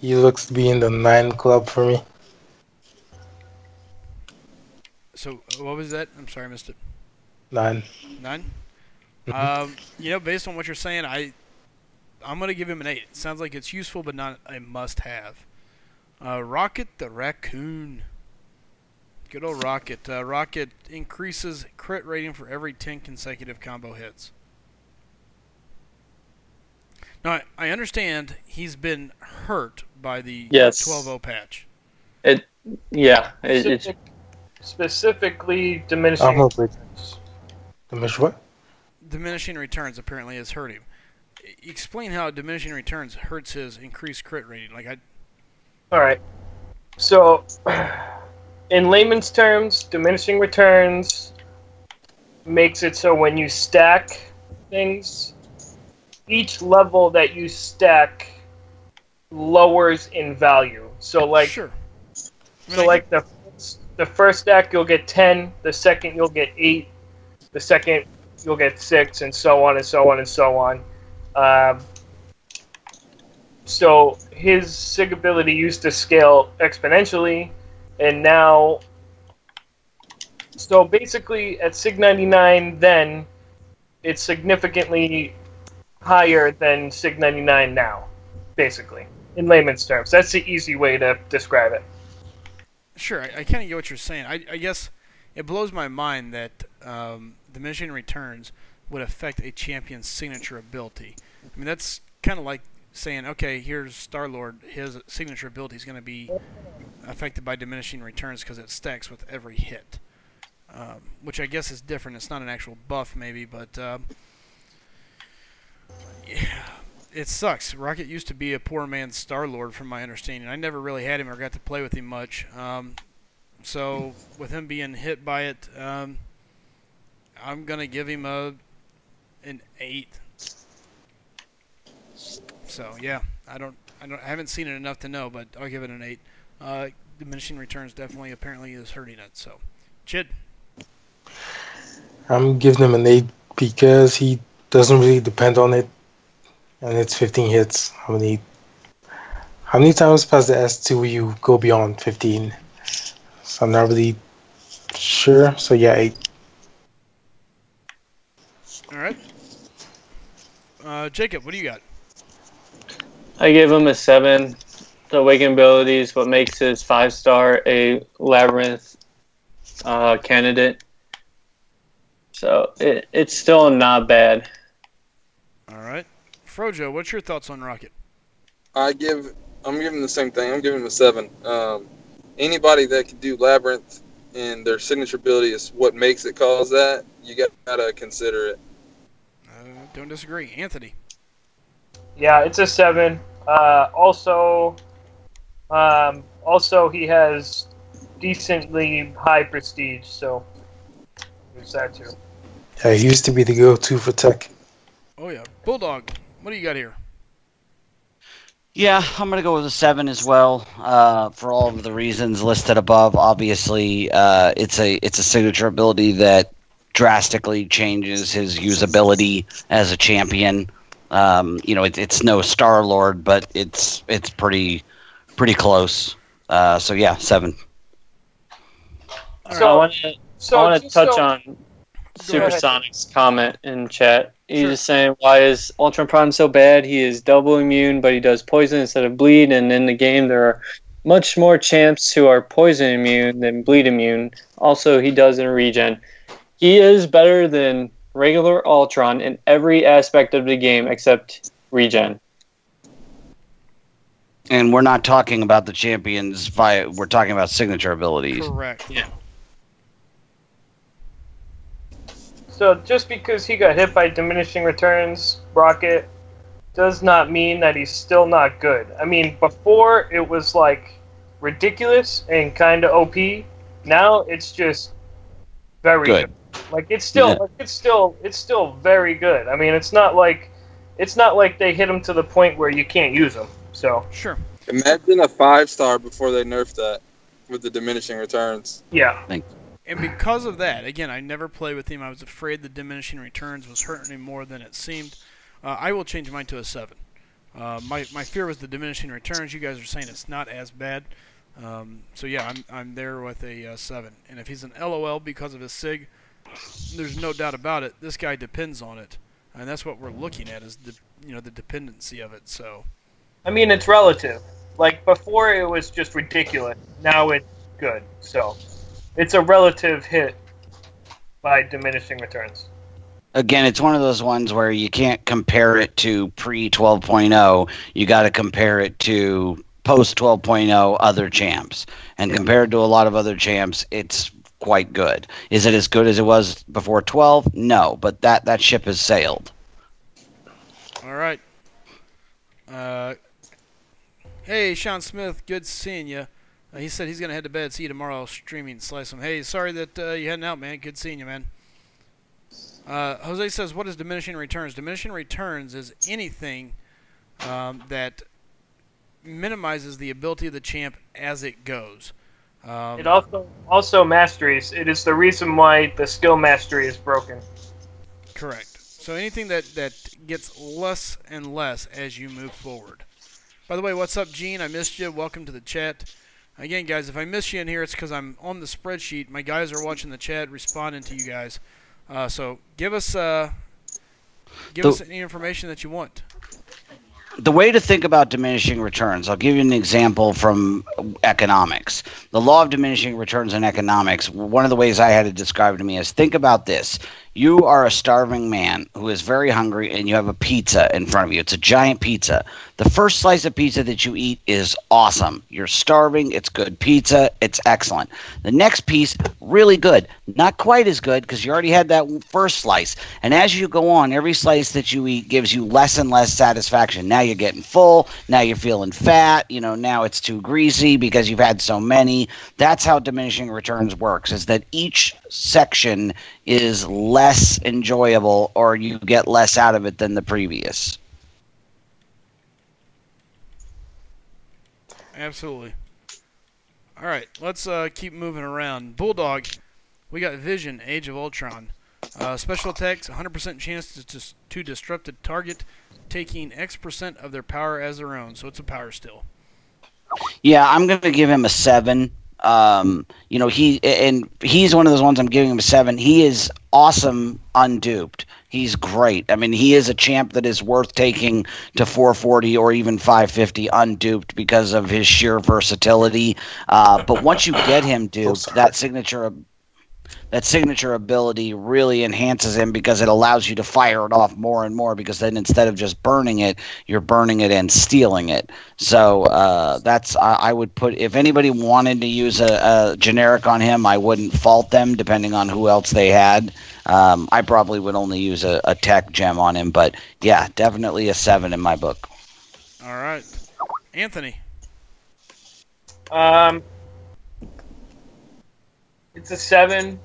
He looks to be in the 9 club for me. So, what was that? I'm sorry, I missed it. 9. 9? Based on what you're saying, I'm going to give him an 8. It sounds like it's useful, but not a must-have. Rocket the Raccoon. Good old Rocket. Rocket increases crit rating for every 10 consecutive combo hits. Now, I understand he's been hurt by the 12-0 patch. Specifically diminishing. I'm gonna diminish what? Diminishing returns apparently has hurt him. Explain how diminishing returns hurts his increased crit rating. All right. So, in layman's terms, diminishing returns makes it so when you stack things, each level that you stack lowers in value. So, sure. The first stack you'll get 10, the second you'll get 8, the second you'll get 6, and so on and so on and so on. So his SIG ability used to scale exponentially, and now, so basically at SIG 99 then, it's significantly higher than SIG 99 now, basically, in layman's terms. That's the easy way to describe it. Sure, I kind of get what you're saying. I guess it blows my mind that diminishing returns would affect a champion's signature ability. I mean, that's kind of like saying, okay, here's Star-Lord, his signature ability is going to be affected by diminishing returns because it stacks with every hit, which I guess is different. It's not an actual buff, maybe, but yeah, it sucks. Rocket used to be a poor man's Star-Lord, from my understanding. I never really had him or got to play with him much. So with him being hit by it, I'm gonna give him an 8. So yeah, I haven't seen it enough to know, but I'll give it an 8. Diminishing returns definitely apparently is hurting it. So, Chid. I'm giving him an 8 because he doesn't really depend on it, and it's 15 hits. How many times past the S2 you go beyond 15? So I'm not really sure. So yeah, 8. All right. Jacob, what do you got? I give him a 7. The Awakening ability is what makes his 5-star a Labyrinth candidate. So it's still not bad. All right. Frojo, what's your thoughts on Rocket? I'm giving the same thing. I'm giving him a 7. Anybody that can do Labyrinth and their signature ability is what makes it cause that, you gotta consider it. Don't disagree. Anthony? Yeah, it's a 7. Also, he has decently high prestige, so there's that too. Yeah, he used to be the go-to for tech. Oh, yeah. Bulldog, what do you got here? Yeah, I'm going to go with a 7 as well, for all of the reasons listed above. Obviously, it's a signature ability that drastically changes his usability as a champion. It's no Star-Lord, but it's pretty close. So yeah, 7. So I want to touch on Supersonic's comment in chat. He's just saying, why is Ultron Prime so bad? He is double immune, but he does poison instead of bleed, and in the game there are much more champs who are poison immune than bleed immune. Also, he does in regen. He is better than regular Ultron in every aspect of the game except regen. And we're not talking about the champions we're talking about signature abilities. Correct. Yeah. So just because he got hit by diminishing returns, Rocket, does not mean that he's still not good. I mean, before it was like ridiculous and kind of OP. Now it's just very good. Like it's still, it's still very good. I mean, it's not like they hit him to the point where you can't use him. So sure. Imagine a 5-star before they nerfed that with the diminishing returns. Yeah. And because of that, again, I never played with him. I was afraid the diminishing returns was hurting him more than it seemed. I will change mine to a 7. My fear was the diminishing returns. You guys are saying it's not as bad. So yeah, I'm there with a 7. And if he's an LOL because of his sig, there's no doubt about it. This guy depends on it, and that's what we're looking at is the dependency of it. So, I mean, it's relative. Like before, it was just ridiculous. Now it's good. So. It's a relative hit by diminishing returns. Again, it's one of those ones where you can't compare it to pre-12.0. You got to compare it to post-12.0 other champs. And compared to a lot of other champs, it's quite good. Is it as good as it was before 12? No, but that ship has sailed. All right. Hey, Sean Smith, good seeing you. He said he's going to head to bed. See you tomorrow streaming Slice 'em. Hey, sorry that you're heading out, man. Good seeing you, man. Jose says, what is diminishing returns? Diminishing returns is anything that minimizes the ability of the champ as it goes. It also masteries. It is the reason why the skill mastery is broken. Correct. So anything that gets less and less as you move forward. By the way, what's up, Gene? I missed you. Welcome to the chat. Again, guys, if I miss you in here, it's because I'm on the spreadsheet. My guys are watching the chat, responding to you guys. So give us any information that you want. The way to think about diminishing returns, I'll give you an example from economics. The law of diminishing returns in economics, one of the ways I had to describe it to me is, think about this. You are a starving man who is very hungry, and you have a pizza in front of you. It's a giant pizza. The first slice of pizza that you eat is awesome. You're starving. It's good pizza. It's excellent. The next piece, really good. Not quite as good because you already had that first slice. And as you go on, every slice that you eat gives you less and less satisfaction. Now you're getting full. Now you're feeling fat. Now it's too greasy because you've had so many. That's how diminishing returns works, is that each section is less enjoyable, or you get less out of it than the previous. Absolutely. All right, let's keep moving around. Bulldog, we got Vision, Age of Ultron. Special attacks, 100% chance to disrupt a target, taking X% of their power as their own. So it's a power steal. Yeah, I'm going to give him a 7. He's one of those ones I'm giving him a 7. He is awesome unduped. He's great. I mean, he is a champ that is worth taking to 440 or even 550 unduped because of his sheer versatility. But once you get him duped, that signature that signature ability really enhances him because it allows you to fire it off more and more, because then instead of just burning it, you're burning it and stealing it. So I would put, if anybody wanted to use a generic on him, I wouldn't fault them depending on who else they had. I probably would only use a tech gem on him, but yeah, definitely a 7 in my book. All right. Anthony. It's a 7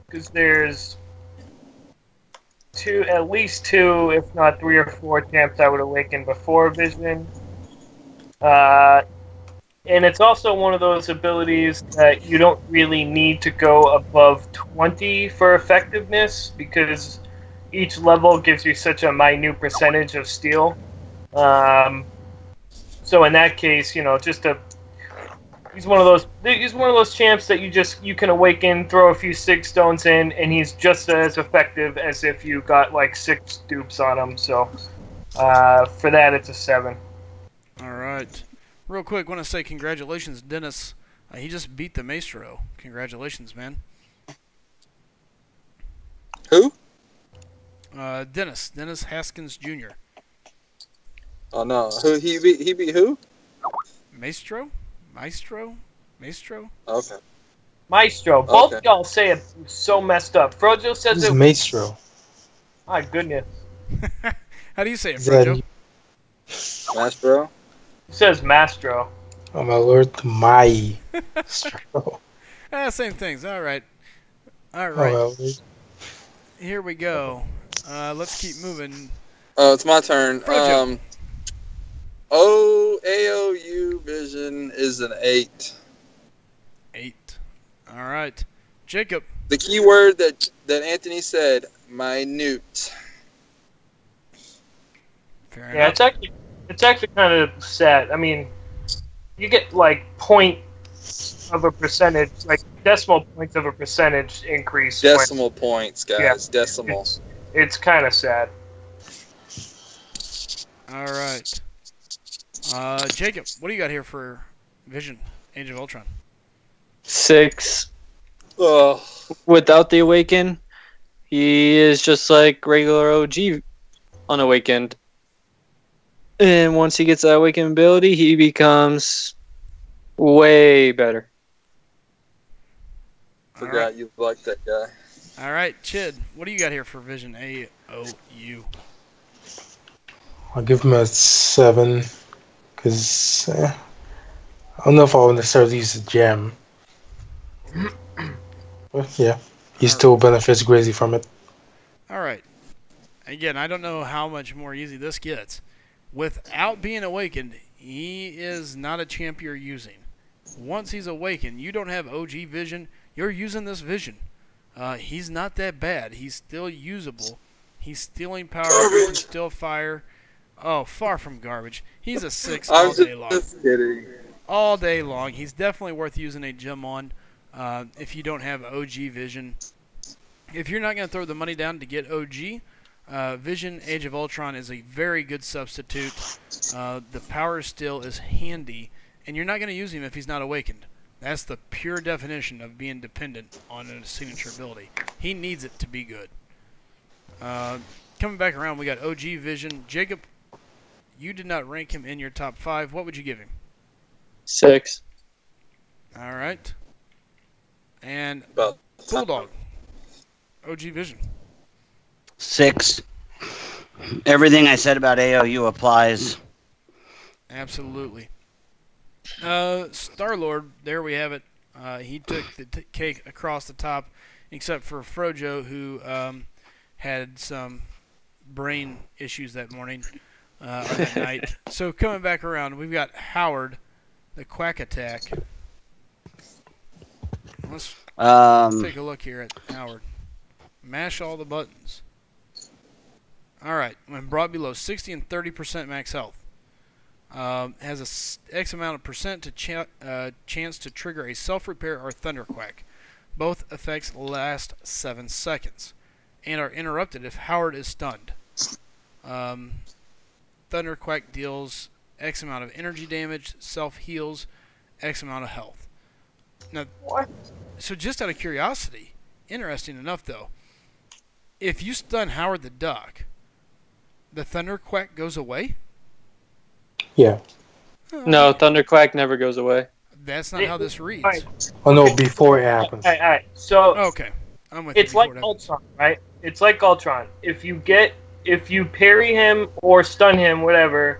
because there's at least 2, if not 3 or 4 champs that would awaken before Vision. And it's also one of those abilities that you don't really need to go above 20 for effectiveness, because each level gives you such a minute percentage of steal. So in that case, he's one of those champs that you can awaken, throw a few sig stones in, and he's just as effective as if you got like 6 dupes on him. So for that, it's a 7. All right. Real quick, want to say congratulations, Dennis. He just beat the Maestro. Congratulations, man. Who? Dennis Haskins Jr. Oh no, who he beat who? Maestro. Okay. Maestro. Both of y'all say it so messed up. Frojo says It's it. Maestro. My goodness. How do you say it, Is that Frojo? Mastro. He says Mastro. Oh my lord, Maestro. Same things. All right. All Oh, right. well, Here we go. Let's keep moving. Oh, it's my turn. Frojo. AOU Vision is an 8. 8. All right. Jacob. The key word that Anthony said, minute. Fair Yeah, enough. it's actually kind of sad. I mean, you get like point of a percentage, like decimal points of a percentage increase. Decimal points, guys. Yeah. Decimal. It's kind of sad. All right. Jacob, what do you got here for Vision, Age of Ultron? 6. Oh, Without the awaken, he is just like regular OG unawakened. And once he gets that awakened ability, he becomes way better. forgot you liked that guy. All right, Chid, what do you got here for Vision AOU? I'll give him a 7 because I don't know if I'll necessarily use a gem. But yeah, he still benefits greatly from it. All right. Again, I don't know how much more easy this gets. Without being awakened, he is not a champ you're using. Once he's awakened, you don't have OG Vision, you're using this Vision. He's not that bad. He's still usable. He's stealing power. He can still fire. Oh, far from garbage. He's a 6 all day long. Just kidding. All day long. He's definitely worth using a gem on if you don't have OG Vision. If you're not going to throw the money down to get OG, Vision Age of Ultron is a very good substitute. The power still is handy, and you're not going to use him if he's not awakened. That's the pure definition of being dependent on a signature ability. He needs it to be good. Coming back around, we got OG Vision. Jacob, you did not rank him in your top 5. What would you give him? 6. All right. And About Bulldog, OG Vision. 6. Everything I said about AOU applies. Absolutely. Star-Lord, there we have it. He took the cake across the top, except for Frojo, who had some brain issues that morning or that night. So coming back around, we've got Howard, the Quack Attack. Let's take a look here at Howard. Mash all the buttons. All right. When brought below 60 and 30% max health. Has a X amount of percent to chance to trigger a self-repair or thunderquack. Both effects last 7 seconds and are interrupted if Howard is stunned. Thunderquack deals X amount of energy damage, self-heals X amount of health. Now, What? so just out of curiosity, interesting enough, though, if you stun Howard the Duck, the Thunderquack goes away? Yeah. Oh, No, Thunderquack never goes away. that's not how this reads. Alright. Oh no, before it happens. Alright. So Okay, I'm with you. it's like before it happens. Ultron, right? It's like Ultron. If you parry him or stun him, whatever,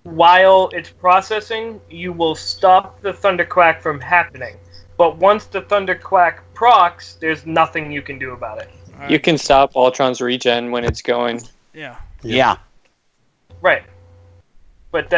while it's processing, you will stop the Thunderquack from happening. But once the Thunderquack procs, there's nothing you can do about it. You can stop Ultron's regen when it's going. Yeah. Yeah. Right. But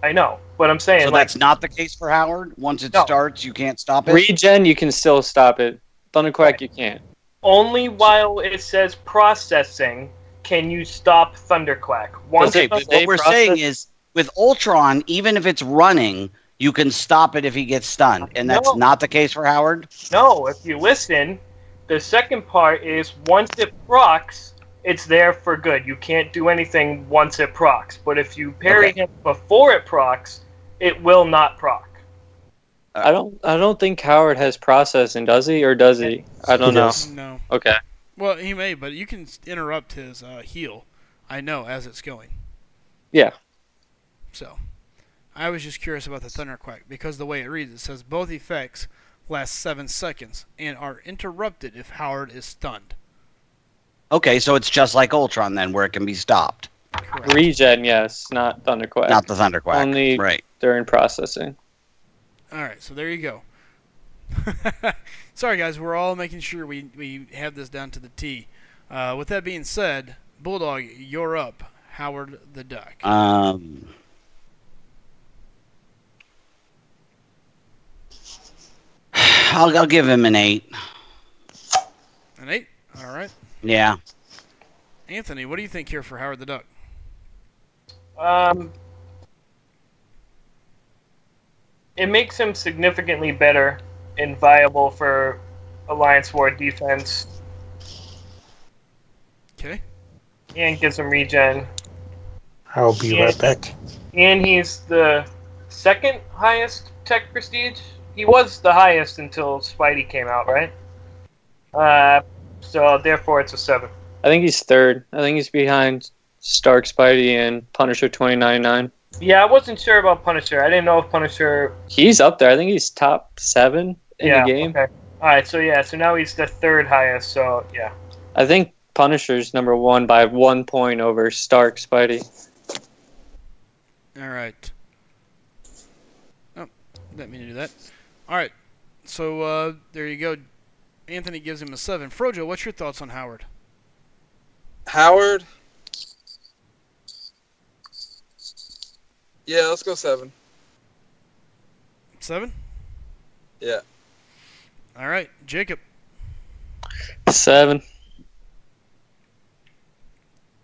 I know. But I'm saying So like that's not the case for Howard? Once it No. starts, you can't stop it? Regen, you can still stop it. Thunderquack, you can't. only while it says processing can you stop Thunderquack. Once Okay, it but does- what we're saying is, with Ultron, even if it's running, you can stop it if he gets stunned. And that's No. not the case for Howard? no, if you listen, the second part is once it procs, it's there for good. You can't do anything once it procs. But if you parry Okay. him before it procs, it will not proc. I don't think Howard has processing, does he? Or does he? I don't He know. does. No. Okay. Well, he may, but you can interrupt his heal. I know as it's going. Yeah. So, I was just curious about the Thunderquack because the way it reads, it says both effects last 7 seconds and are interrupted if Howard is stunned. Okay, so it's just like Ultron then, where it can be stopped. Correct. Regen, yes, not Thunderquack. Not the Thunderquack. Only- Right. during processing. All right, so there you go. Sorry, guys, we're all making sure we have this down to the T. With that being said, Bulldog, you're up. Howard the Duck. I'll give him an 8. An 8? All right. Yeah. Anthony, what do you think here for Howard the Duck? It makes him significantly better and viable for Alliance War defense, Okay. and gives him regen. I'll be right back. And he's the second highest tech prestige. He was the highest until Spidey came out, right? So therefore it's a 7. I think he's third. I think he's behind Stark, Spidey, and Punisher 2099. Yeah, I wasn't sure about Punisher. I didn't know if Punisher. He's up there. I think he's top 7 in Yeah. the game. Okay. All right. So now he's the third highest. So yeah. I think Punisher's number 1 by 1 point over Stark, Spidey. All right. Oh, didn't mean to do that. All right. So there you go. Anthony gives him a 7. Frojo, what's your thoughts on Howard? Howard. Yeah, let's go 7. 7? Yeah. All right. Jacob. 7.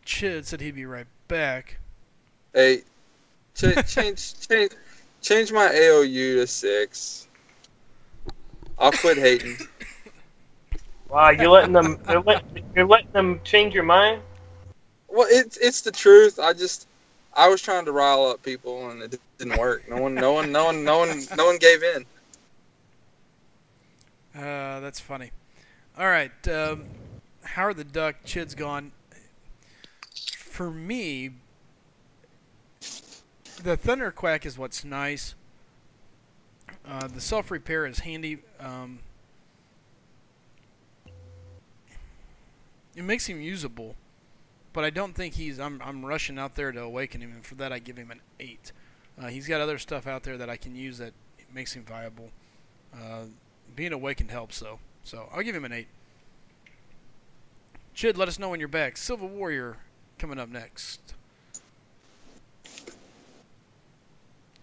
Chid said he'd be right back. Hey, change my AOU to 6. I'll quit hating. Wow, you're letting them. You're letting them change your mind. Well, it's the truth. I was trying to rile up people and it didn't work. No one gave in. That's funny. All right. Howard the Duck, Chid's gone. For me, the Thunderquack is what's nice. The self-repair is handy. It makes him usable, but I don't think I'm rushing out there to awaken him, and for that I give him an 8. He's got other stuff out there that I can use that makes him viable. Being awakened helps, though. So I'll give him an 8. Chid, let us know when you're back. Silver Warrior coming up next.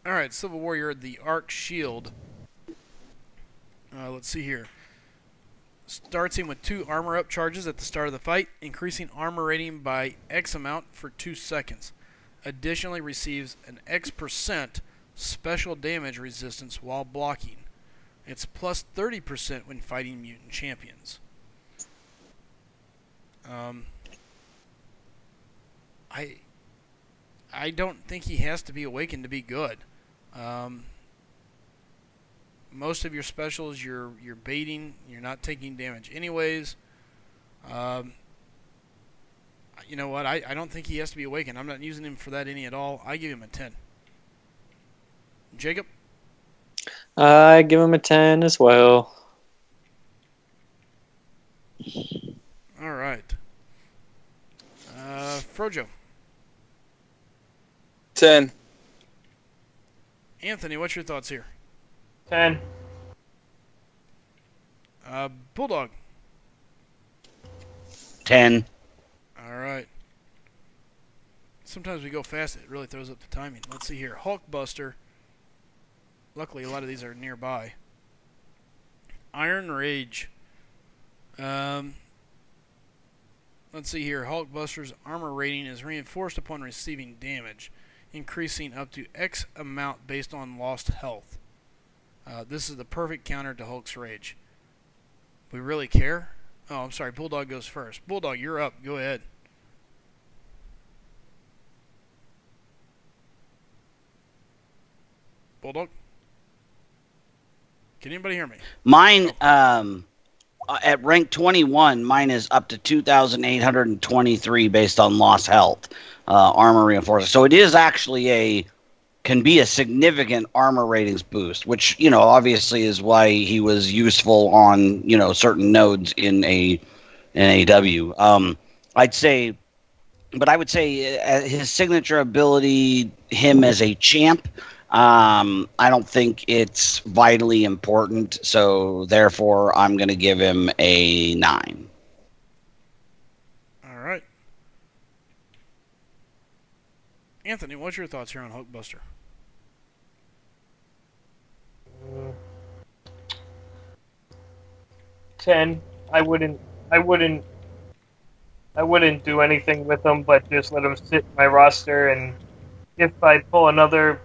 Alright, Silver Warrior, the Arc Shield. Let's see here. Starts him with 2 armor up charges at the start of the fight, increasing armor rating by X amount for 2 seconds. Additionally receives an X% special damage resistance while blocking. It's plus 30% when fighting mutant champions. I don't think he has to be awakened to be good. Most of your specials, you're baiting. You're not taking damage anyways. You know what? I don't think he has to be awakened. I'm not using him for that any at all. I give him a 10. Jacob? I give him a 10 as well. All right. Frojo. 10. Anthony, what's your thoughts here? 10. Bulldog. 10. All right. Sometimes we go fast. It really throws up the timing. Let's see here. Hulkbuster. Luckily, a lot of these are nearby. Iron Rage. Let's see here. Hulkbuster's armor rating is reinforced upon receiving damage, increasing up to X amount based on lost health. This is the perfect counter to Hulk's Rage. We really care? Oh, I'm sorry. Bulldog goes first. Bulldog, you're up. Go ahead. Bulldog? Can anybody hear me? Mine, at rank 21, mine is up to 2,823 based on lost health, armor reinforcement. So it is actually can be a significant armor ratings boost, which, obviously is why he was useful on, certain nodes in AW. I'd say, but I would say his signature ability, him as a champ, I don't think it's vitally important, so therefore I'm going to give him a 9. All right. Anthony, what's your thoughts here on Hulkbuster? Mm. 10. I wouldn't do anything with him, but just let him sit in my roster, and if I pull another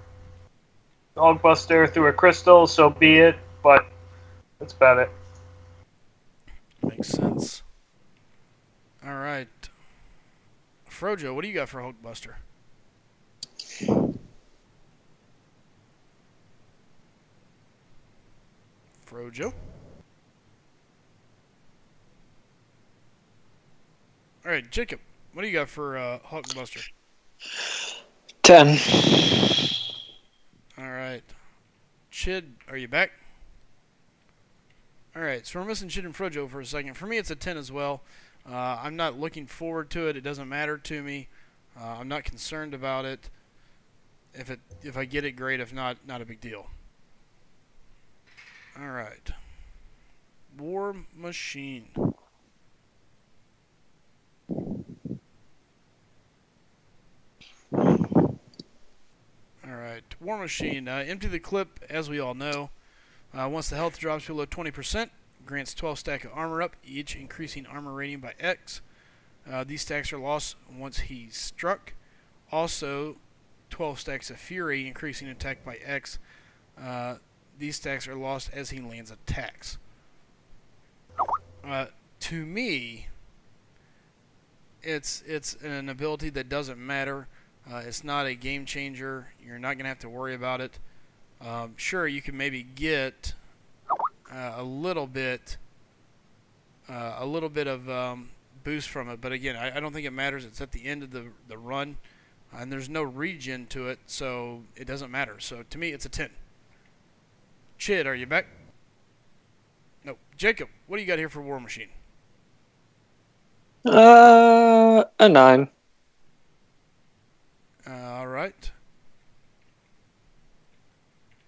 Hulkbuster through a crystal, so be it, but that's about it. Makes sense. All right. Frojo, what do you got for Hulkbuster? Frojo? All right, Jacob, what do you got for Hulkbuster? 10. All right. Chid, are you back? All right, so we're missing Chid and Frojo for a second. For me, it's a 10 as well. I'm not looking forward to it. It doesn't matter to me. I'm not concerned about it. If I get it, great. If not, not a big deal. All right. War Machine. Alright, War Machine. Empty the clip, as we all know. Once the health drops below 20%, grants 12 stack of armor up, each increasing armor rating by X. These stacks are lost once he's struck. Also, 12 stacks of Fury, increasing attack by X. These stacks are lost as he lands attacks. To me, it's an ability that doesn't matter. It's not a game changer. You're not going to have to worry about it. Sure, you can maybe get a little bit of boost from it, but again, I don't think it matters. It's at the end of the run, and there's no regen to it, so it doesn't matter. So to me, it's a 10. Chid, are you back? No. Jacob, what do you got here for War Machine? A 9. All right.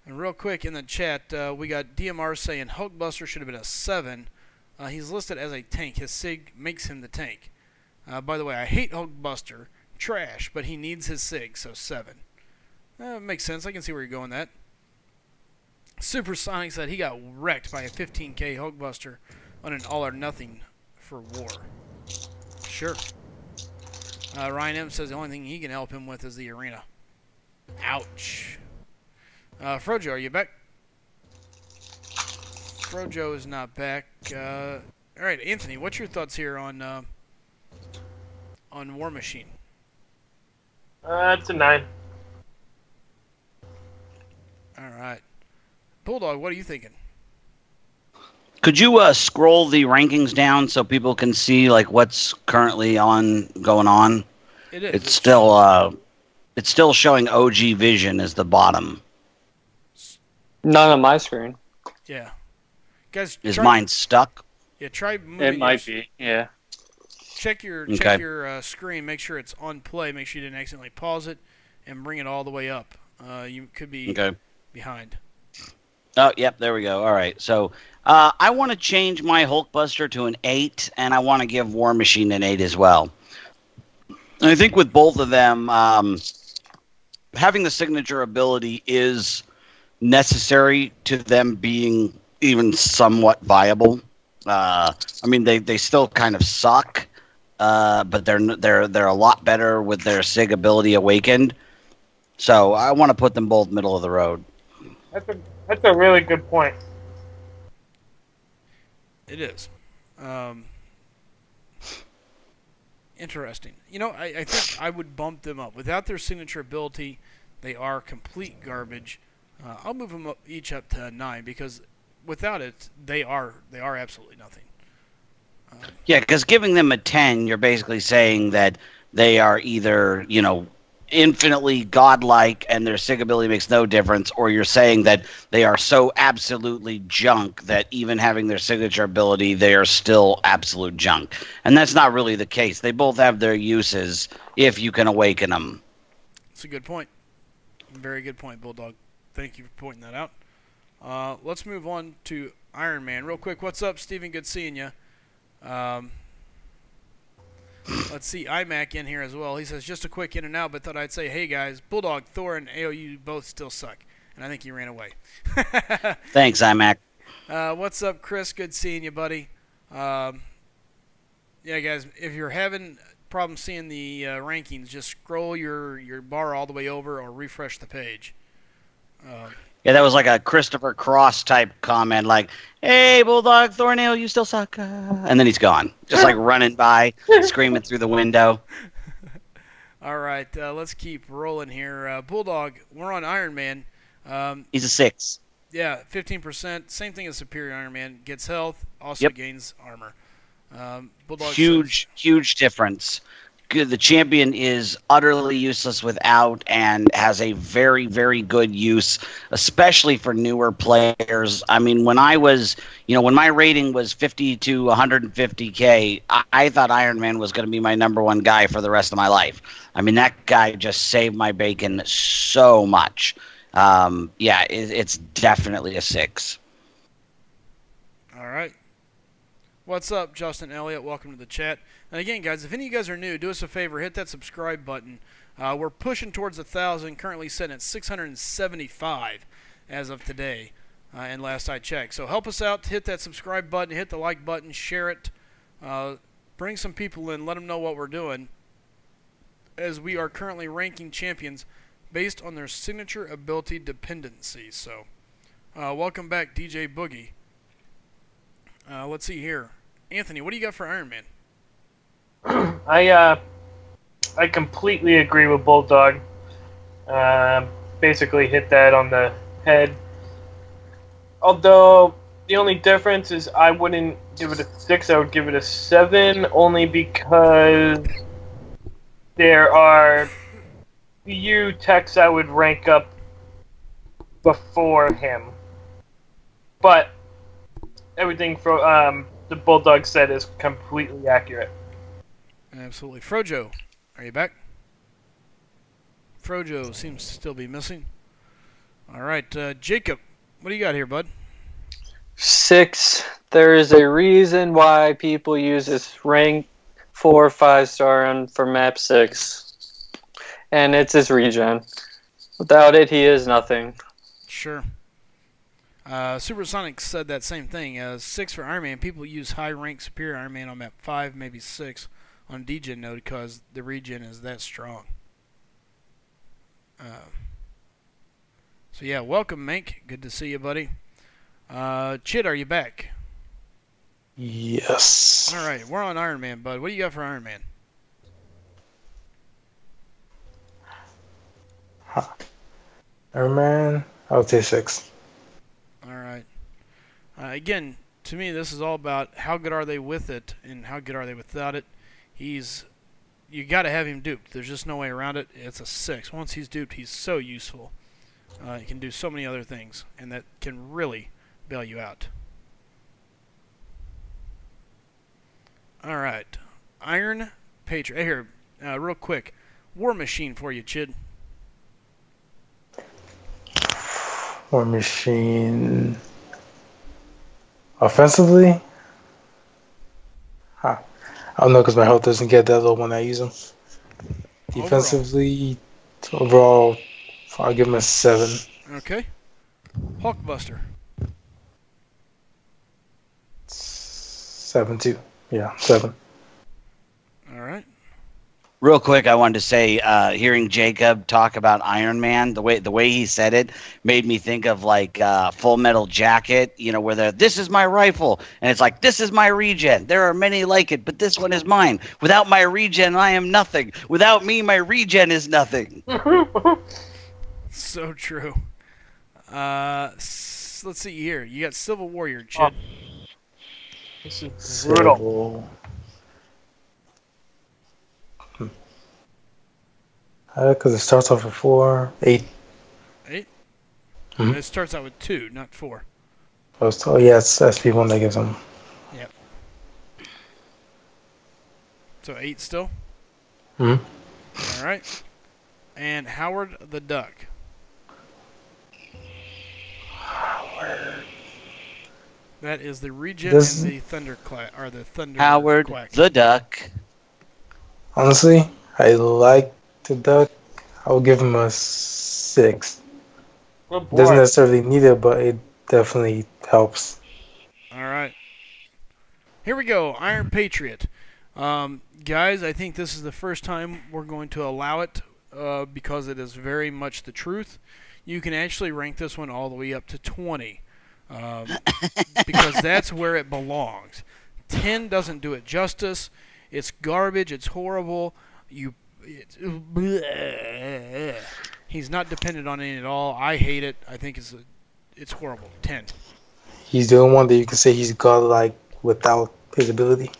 And real quick in the chat, we got DMR saying Hulkbuster should have been a 7. He's listed as a tank. His SIG makes him the tank. By the way, I hate Hulkbuster. Trash, but he needs his SIG, so 7. Makes sense. I can see where you're going with that. Supersonic said he got wrecked by a 15k Hulkbuster on an all or nothing for war. Sure. Ryan M says the only thing he can help him with is the arena. Ouch. Frojo, are you back? Frojo is not back. All right, Anthony, what's your thoughts here on War Machine? It's a 9. All right. Bulldog, what are you thinking? Could you scroll the rankings down so people can see like what's currently going on? It is. It's still showing OG Vision as the bottom. Not on my screen. Yeah. Guys, Is mine stuck? Yeah, try moving. It might be. Yeah. Check your screen. Make sure it's on play. Make sure you didn't accidentally pause it, and bring it all the way up. You could be behind. Oh, yep, there we go. All right, so I want to change my Hulkbuster to an 8, and I want to give War Machine an 8 as well. And I think with both of them, having the signature ability is necessary to them being even somewhat viable. I mean, they still kind of suck, but they're a lot better with their Sig ability awakened. So I want to put them both middle of the road. That's a really good point. It is. Interesting. You know, I think I would bump them up. Without their signature ability, they are complete garbage. I'll move them each up to 9 because without it, they are absolutely nothing. Yeah, because giving them a 10, you're basically saying that they are either, infinitely godlike and their Sig ability makes no difference, or you're saying that they are so absolutely junk that even having their signature ability, they are still absolute junk. And that's not really the case. They both have their uses if you can awaken them. That's a good point. Very good point, Bulldog. Thank you for pointing that out. Let's move on to Iron Man. Real quick, what's up, Steven? Good seeing you. Let's see iMac in here as well. He says, just a quick in and out, but thought I'd say, hey, guys, Bulldog, Thor, and AOU both still suck. And I think he ran away. Thanks, iMac. What's up, Chris? Good seeing you, buddy. Yeah, guys, if you're having problems seeing the rankings, just scroll your bar all the way over or refresh the page. Yeah, that was like a Christopher Cross type comment, like, hey, Bulldog, Thornail, you still suck. And then he's gone. Just like running by, screaming through the window. All right, let's keep rolling here. Bulldog, we're on Iron Man. He's a 6. Yeah, 15%. Same thing as Superior Iron Man. Gets health, also gains armor. Bulldog huge difference. The champion is utterly useless without and has a very, very good use, especially for newer players. I mean, when I was, when my rating was 50 to 150K, I thought Iron Man was going to be my #1 guy for the rest of my life. I mean, that guy just saved my bacon so much. Yeah, it's definitely a 6. All right. What's up, Justin Elliott? Welcome to the chat. And again, guys, if any of you guys are new, do us a favor, hit that subscribe button. We're pushing towards 1,000, currently sitting at 675 as of today, and last I checked. So help us out, hit that subscribe button, hit the like button, share it, bring some people in, let them know what we're doing, as we are currently ranking champions based on their signature ability dependency. So welcome back, DJ Boogie. Let's see here. Anthony, what do you got for Iron Man? I completely agree with Bulldog. Basically hit that on the head. Although the only difference is I wouldn't give it a 6, I would give it a 7, only because there are few techs I would rank up before him. But everything from the Bulldog said is completely accurate. Absolutely. Frojo, are you back? Frojo seems to still be missing. All right, Jacob, what do you got here, bud? 6. There is a reason why people use this rank 4 or 5-star for map 6. And it's his regen. Without it, he is nothing. Sure. Supersonic said that same thing. 6 for Iron Man. People use high rank Superior Iron Man on map 5, maybe 6 on degen node because the regen is that strong. So yeah, welcome, Mank. Good to see you, buddy. Chid, are you back? Yes. All right, we're on Iron Man, bud. What do you got for Iron Man? Iron Man, I would say 6. Again, to me, this is all about how good are they with it and how good are they without it. You got to have him duped. There's just no way around it. It's a 6. Once he's duped, he's so useful. He can do so many other things, and that can really bail you out. All right, Iron Patriot. Here, real quick, War Machine for you, Chid. War Machine. Offensively? Huh. I don't know because my health doesn't get that low when I use them. Defensively, overall, I'll give him a 7. Okay. Hulkbuster. 7 too. Yeah, 7. All right. Real quick, I wanted to say, hearing Jacob talk about Iron Man, the way he said it made me think of like Full Metal Jacket, you know, where this is my rifle, and it's like, this is my regen. There are many like it, but this one is mine. Without my regen, I am nothing. Without me, my regen is nothing. So true. Let's see here. You got Civil Warrior, Chid. This is brutal. Because it starts off with 4, 8. 8? Mm-hmm. It starts out with 2, not 4. Oh, yeah, it's SP1 that gives them. Yep. So 8 still? Mm-hmm. All right. And Howard the Duck. Howard. That is the regen and the thunder or the thunder Howard quack. the Duck. Honestly, I like the Duck. I will give him a 6. Good boy. Doesn't necessarily need it, but it definitely helps. All right. Here we go. Iron Patriot. Guys, I think this is the first time we're going to allow it because it is very much the truth. You can actually rank this one all the way up to 20 because that's where it belongs. 10 doesn't do it justice. It's garbage. It's horrible. He's not dependent on it at all. I hate it. I think it's horrible. 10. He's the only one that you can say he's godlike without his ability.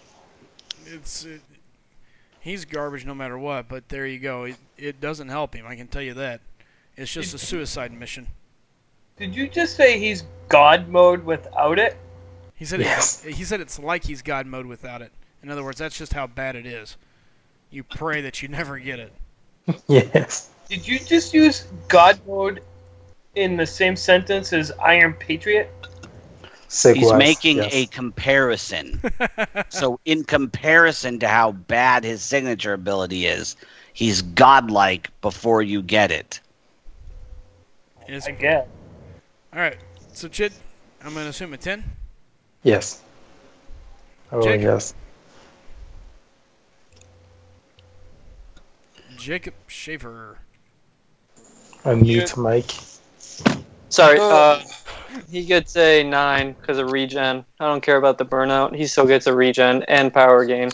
He's garbage no matter what, but there you go. It doesn't help him, I can tell you that. It's just a suicide mission. Did you just say he's God mode without it? He said Yes. he said it's like he's God mode without it. In other words, that's just how bad it is. You pray that you never get it. Yes. Did you just use God mode in the same sentence as Iron Patriot? He's making a comparison. So in comparison to how bad his signature ability is, he's godlike before you get it. I guess. All right. So, Chid, I'm going to assume a 10? Yes. Oh, Jacob? yes. Jacob Schaefer. Unmute Mike. Sorry, he gets a 9 because of regen. I don't care about the burnout. He still gets a regen and power gain.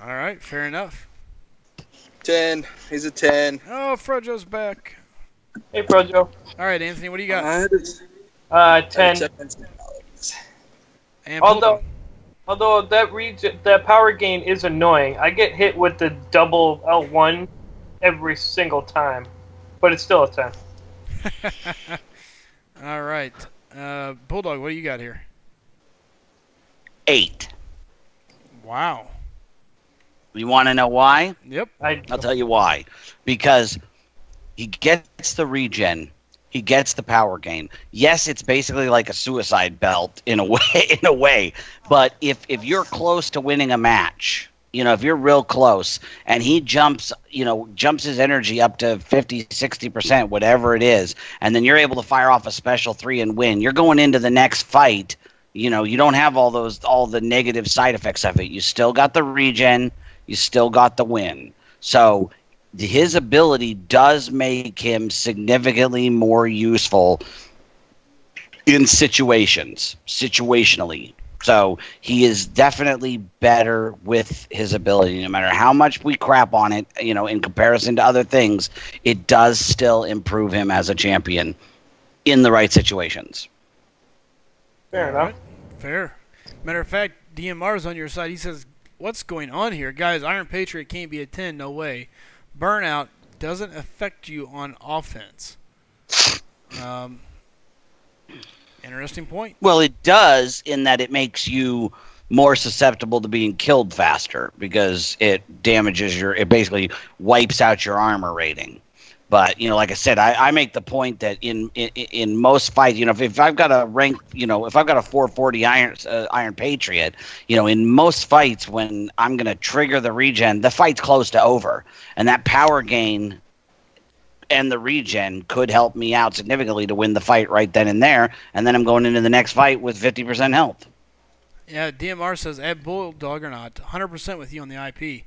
All right, fair enough. 10. He's a 10. Oh, Frojo's back. Hey, Projo. All right, Anthony, what do you got? 10. And Bulldog. Although that power gain is annoying. I get hit with the double L1 every single time, but it's still a 10. All right. Bulldog, what do you got here? 8. Wow. You want to know why? Yep. I'll tell you why. Because he gets the regen, he gets the power gain. Yes, it's basically like a suicide belt in a way. But if you're close to winning a match, you know, if you're real close and he jumps his energy up to 50, 60%, whatever it is, and then you're able to fire off a special 3 and win, you're going into the next fight. You know, you don't have all the negative side effects of it. You still got the regen, you still got the win. So his ability does make him significantly more useful in situationally. So he is definitely better with his ability. No matter how much we crap on it, you know, in comparison to other things, it does still improve him as a champion in the right situations. Fair enough. Fair. Matter of fact, DMR's on your side. He says, what's going on here? Guys, Iron Patriot can't be a 10. No way. Burnout doesn't affect you on offense. Interesting point. Well, it does in that it makes you more susceptible to being killed faster because it damages it basically wipes out your armor rating. But, like I said, I make the point that in most fights, if I've got a rank, if I've got a 440 Iron Patriot, in most fights when I'm going to trigger the regen, the fight's close to over. And that power gain and the regen could help me out significantly to win the fight right then and there. And then I'm going into the next fight with 50% health. Yeah, DMR says, add Bulldog or not. 100% with you on the IP.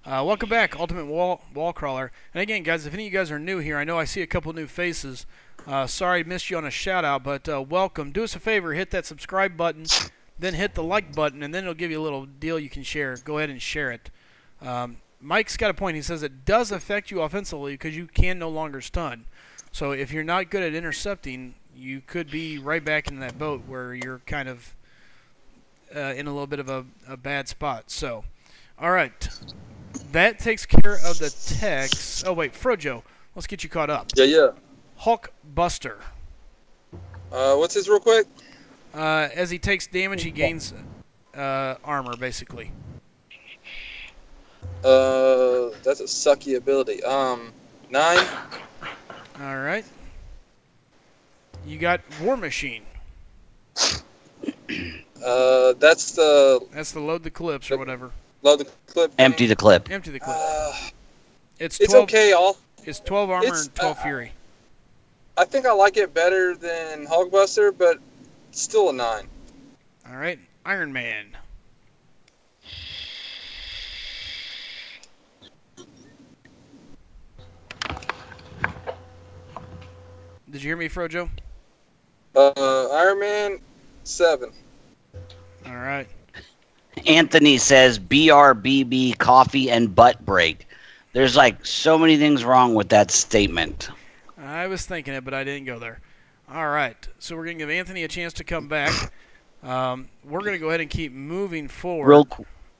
Welcome back, Ultimate Wall Crawler. And again, guys, if any of you guys are new here, I know I see a couple new faces. Sorry I missed you on a shout-out, but welcome. Do us a favor, hit that subscribe button, then hit the like button, and then it'll give you a little deal you can share. Go ahead and share it. Mike's got a point. He says it does affect you offensively because you can no longer stun. So if you're not good at intercepting, you could be right back in that boat where you're kind of in a little bit of a bad spot. So, all right. That takes care of the text. Oh, wait, Frojo, let's get you caught up. Yeah. Hulk Buster. What's his real quick? As he takes damage, he gains armor, basically. That's a sucky ability. 9. All right. You got War Machine. That's the load the clips or whatever. Load the clip. Empty the clip. Empty the clip. It's 12, it's okay. It's 12 armor and 12 fury. I think I like it better than Hulkbuster, but still a 9. All right, Iron Man. Did you hear me, Frojo? Iron Man, 7. All right. Anthony says BRBB coffee and butt break. There's like so many things wrong with that statement. I was thinking it, but I didn't go there. All right. So we're going to give Anthony a chance to come back. We're going to go ahead and keep moving forward.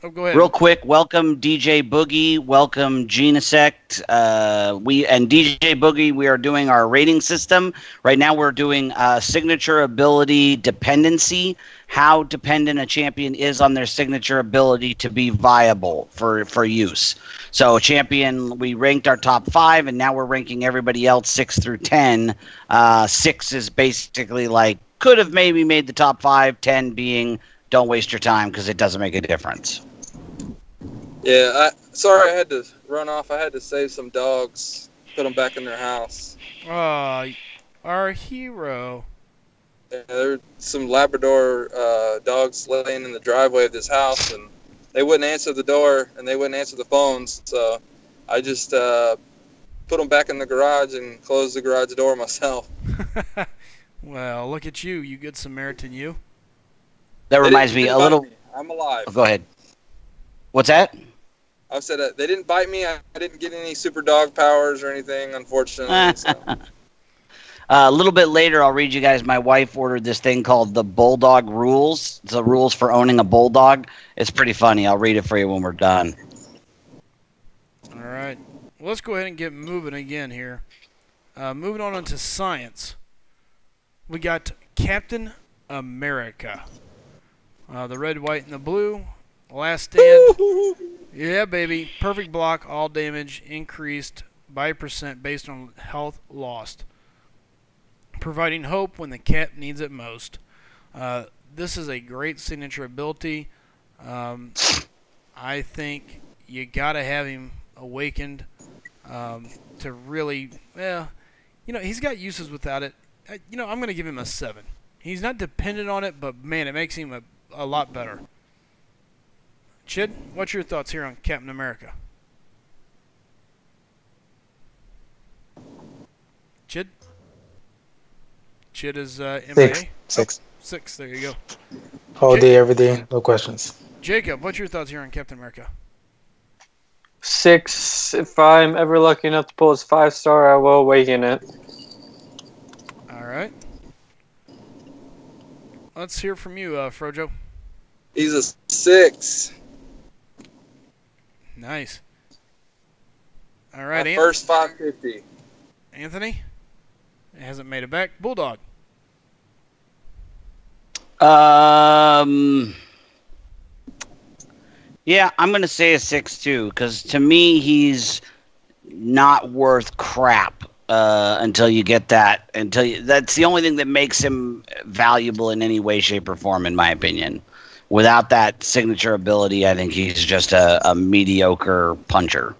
Go ahead. Real quick, welcome DJ Boogie, welcome Genesect. DJ Boogie, we are doing our rating system. Right now we're doing signature ability dependency, how dependent a champion is on their signature ability to be viable for use. So champion, we ranked our top 5, and now we're ranking everybody else 6 through 10. 6 is basically like, could have maybe made the top 5, 10 being don't waste your time because it doesn't make a difference. Yeah, sorry I had to run off. I had to save some dogs, put them back in their house. Our hero. Yeah, there were some Labrador dogs laying in the driveway of this house, and they wouldn't answer the door, and they wouldn't answer the phones, so I just put them back in the garage and closed the garage door myself. Well, look at you, you good Samaritan, you. That reminds me a little... I'm alive. Oh, go ahead. What's that? I said they didn't bite me. I didn't get any super dog powers or anything, unfortunately. So. A little bit later, I'll read you guys. My wife ordered this thing called the Bulldog Rules. It's the rules for owning a bulldog. It's pretty funny. I'll read it for you when we're done. All right. Well, let's go ahead and get moving again here. Moving on into science. We got Captain America. The red, white, and the blue. Last stand. Yeah, baby. Perfect block. All damage increased by % based on health lost. Providing hope when the cap needs it most. This is a great signature ability. I think you got to have him awakened to really, he's got uses without it. I'm going to give him a 7. He's not dependent on it, but, man, it makes him a lot better. Chid, what's your thoughts here on Captain America? Chid? Chid is MA? 6. 6, there you go. All day, every day, no questions. Jacob, what's your thoughts here on Captain America? 6. If I'm ever lucky enough to pull his 5-star, I will awaken it. All right. let's hear from you, Frojo. He's a 6. Nice. All right, My first 550. Anthony hasn't made it back. Bulldog. Yeah, I'm gonna say a 6 too, because to me he's not worth crap until you get that. That's the only thing that makes him valuable in any way, shape, or form, in my opinion. Without that signature ability, I think he's just a mediocre puncher.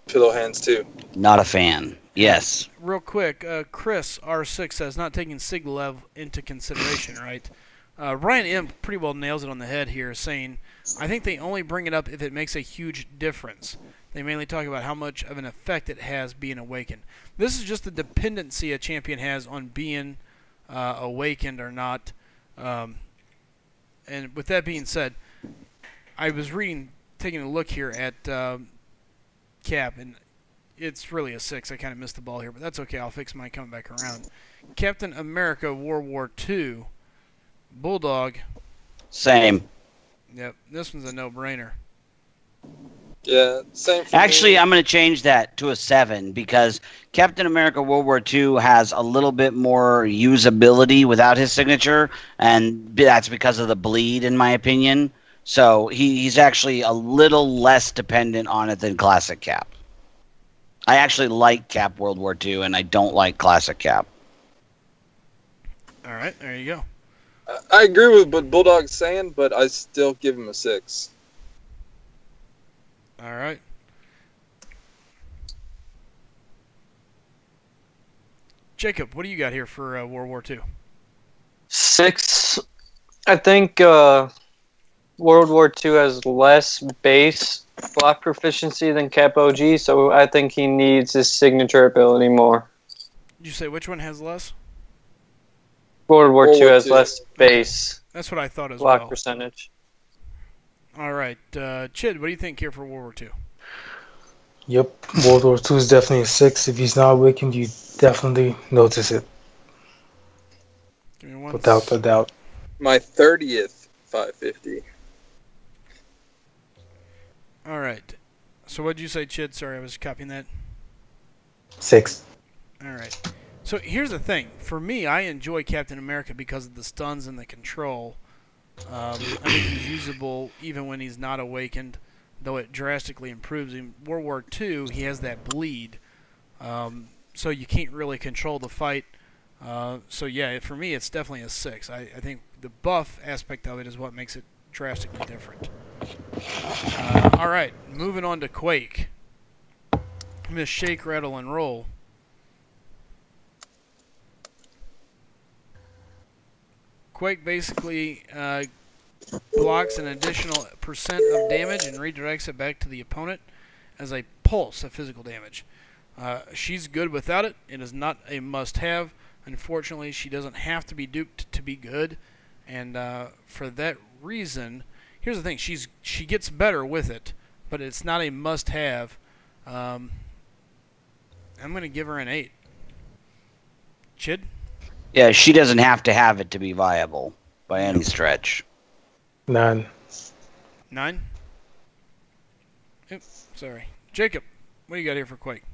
Pillow hands too. Not a fan. Yes. Real quick, Chris R6 says not taking Siglev into consideration, right? Ryan M pretty well nails it on the head here, saying, I think they only bring it up if it makes a huge difference. They mainly talk about how much of an effect it has being awakened. This is just the dependency a champion has on being awakened or not. And with that being said, I was taking a look here at Cap, and it's really a 6. I kind of missed the ball here, but that's okay. I'll fix mine coming back around. Captain America World War II. Bulldog. Same. Yep, this one's a no-brainer. Yeah, same for Actually, me. I'm going to change that to a 7 because Captain America World War II has a little bit more usability without his signature, and that's because of the bleed, in my opinion. So he's actually a little less dependent on it than Classic Cap. I actually like Cap World War II, and I don't like Classic Cap. All right, there you go. I agree with what Bulldog's saying, but I still give him a 6. All right. Jacob, what do you got here for World War II? 6. I think World War II has less base block proficiency than Cap OG, so I think he needs his signature ability more. Did you say which one has less? World War World II War has II. less base That's what I thought as block well. percentage. All right. Chid, what do you think here for World War II? Yep, World War II is definitely a 6. If he's not awakened, you definitely notice it, Give me one. without a doubt. My 30th 550. All right. So what did you say, Chid? Sorry, I was copying that. 6. All right. So here's the thing. For me, I enjoy Captain America because of the stuns and the control. I think he's usable even when he's not awakened, though it drastically improves him. World War II, he has that bleed, so you can't really control the fight. So yeah, for me, it's definitely a 6. I think the buff aspect of it is what makes it drastically different. All right, moving on to Quake. I'm going to shake, rattle, and roll. Quake basically blocks an additional percent of damage and redirects it back to the opponent as a pulse of physical damage. She's good without it. It is not a must-have. Unfortunately, she doesn't have to be duped to be good, and for that reason, here's the thing: she gets better with it, but it's not a must-have. I'm going to give her an 8. Chid? Yeah, she doesn't have to have it to be viable by any stretch. 9. 9? Oops, sorry. Jacob, what do you got here for Quake?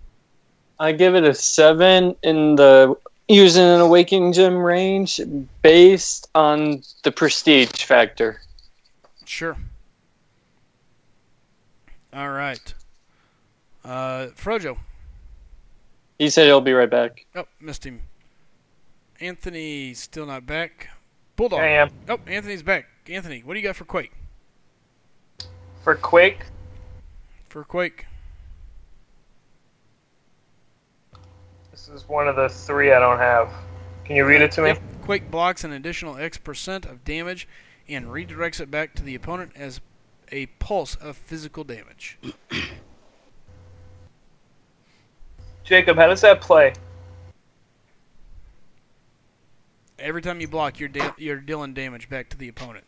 I give it a 7 in the using an Awakening Gem range based on the prestige factor. Sure. All right. Frojo. He said he'll be right back. Oh, missed him. Anthony still not back. Bulldog. I am. Oh, Anthony's back. Anthony, what do you got for Quake? For Quake, For Quake. this is one of the 3 I don't have. Can you read it to me? Yep. Quake blocks an additional X% of damage and redirects it back to the opponent as a pulse of physical damage. Jacob, how does that play? Every time you block, you're dealing damage back to the opponent.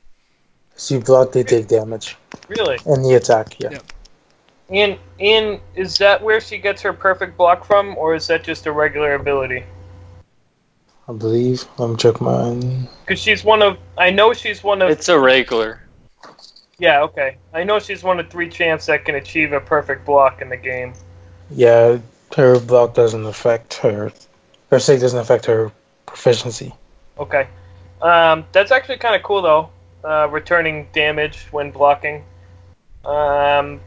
So you block, they take damage. Really? And the attack, yeah. Yep. And is that where she gets her perfect block from, or is that just a regular ability? I believe. Let me check mine. Because she's one of. I know she's one of. It's a regular. Yeah, okay. I know she's one of 3 champs that can achieve a perfect block in the game. Yeah, her block doesn't affect her. Her save doesn't affect her proficiency. Okay. That's actually kind of cool, though. Returning damage when blocking. And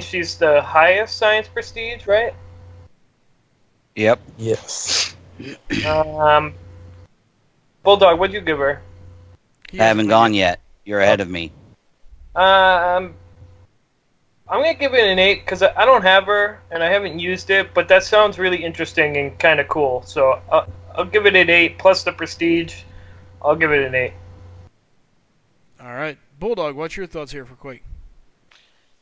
she's the highest science prestige, right? Yep. Yes. Bulldog, what'd you give her? I haven't gone yet. You're ahead of me. I'm gonna give it an 8 because I don't have her and I haven't used it, but that sounds really interesting and kind of cool. So I'll give it an 8 plus the prestige. I'll give it an 8. All right, Bulldog, what's your thoughts here for Quake?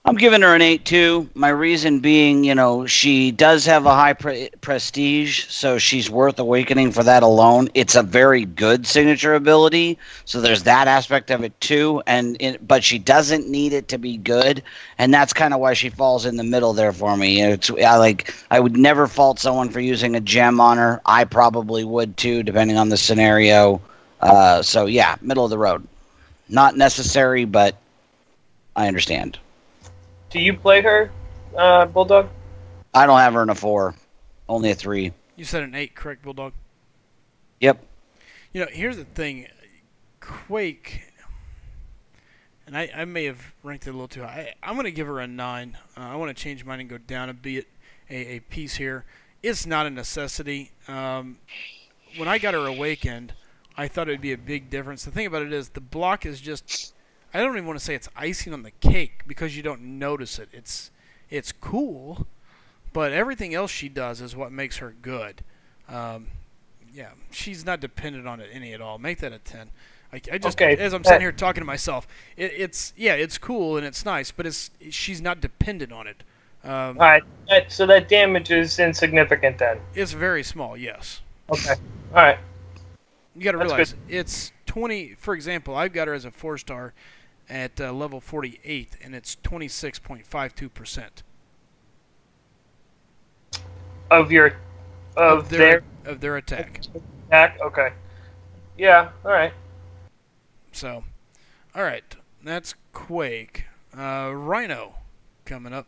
I'm giving her an 8 too. My reason being, she does have a high prestige, so she's worth awakening for that alone. It's a very good signature ability, so there's that aspect of it too. But she doesn't need it to be good, and that's kind of why she falls in the middle there for me. I would never fault someone for using a gem on her. I probably would too, depending on the scenario. So yeah, middle of the road. Not necessary, but I understand. Do you play her, Bulldog? I don't have her in a 4, only a 3. You said an 8, correct, Bulldog? Yep. Here's the thing. Quake, and I may have ranked it a little too high. I'm going to give her a 9. I want to change mine and go down a piece here. It's not a necessity. When I got her awakened, I thought it would be a big difference. The thing about it is the block is just... I don't even want to say it's icing on the cake because you don't notice it. It's cool, but everything else she does is what makes her good. Yeah, she's not dependent on it any at all. Make that a 10. I just okay. As I'm sitting here talking to myself, it's cool and it's nice, but she's not dependent on it. All right, so that damage is insignificant then. It's very small, yes. Okay, all right. You got to realize good. it's 20. For example, I've got her as a 4-star at level 48, and it's 26.52%. Of their attack. Attack? Okay. Yeah, alright. So, alright. That's Quake. Rhino coming up.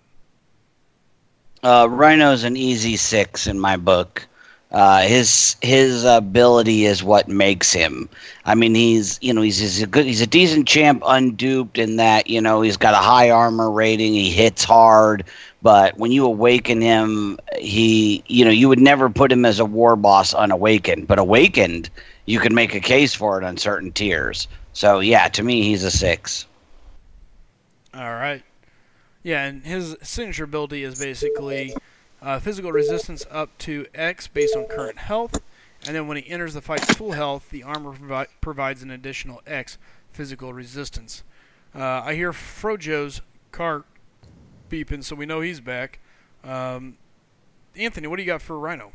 Rhino's an easy 6 in my book. His ability is what makes him. I mean, he's a decent champ, unduped in that, he's got a high armor rating, he hits hard, but when you awaken him, you would never put him as a war boss unawakened, but awakened, you can make a case for it on certain tiers. So yeah, to me, he's a 6. All right. Yeah, and his signature ability is basically physical resistance up to X based on current health, and then when he enters the fight full health, the armor provides an additional X physical resistance. I hear Frojo's car beeping, so we know he's back. Anthony, what do you got for Rhino?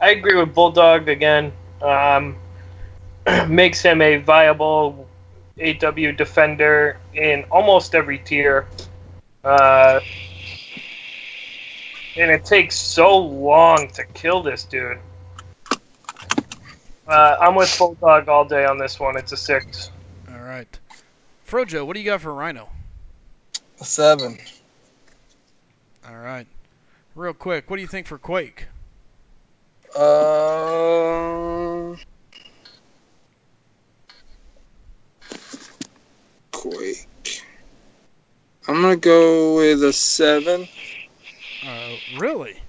I agree with Bulldog again. Makes him a viable AW defender in almost every tier. And it takes so long to kill this dude. I'm with Bulldog all day on this one. It's a 6. All right. Frojo, what do you got for Rhino? A 7. All right. Real quick, what do you think for Quake? Quake. I'm gonna go with a 7. Really?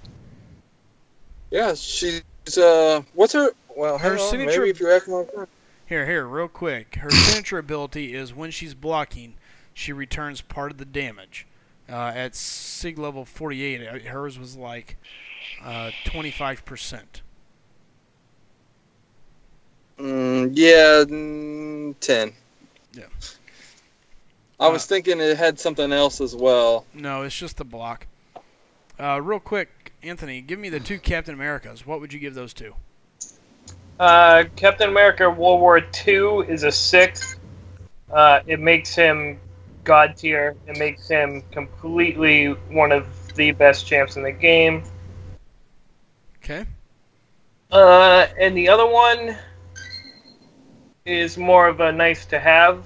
Yeah, she's what's her? Well, her hang on, signature. maybe if you're acting like that. Here, real quick. Her signature ability is when she's blocking, she returns part of the damage. At Sig level 48, hers was like 25%. Yeah, 10. Yeah. I was thinking it had something else as well. No, it's just the block. Real quick, Anthony, give me the 2 Captain Americas. What would you give those to? Captain America World War II is a 6. It makes him God tier. It makes him completely one of the best champs in the game. Okay. And the other one is more of a nice to have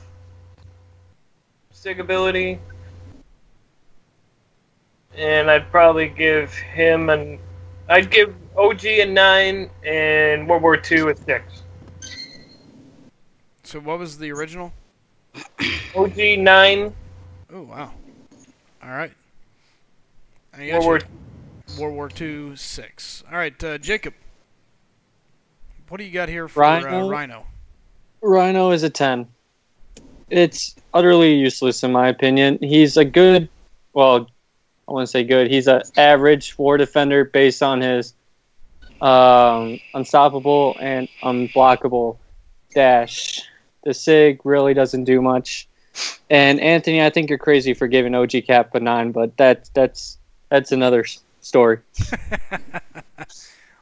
sig ability. And I'd probably give him I'd give OG a 9 and World War II a 6. So what was the original? OG 9. Oh, wow. All right. I got World War you. World War II 6. All right, Jacob. What do you got here for Rhino? Rhino? Rhino is a 10. It's utterly useless in my opinion. He's a good, well, I wouldn't say good. He's an average war defender based on his unstoppable and unblockable dash. The SIG really doesn't do much. And Anthony, I think you're crazy for giving OG Cap a 9, but that's another story.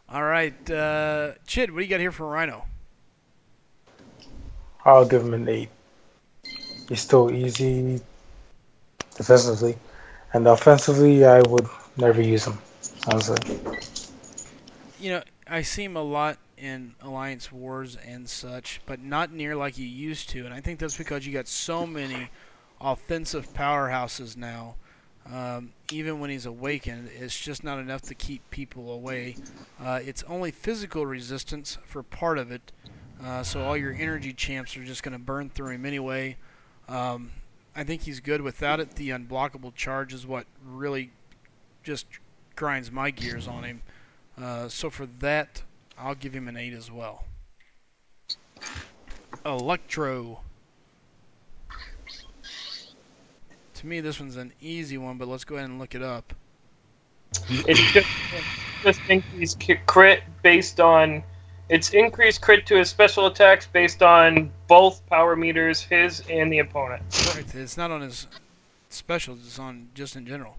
All right, Chid, what do you got here for Rhino? I'll give him an 8. He's still easy defensively. And offensively, I would never use him, honestly. You know, I see him a lot in Alliance Wars and such, but not near like you used to. And I think that's because you got so many offensive powerhouses now. Even when he's awakened, it's just not enough to keep people away. It's only physical resistance for part of it. So all your energy champs are just going to burn through him anyway. I think he's good without it. The unblockable charge is what really just grinds my gears on him. So for that, I'll give him an 8 as well. Electro. To me, this one's an easy one, but let's go ahead and look it up. It's just increased crit based on... It's increased crit to his special attacks based on both power meters, his and the opponent. Right, it's not on his specials, it's on just in general.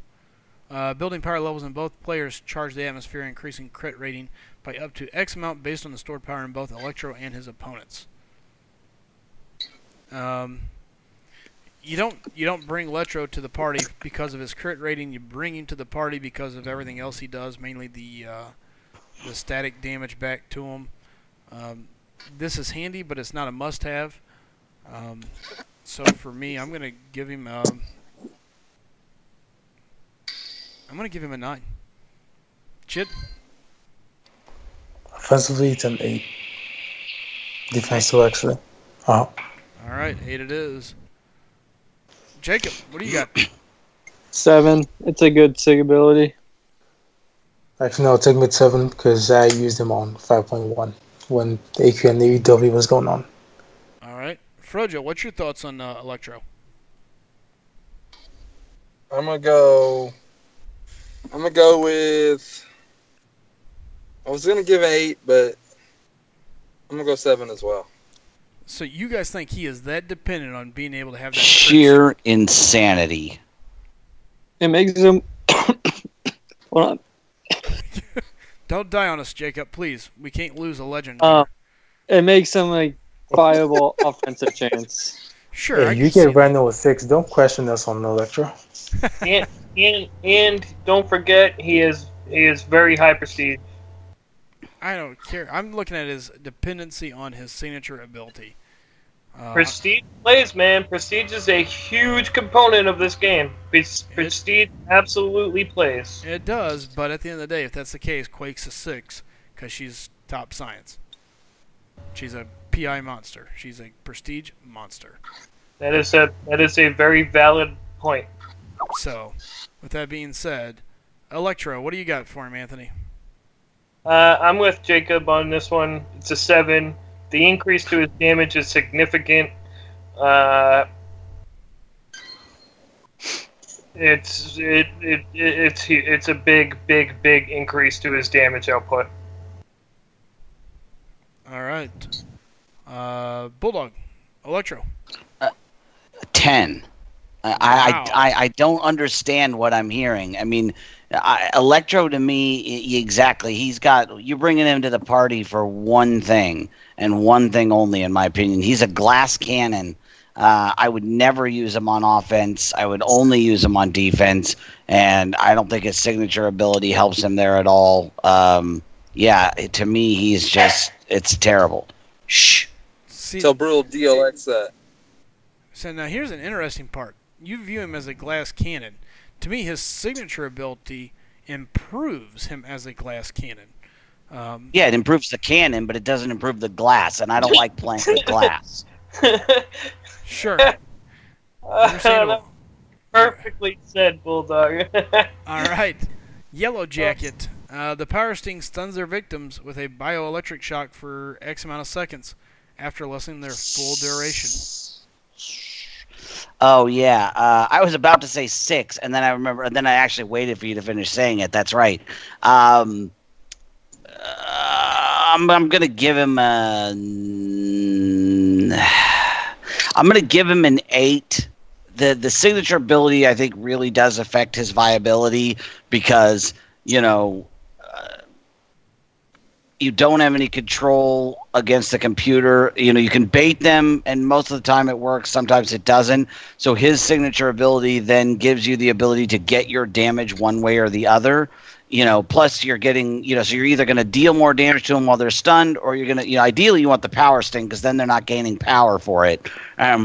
Building power levels in both players charge the atmosphere, increasing crit rating by up to X amount based on the stored power in both Electro and his opponents. You don't bring Electro to the party because of his crit rating. You bring him to the party because of everything else he does, mainly the static damage back to him. This is handy, but it's not a must-have. So for me, I'm gonna give him a 9. Chid? Offensively, it's an 8. Defensively, actually. All right, 8 it is. Jacob, what do you got? 7. It's a good SIG ability. Actually, no, take me to 7 because I used him on 5.1 when the AQ and the EW was going on. All right. Frojo, what's your thoughts on Electro? I'm gonna go with. I was gonna give 8, but I'm gonna go 7 as well. So you guys think he is that dependent on being able to have that sheer insanity? It makes him. Hold on. Don't die on us, Jacob, please. We can't lose a legend here. It makes him a viable offensive chance. Sure. Hey, you get Rhino with 6. Don't question us on Electro. and don't forget, he is very high prestige. I don't care. I'm looking at his dependency on his signature ability. Prestige plays, man. Prestige is a huge component of this game. Prestige absolutely plays. It does, but at the end of the day, if that's the case, Quake's a 6 because she's top science. She's a PI monster. She's a prestige monster. That is a very valid point. So, with that being said, Electro, what do you got for him, Anthony? I'm with Jacob on this one. It's a 7. The increase to his damage is significant. It's a big increase to his damage output. All right. Bulldog, Electro. 10. Wow. I don't understand what I'm hearing. I mean, Electro to me, exactly. You're bringing him to the party for one thing and one thing only, in my opinion. He's a glass cannon. I would never use him on offense. I would only use him on defense, and I don't think his signature ability helps him there at all. yeah, to me, he's just, it's terrible. Shh. See, Tell Brutal DLX that. so now here's an interesting part. You view him as a glass cannon. To me, his signature ability improves him as a glass cannon. Yeah, it improves the cannon, but it doesn't improve the glass, and I don't like playing with glass. Sure. Understandable. Perfectly said, Bulldog. All right. Yellow Jacket. The Power Sting stuns their victims with a bioelectric shock for X amount of seconds after lessening their full duration. Oh yeah, I was about to say 6, and then I remember, and then I actually waited for you to finish saying it. That's right. I'm gonna give him an 8. The signature ability, I think, really does affect his viability because, you know, you don't have any control against the computer. You know, you can bait them, and most of the time it works. Sometimes it doesn't. So his signature ability then gives you the ability to get your damage one way or the other. You know, plus you're getting, you know, so you're either going to deal more damage to them while they're stunned, or you're going to, you know, ideally you want the power sting because then they're not gaining power for it.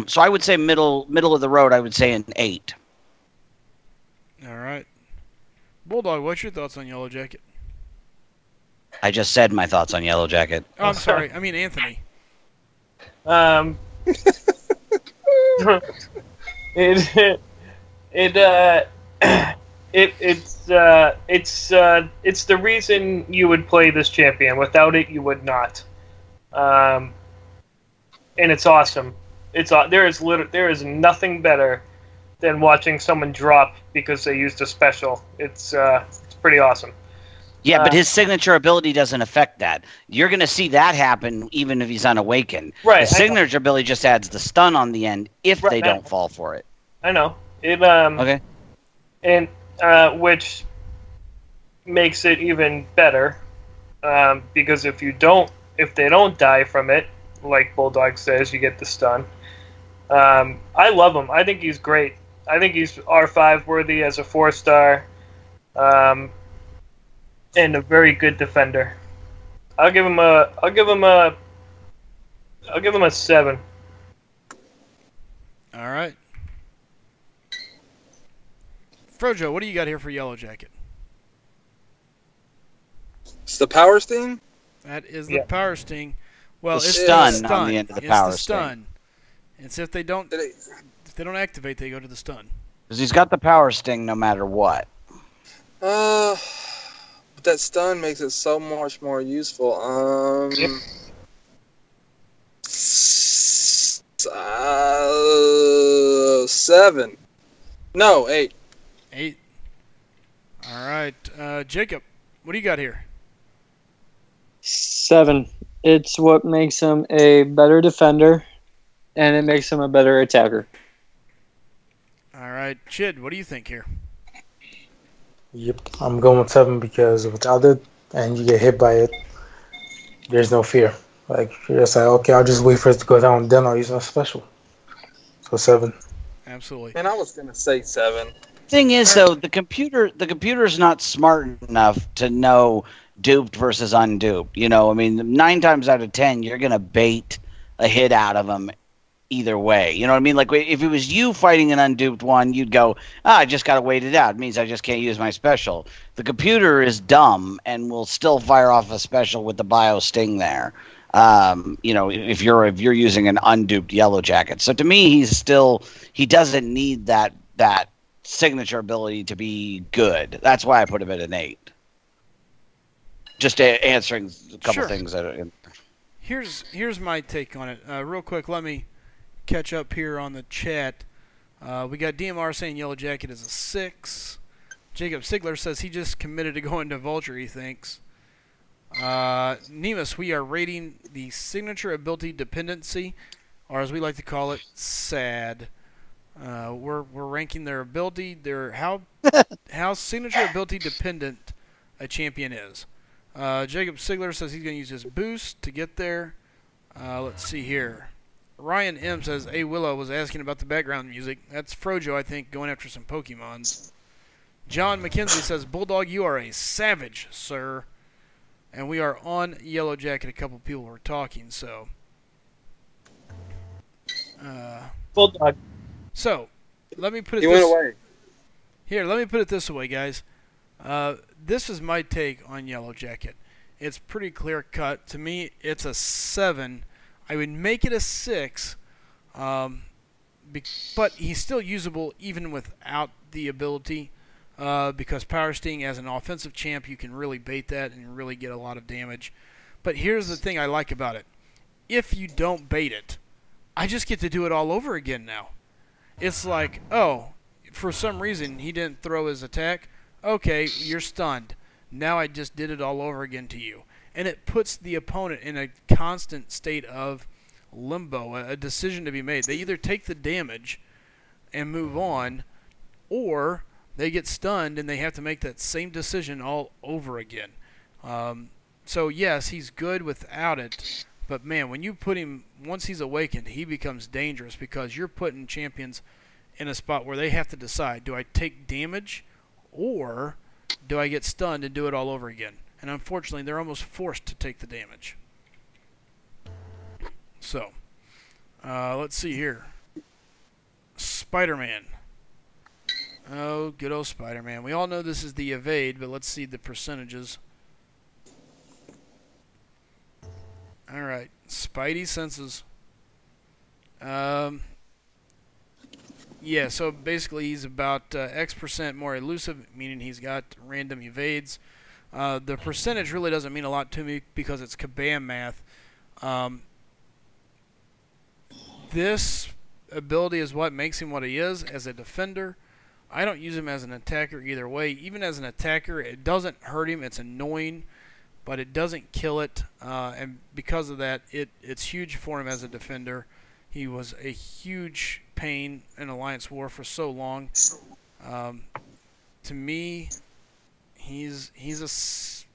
So I would say middle of the road. I would say an 8. All right. Bulldog, what's your thoughts on Yellow Jacket? I just said my thoughts on Yellow Jacket. Oh, I'm sorry. I mean Anthony. It's the reason you would play this champion. Without it, you would not. And it's awesome. There is nothing better than watching someone drop because they used a special. It's pretty awesome. Yeah, but his signature ability doesn't affect that. You're going to see that happen even if he's unawakened. Right. The signature ability just adds the stun on the end if they don't fall for it. I know. Okay. And which makes it even better because if they don't die from it, like Bulldog says, you get the stun. I love him. I think he's great. I think he's R5 worthy as a 4-star. And a very good defender. I'll give him a 7. All right. Frojo, what do you got here for Yellow Jacket? It's the power sting? That is the Power Sting. Well, The it's stun the stun on the end of the it's Power the stun. It's if they don't activate, they go to the stun. Because he's got the power sting no matter what. But that stun makes it so much more useful. 7. No, 8. 8. All right. Jacob, what do you got here? 7. It's what makes him a better defender, and it makes him a better attacker. All right. Chid, what do you think here? Yep, I'm going with 7 because without it, and you get hit by it, there's no fear. Like, you're just like, okay, I'll just wait for it to go down, then I'll use my special. So 7. Absolutely. Man, I was going to say 7. Thing is, though, the computer's not smart enough to know duped versus unduped. You know, I mean, 9 times out of 10, you're going to bait a hit out of them either way. You know what I mean? Like, if it was you fighting an unduped one, you'd go, I just got to wait it out. It means I just can't use my special. The computer is dumb and will still fire off a special with the bio sting there. You know, if you're using an unduped Yellow Jacket. So to me, he doesn't need that signature ability to be good. That's why I put him at an 8. Just answering a couple things that are. Here's my take on it. Real quick, let me catch up here on the chat. We got DMR saying Yellow Jacket is a 6. Jacob Sigler says he just committed to going to Vulture, he thinks. Nemus, we are rating the signature ability dependency, or as we like to call it, SAD. We're ranking their ability, how signature ability dependent a champion is. Jacob Sigler says he's going to use his boost to get there. Let's see here. Ryan M says A Willow was asking about the background music. That's Frojo, I think, going after some Pokemons. John McKenzie says, Bulldog, you are a savage, sir. And we are on Yellow Jacket. A couple people were talking, so. Bulldog. So, let me put it He went this away. Here, let me put it this way, guys. This is my take on Yellow Jacket. It's pretty clear cut. To me, it's a 7. I would make it a 6, but he's still usable even without the ability, because Power Sting as an offensive champ, you can really bait that and really get a lot of damage. But here's the thing I like about it. If you don't bait it, I just get to do it all over again now. It's like, oh, for some reason he didn't throw his attack. Okay, you're stunned. Now I just did it all over again to you. And it puts the opponent in a constant state of limbo, a decision to be made. They either take the damage and move on, or they get stunned and they have to make that same decision all over again. So yes, he's good without it, but man, when you put him, once he's awakened, he becomes dangerous because you're putting champions in a spot where they have to decide, do I take damage or do I get stunned and do it all over again? And unfortunately, they're almost forced to take the damage. So, let's see here. Spider-Man. Oh, good old Spider-Man. We all know this is the evade, but let's see the percentages. Alright, Spidey senses. Yeah, so basically he's about X% more elusive, meaning he's got random evades. The percentage really doesn't mean a lot to me because it's kabam math. This ability is what makes him what he is as a defender. I don't use him as an attacker either way. Even as an attacker, it doesn't hurt him. It's annoying, but it doesn't kill it. And because of that, it's huge for him as a defender. He was a huge pain in Alliance War for so long. To me, he's a 7.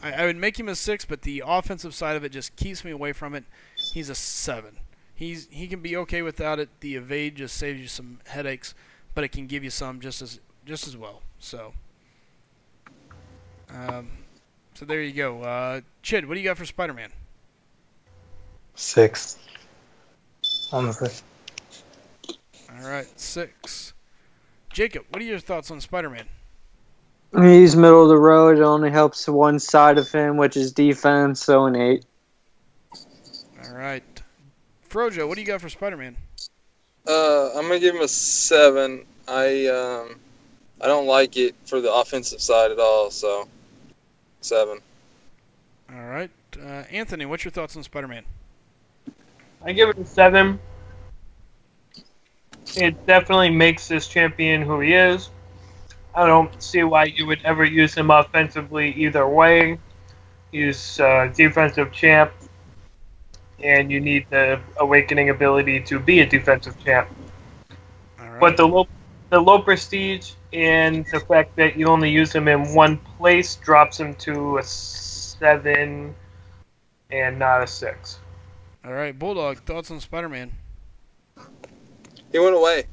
I would make him a 6, but the offensive side of it just keeps me away from it. He's a 7. He can be okay without it. The evade just saves you some headaches, but it can give you some just as well. So, so there you go. Chid, what do you got for Spider-Man? 6. Honestly. All right, 6. Jacob, what are your thoughts on Spider-Man? He's middle of the road. It only helps one side of him, which is defense, so an 8. All right. Frojo, what do you got for Spider-Man? I'm gonna give him a 7. I don't like it for the offensive side at all, so 7. All right. Anthony, what's your thoughts on Spider-Man? I give it a 7. It definitely makes this champion who he is. I don't see why you would ever use him offensively either way. He's a defensive champ, and you need the awakening ability to be a defensive champ. All right. But the low prestige and the fact that you only use him in one place drops him to a 7 and not a 6. All right, Bulldog, thoughts on Spider-Man? He went away.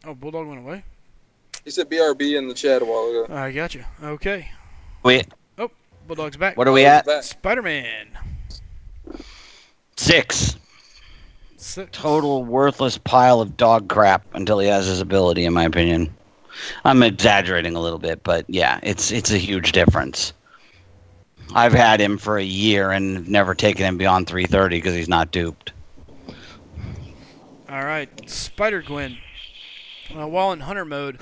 Oh, Bulldog went away? He said BRB in the chat a while ago. I got you. Okay. Wait, Oh, Bulldog's back. what are we at? Back. Spider-Man. 6. 6. Total worthless pile of dog crap until he has his ability, in my opinion. I'm exaggerating a little bit, but yeah, it's a huge difference. I've had him for a year and never taken him beyond 330 because he's not duped. All right, Spider-Gwen. While in Hunter mode,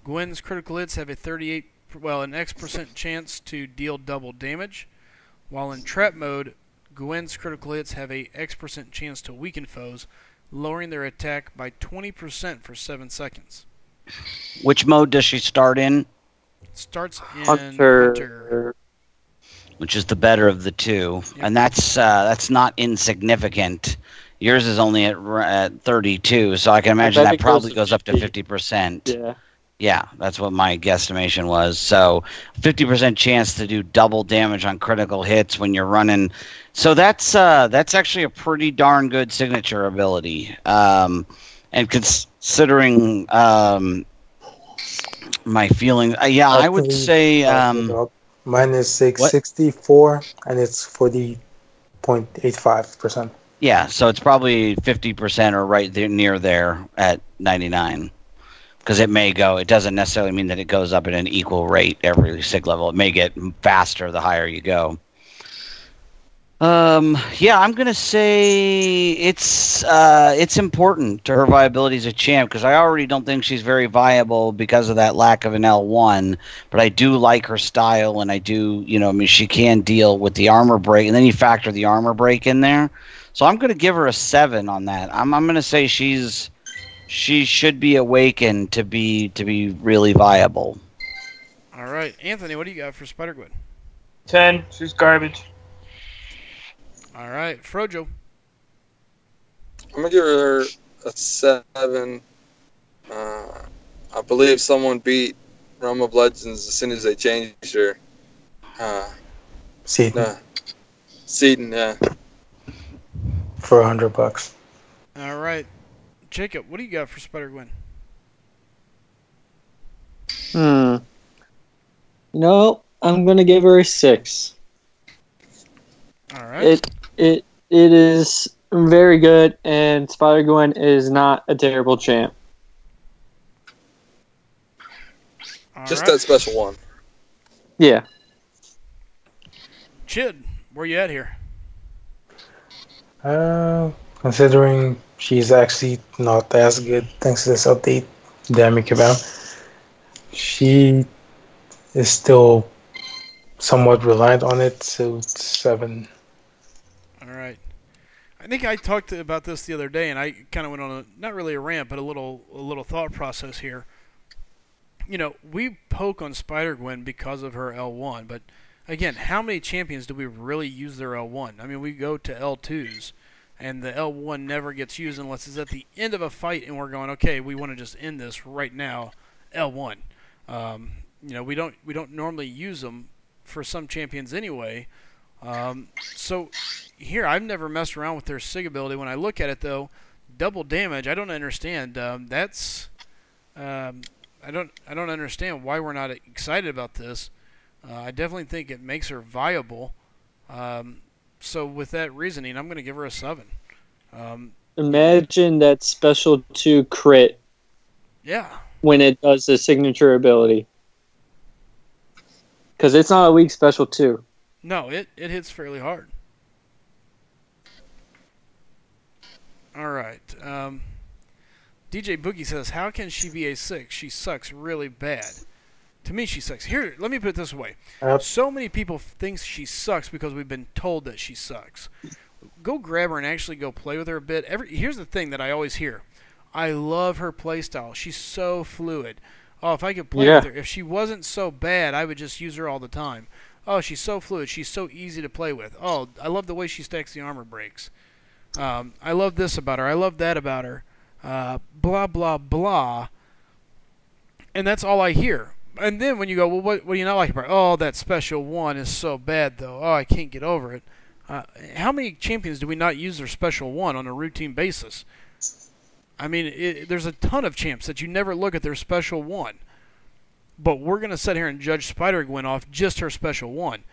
Gwen's critical hits have an X% chance to deal double damage. While in Trap mode, Gwen's critical hits have a X% chance to weaken foes, lowering their attack by 20% for 7 seconds. Which mode does she start in? Starts in Hunter. Which is the better of the two, Yep. and that's not insignificant. Yours is only at 32, so I can imagine bet that it probably goes goes to up to 50%. Yeah. Yeah, that's what my guesstimation was. So 50% chance to do double damage on critical hits when you're running. So that's actually a pretty darn good signature ability. And considering My feeling, yeah, I would say. Mine is 664, and it's 40.85%. Yeah, so it's probably 50% or right there, near there at 99. Because it may go, it doesn't necessarily mean that it goes up at an equal rate every SIG level. It may get faster the higher you go. Yeah, I'm gonna say it's important to her viability as a champ because I already don't think she's very viable because of that lack of an L1. But I do like her style, and I do, I mean, she can deal with the armor break, and then you factor the armor break in there. So I'm gonna give her a 7 on that. I'm gonna say she should be awakened to be really viable. All right, Anthony, what do you got for Spider-Gwen? 10. She's garbage. All right, Frojo. I'm gonna give her a 7. I believe someone beat Realm of Legends as soon as they changed her. Seaton. Seaton, yeah. For $100. All right, Jacob, what do you got for Spider-Gwen? No, I'm gonna give her a 6. All right. It is very good, and Spider-Gwen is not a terrible champ. Just that special one. Yeah. Chid, where you at here? Considering she's actually not as good thanks to this update that I came out, she is still somewhat reliant on it, so 7. All right. I think I talked about this the other day, and I kind of went on not really a rant, but a little thought process here. We poke on Spider-Gwen because of her L1, but again, how many champions do we really use their L1? I mean, we go to L2s, and the L1 never gets used unless it's at the end of a fight, and we're going, okay, we want to just end this right now. L1. We don't normally use them for some champions anyway. So here, I've never messed around with their SIG ability. When I look at it, though, double damage, I don't understand. I don't understand why we're not excited about this. I definitely think it makes her viable. So with that reasoning, I'm going to give her a 7. Imagine that special 2 crit. Yeah. When it does the signature ability. Because it's not a weak special 2. No, it hits fairly hard. All right. DJ Boogie says, how can she be a 6? She sucks really bad. To me, she sucks. Here, let me put it this way. So many people think she sucks because we've been told that she sucks. Go grab her and actually go play with her a bit. Here's the thing that I always hear. I love her playstyle. She's so fluid. Oh, if I could play with her. If she wasn't so bad, I would just use her all the time. Oh, she's so fluid. She's so easy to play with. Oh, I love the way she stacks the armor breaks. I love this about her. I love that about her. Blah, blah, blah. And that's all I hear. And then when you go, well, what do you not like about her? Oh, that special 1 is so bad, though. Oh, I can't get over it. How many champions do we not use their special 1 on a routine basis? I mean, there's a ton of champs that you never look at their special 1. But we're going to sit here and judge Spider-Gwen off just her special 1.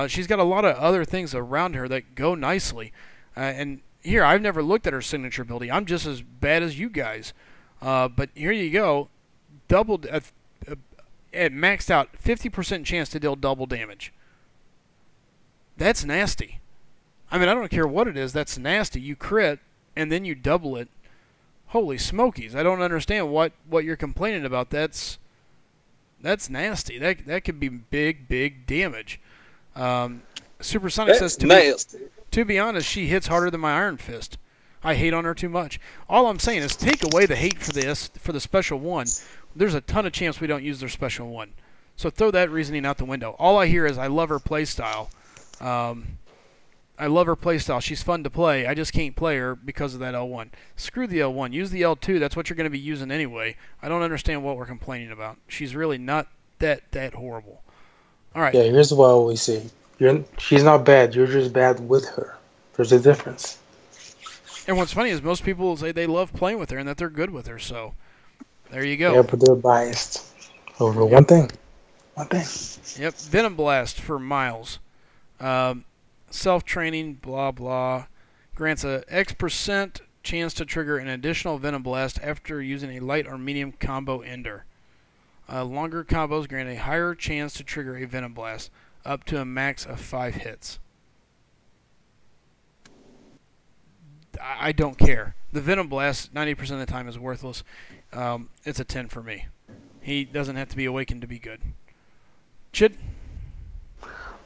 She's got a lot of other things around her that go nicely. And here, I've never looked at her signature ability. I'm just as bad as you guys. But here you go. Doubled at maxed out 50% chance to deal double damage. That's nasty. I mean, I don't care what it is. That's nasty. You crit, and then you double it. Holy smokies. I don't understand what you're complaining about. That's nasty. That could be big damage. Supersonic says, to be honest, she hits harder than my Iron Fist. I hate on her too much. All I'm saying is take away the hate for the special 1. There's a ton of champs we don't use their special 1. So throw that reasoning out the window. All I hear is I love her playstyle. I love her playstyle. She's fun to play. I just can't play her because of that L1. Screw the L1. Use the L2. That's what you're going to be using anyway. I don't understand what we're complaining about. She's really not that horrible. All right. Yeah, here's what I always say. She's not bad. You're just bad with her. There's a difference. And what's funny is most people say they love playing with her and that they're good with her. So there you go. Yeah, but they're biased. Over one thing. One thing. Yep, Venom Blast for Miles. Self-training, blah, blah. Grants a X% chance to trigger an additional Venom Blast after using a light or medium combo ender. Longer combos grant a higher chance to trigger a Venom Blast, up to a max of 5 hits. I don't care. The Venom Blast, 90% of the time, is worthless. It's a 10 for me. He doesn't have to be awakened to be good. Chid?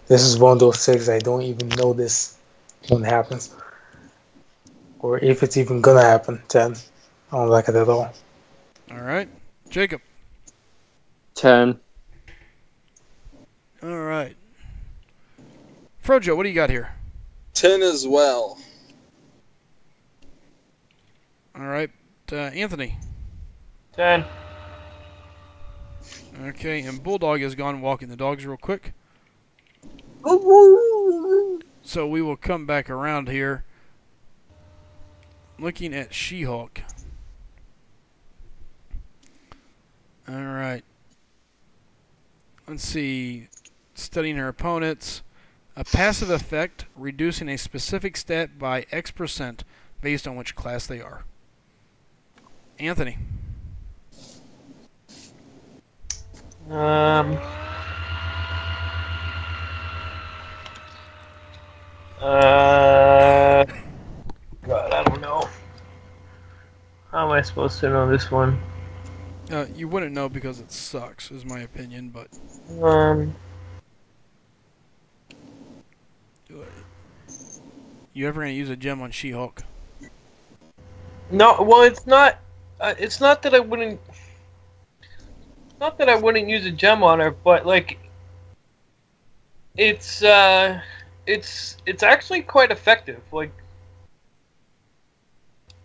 This is one of those things I don't even know this when it happens. Or if it's even gonna happen. 10. I don't like it at all. Alright. Jacob? 10. Alright. Frojo, what do you got here? 10 as well. Alright. Anthony? 10. Okay, and Bulldog has gone walking the dogs real quick. So we will come back around here. Looking at She-Hulk. Alright. Let's see. Studying her opponents. A passive effect, reducing a specific stat by X% based on which class they are. Anthony. God, I don't know. How am I supposed to know this one? You wouldn't know because it sucks, is my opinion, but... You ever gonna use a gem on She-Hulk? No, well, it's not. It's not that I wouldn't. Not that I wouldn't use a gem on her, but like, it's actually quite effective. Like,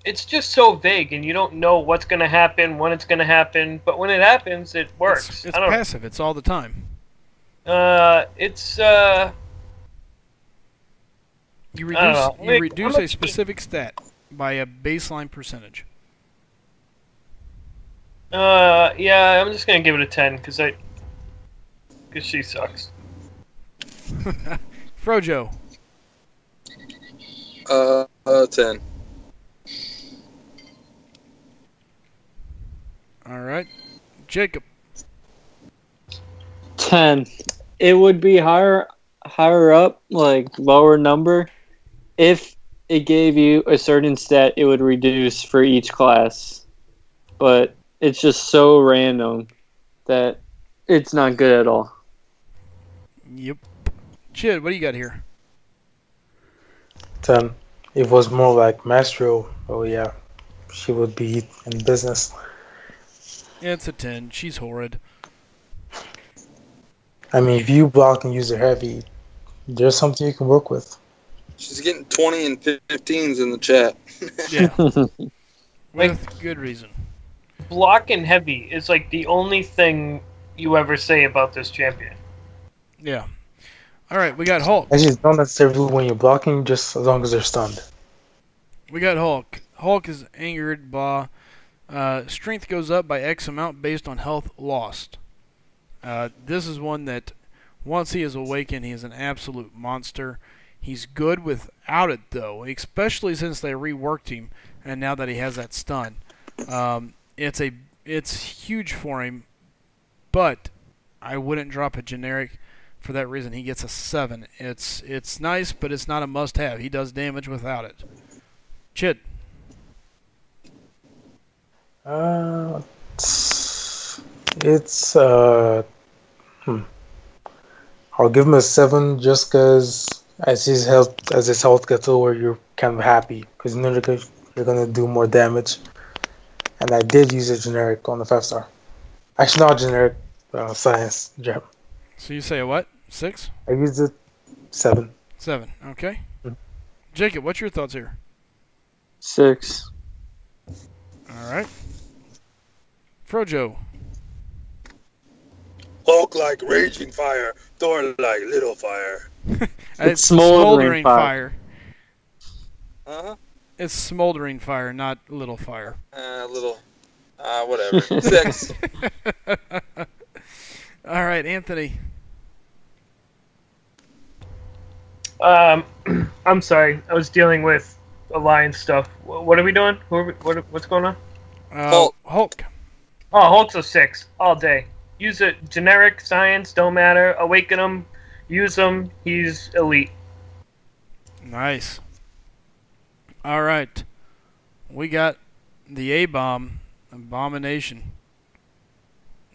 it's just so vague, and you don't know what's gonna happen, when it's gonna happen. But when it happens, it works. It's passive. It's all the time. You reduce a specific stat by a baseline percentage. Yeah, I'm just gonna give it a 10 because she sucks. Frojo. 10. All right, Jacob. 10. It would be higher up, like lower number, if it gave you a certain stat it would reduce for each class. But it's just so random that it's not good at all. Yep. Chid, what do you got here? 10. It was more like Mastro. Oh yeah, she would be in business. It's a 10. She's horrid. I mean, if you block and use her heavy, there's something you can work with. She's getting 20 and 15s in the chat. Yeah. With good reason. Block and heavy is like the only thing you ever say about this champion. Yeah. All right, we got Hulk. Actually, don't necessarily when you're blocking, just as long as they're stunned. We got Hulk. Hulk is angered, blah. Strength goes up by X amount based on health lost. This is one that, once he is awakened, he is an absolute monster. He's good without it, though, especially since they reworked him, and now that he has that stun. It's huge for him, but I wouldn't drop a generic for that reason. He gets a 7. It's nice, but it's not a must-have. He does damage without it. Chid. I'll give him a 7 just because as his health gets lower, you're kind of happy because you know you're gonna do more damage. And I did use a generic on the 5-star. Actually, not generic, science gem. So you say a what? 6? I used it 7. 7. Okay. Jacob, what's your thoughts here? 6. All right. Frojo. Hulk like raging fire, Thor like little fire. It's smoldering fire. Uh-huh. It's smoldering fire, not little fire. Whatever. 6. All right, Anthony. I'm sorry. I was dealing with Alliance stuff. What are we doing? What's going on? Hulk. Oh, Hulk's a 6 all day. Use it. Generic science, don't matter. Awaken him. Use him. He's elite. Nice. All right. We got the A-bomb. Abomination.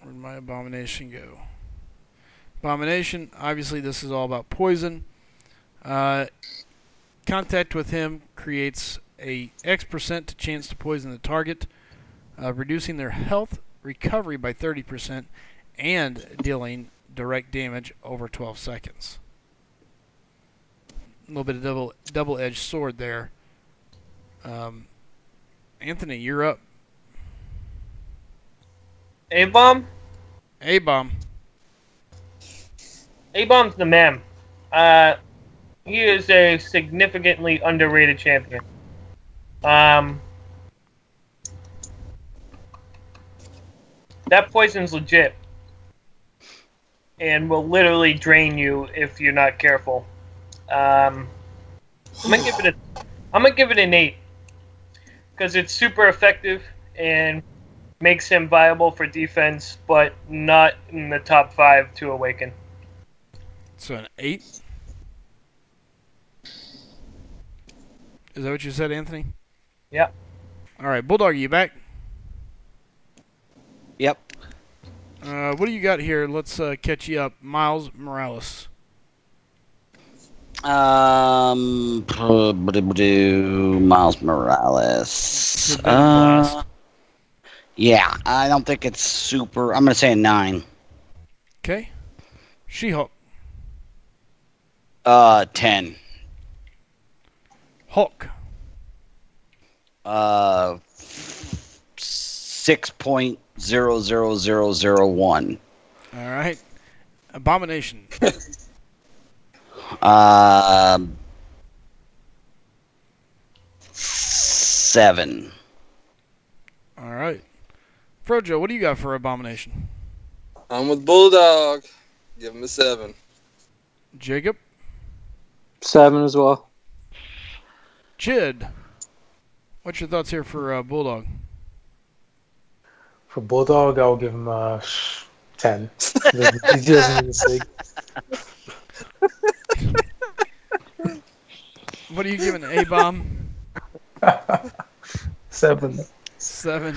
Where'd my abomination go? Abomination. Obviously, this is all about poison. Contact with him creates a X% chance to poison the target, reducing their health recovery by 30% and dealing direct damage over 12 seconds. A little bit of double-edged sword there. Anthony, you're up. A-bomb? A-bomb. A-bomb's the man. He is a significantly underrated champion. That poison's legit. And will literally drain you if you're not careful. I'm gonna give it an 8. Because it's super effective and makes him viable for defense, but not in the top 5 to awaken. So an 8? Is that what you said, Anthony? Yep. All right, Bulldog, are you back? Yep. What do you got here? Let's catch you up. Miles Morales. Miles Morales. Blast. Yeah, I don't think it's super. I'm gonna say a 9. Okay. She-Hulk. 10. Hulk. 6.00001. All right. Abomination. 7. All right. Frojo, what do you got for Abomination? I'm with Bulldog. Give him a 7. Jacob. 7 as well. Chid. What's your thoughts here for Bulldog? For Bulldog, I'll give him a 10. He doesn't need a sig. What are you giving A-bomb? 7. 7.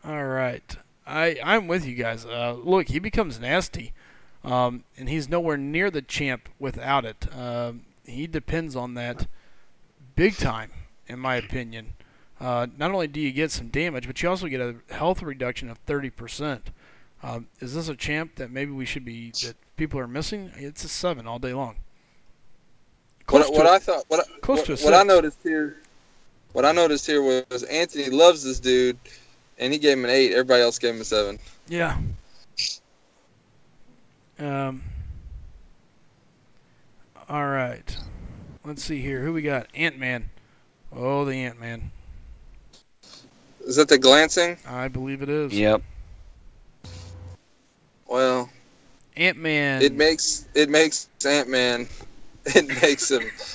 All right. I'm with you guys. Look, he becomes nasty, and he's nowhere near the champ without it. He depends on that big time, in my opinion. Not only do you get some damage, but you also get a health reduction of 30%. Is this a champ that maybe that people are missing? It's a 7 all day long. What I noticed here was Anthony loves this dude, and he gave him an 8. Everybody else gave him a 7. Yeah. All right. Let's see here. Who we got? Ant-Man. Oh, the Ant-Man. Is that the glancing? I believe it is. Yep. Well, Ant-Man. It makes Ant-Man. It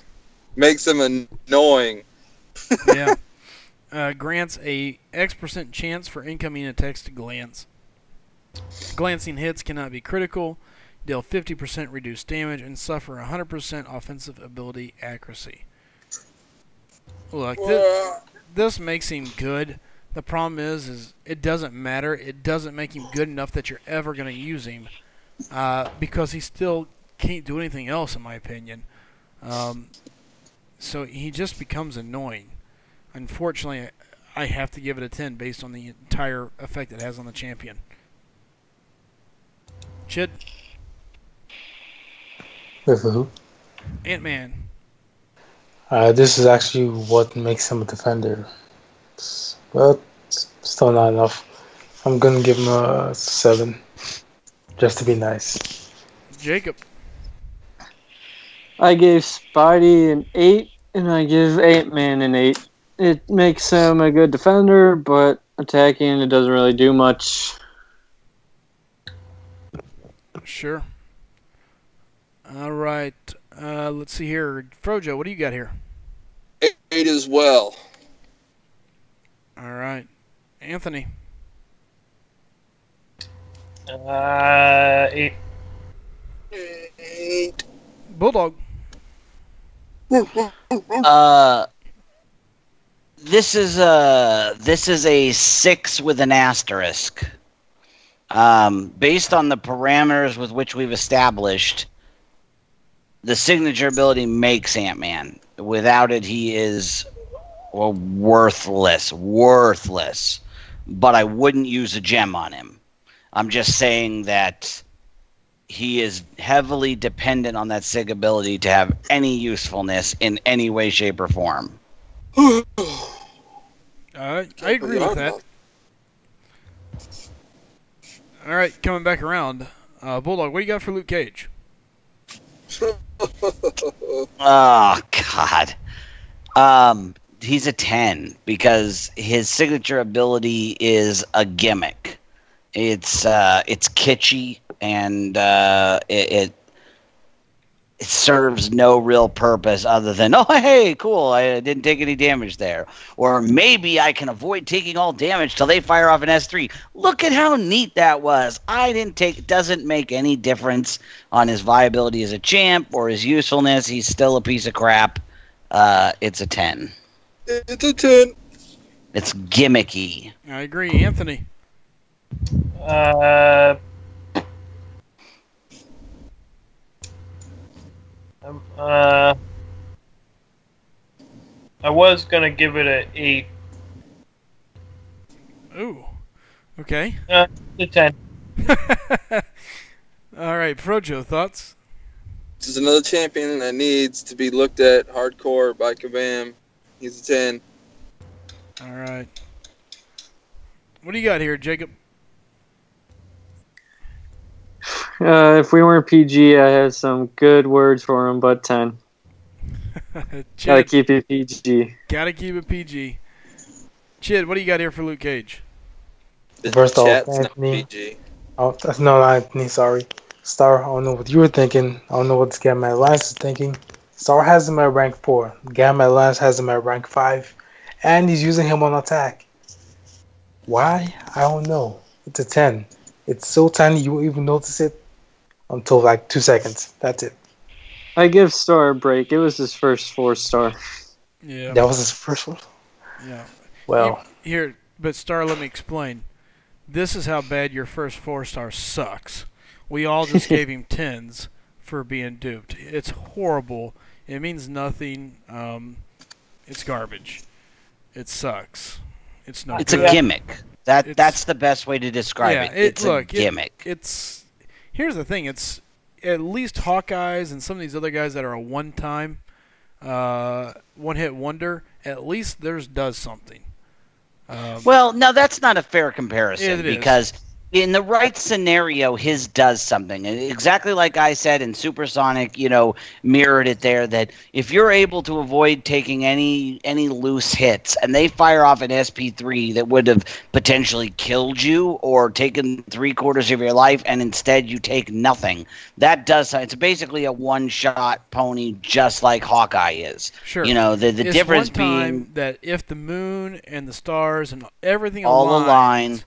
makes him annoying. Yeah. Grants a X% chance for incoming attacks to glance. Glancing hits cannot be critical, deal 50% reduced damage, and suffer 100% offensive ability accuracy. Look, this makes him good. The problem is it doesn't matter. It doesn't make him good enough that you're ever going to use him because he still can't do anything else, in my opinion. So he just becomes annoying. Unfortunately, I have to give it a 10 based on the entire effect it has on the champion. Chid? Wait for who? Ant-Man. This is actually what makes him a defender. But still not enough. I'm going to give him a 7. Just to be nice. Jacob. I gave Spidey an 8, and I give Ant-Man an 8. It makes him a good defender, but attacking, it doesn't really do much. Sure. All right. Let's see here. Frojo, what do you got here? 8 as well. All right. Anthony. 8. 8. Bulldog. This is a 6 with an asterisk. Based on the parameters with which we've established, the signature ability makes Ant-Man. Without it, he is worthless. Worthless. But I wouldn't use a gem on him. I'm just saying that he is heavily dependent on that sig ability to have any usefulness in any way, shape, or form. I agree with that. All right, coming back around. Bulldog, what do you got for Luke Cage? Oh, God. He's a 10 because his signature ability is a gimmick. It's kitschy and it serves no real purpose other than, oh, hey, cool, I didn't take any damage there. Or maybe I can avoid taking all damage till they fire off an S3. Look at how neat that was. Doesn't make any difference on his viability as a champ or his usefulness. He's still a piece of crap. It's a 10. It's a 10. It's gimmicky. I agree. Anthony. I was gonna give it an 8. Ooh. Okay. A 10. All right, Frojo, thoughts? This is another champion that needs to be looked at hardcore by Kabam. He's a 10. All right. What do you got here, Jacob? If we weren't PG, I had some good words for him, but 10. Gotta keep it PG. Gotta keep it PG. Chid, what do you got here for Luke Cage? First off, Chat's not Anthony. PG. Oh, no, Anthony, sorry. Star, I don't know what you were thinking. I don't know what Gamma Alliance is thinking. Star has him at rank 4. Gamma Alliance has him at rank 5. And he's using him on attack. Why? I don't know. It's a 10. It's so tiny you won't even notice it until like 2 seconds. That's it. I give Star a break. It was his first 4-star. Yeah. That was his first one? Yeah. Well. Here, but Star, let me explain. This is how bad your first 4-star sucks. We all just gave him 10s for being duped. It's horrible. It means nothing. It's garbage. It sucks. It's not. It's good. a gimmick. That's the best way to describe it. It's a gimmick. Here's the thing. It's at least Hawkeyes and some of these other guys that are a one-time, one-hit wonder. At least theirs does something. Well, no, that's not a fair comparison because in the right scenario, his does something. And exactly like I said, and Supersonic, mirrored it there, that if you're able to avoid taking any loose hits and they fire off an SP3 that would have potentially killed you or taken 3/4 of your life and instead you take nothing, that does, it's basically a one-shot pony just like Hawkeye is. Sure. The it's difference one time being that if the moon and the stars and everything all aligns, align,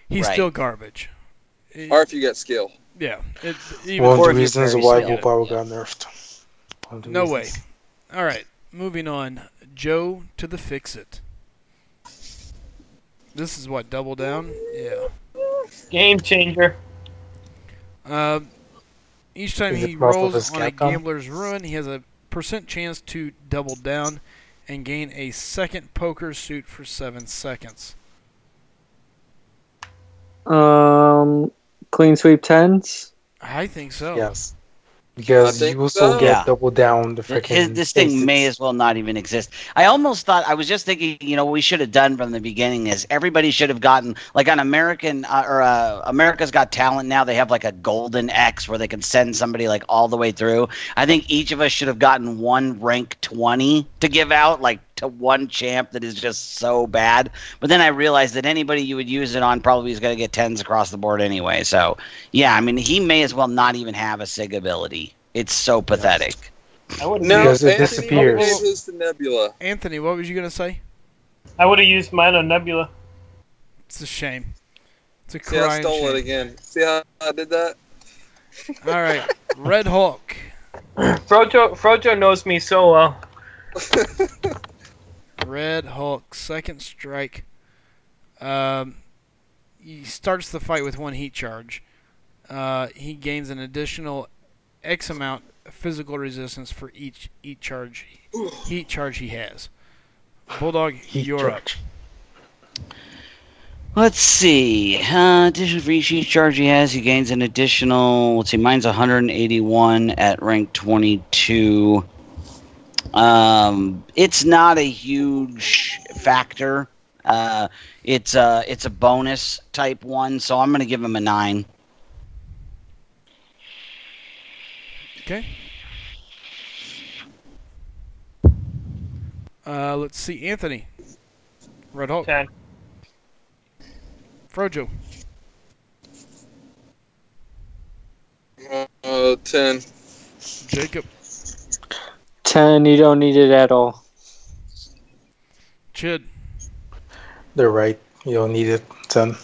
he's right. still garbage. Or if you get skill. Yeah. One of the reasons why Blue Power got nerfed. No way. All right. Moving on. Joe to the Fix-It. This is what, Double Down? Yeah. Game changer. Each time Is it he possible rolls to on a Capcom? gambler's ruin, he has a % chance to double down and gain a second poker suit for 7 seconds. Clean sweep 10s? I think so. Yes. Because you also get double down the freaking. This thing may as well not even exist. I almost thought, I was just thinking, what we should have done from the beginning is everybody should have gotten, like on America's Got Talent now, they have like a golden X where they can send somebody like all the way through. I think each of us should have gotten one rank 20 to give out, like to one champ that is just so bad. But then I realized that anybody you would use it on probably is going to get 10s across the board anyway. So, yeah, I mean, he may as well not even have a SIG ability. It's so pathetic. I would No, Because it Anthony disappears. gave his to Nebula. Anthony, what was you going to say? have used mine on Nebula. It's a shame. It's a See, I crying stole shame. it again. See how I did that? All right, Red Hulk. Frojo knows me so well. Red Hulk, second strike. He starts the fight with one heat charge. He gains an additional X amount of physical resistance for each heat charge he has. Bulldog, you're up. Let's see. Addition for each heat charge he has, he gains an additional. Let's see. Mine's 181 at rank 22. It's not a huge factor. It's a bonus type one, so I'm gonna give him a 9. Okay. Let's see, Anthony. Red Hulk. 10. Frojo. 10. Jacob. 10, you don't need it at all. Chid. They're right. You don't need it. 10.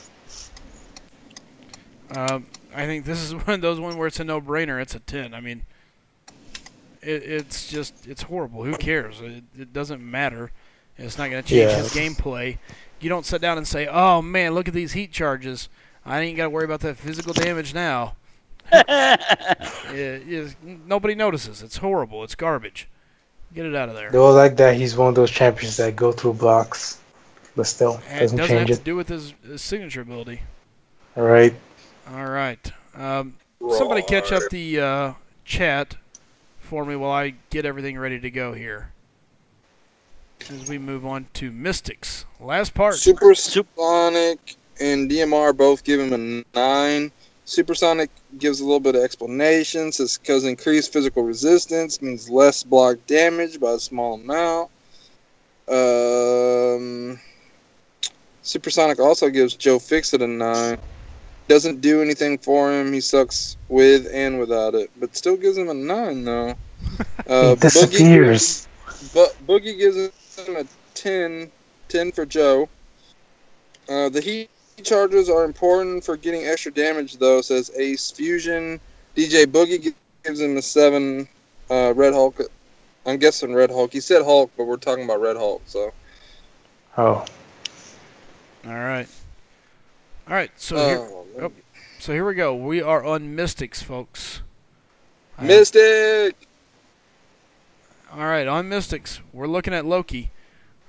I think this is one of those ones where it's a no-brainer. It's a 10. I mean, it's horrible. Who cares? It doesn't matter. It's not going to change his gameplay. You don't sit down and say, "Oh man, look at these heat charges. I ain't got to worry about that physical damage now." Nobody notices. It's horrible. It's garbage. Get it out of there. Though like that, he's one of those champions that go through blocks, but still It doesn't doesn't have change to it. do with his signature ability. All right. All right. Somebody catch up the chat for me while I get everything ready to go here. As we move on to Mystics. Last part. Supersonic and DMR both give him a 9. Supersonic gives a little bit of explanation. Says because increased physical resistance means less block damage by a small amount. Supersonic also gives Joe Fixit a 9. Doesn't do anything for him. He sucks with and without it, but still gives him a 9 though. It disappears. Boogie gives him a 10 for Joe. The heat charges are important for getting extra damage, though, says Ace Fusion. DJ Boogie gives him a 7. Red Hulk. I'm guessing Red Hulk. He said Hulk, but we're talking about Red Hulk, so. Oh. All right. All right. So here we go. We are on Mystics, folks. Mystic! All right, on Mystics, we're looking at Loki.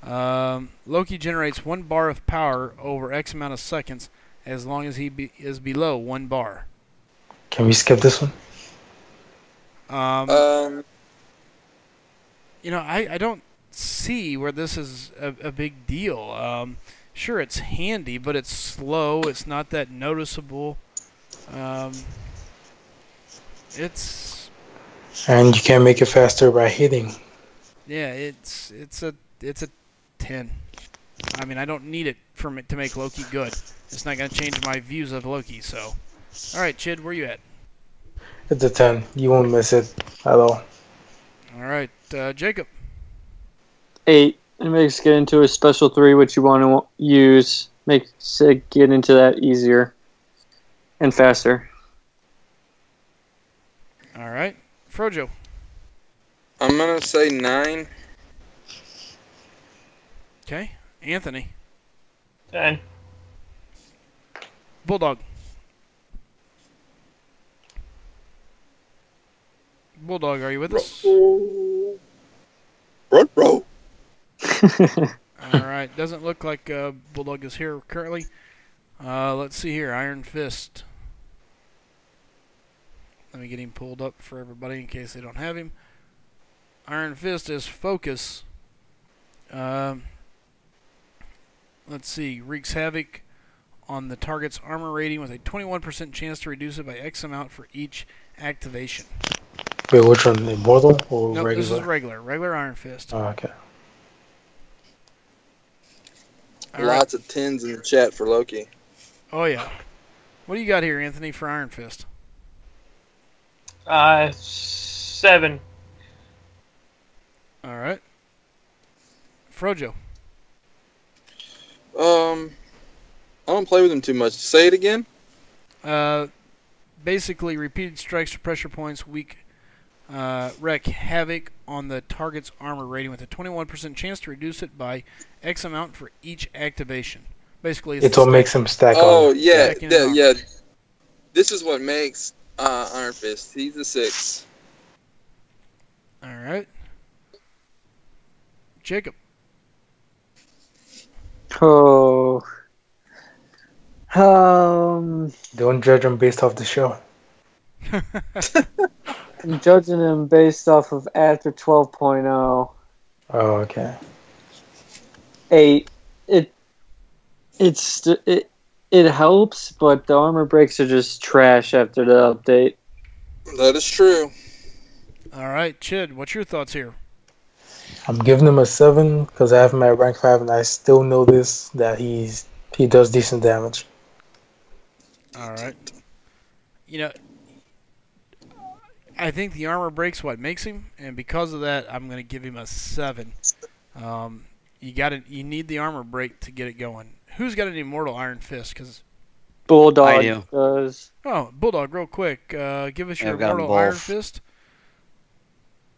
Loki generates 1 bar of power over X amount of seconds as long as he is below 1 bar. Can we skip this one? You know, I don't see where this is a big deal. Sure, it's handy, but it's slow. It's not that noticeable. And you can make it faster by hitting. Yeah, it's a 10. I mean, I don't need it to make Loki good. It's not going to change my views of Loki. So, all right, Chid, where you at? It's a 10. You won't miss it at all. All right, Jacob. 8. It makes get into a special 3, which you want to use. Makes it get into that easier and faster. All right, Frojo. I'm going to say 9. Okay, Anthony. 10. Bulldog. Bulldog, are you with us? Front row. All right, doesn't look like Bulldog is here currently. Let's see here, Iron Fist. Let me get him pulled up for everybody in case they don't have him. Iron Fist is Focus. Let's see, wreaks havoc on the target's armor rating with a 21% chance to reduce it by X amount for each activation. Wait, which one? Immortal or Nope, regular? this is regular. Regular Iron Fist. Oh, okay. All right. Lots of 10s in the chat for Loki. Oh, yeah. What do you got here, Anthony, for Iron Fist? 7. All right. Frojo. I don't play with him too much. Say it again. Basically, repeated strikes to pressure points wreak havoc on the target's armor rating with a 21% chance to reduce it by X amount for each activation. Basically, It's what makes him stack Oh, on. yeah. Stacking it on. Yeah. This is what makes Iron Fist. He's a 6. All right. Jacob. Oh. Don't judge him based off the show. I'm judging him based off of after 12.0. Oh, okay. 8. It helps, but the armor breaks are just trash after the update. That is true. All right, Chid, what's your thoughts here? I'm giving him a 7 because I have him at rank 5, and I still notice that he does decent damage. All right. You know, I think the armor breaks what makes him, and because of that, I'm going to give him a 7. You need the armor break to get it going. Who's got an immortal Iron Fist? Because Bulldog I do. does. Bulldog, real quick, give us Yeah, your I've got 'em immortal Iron both. Fist.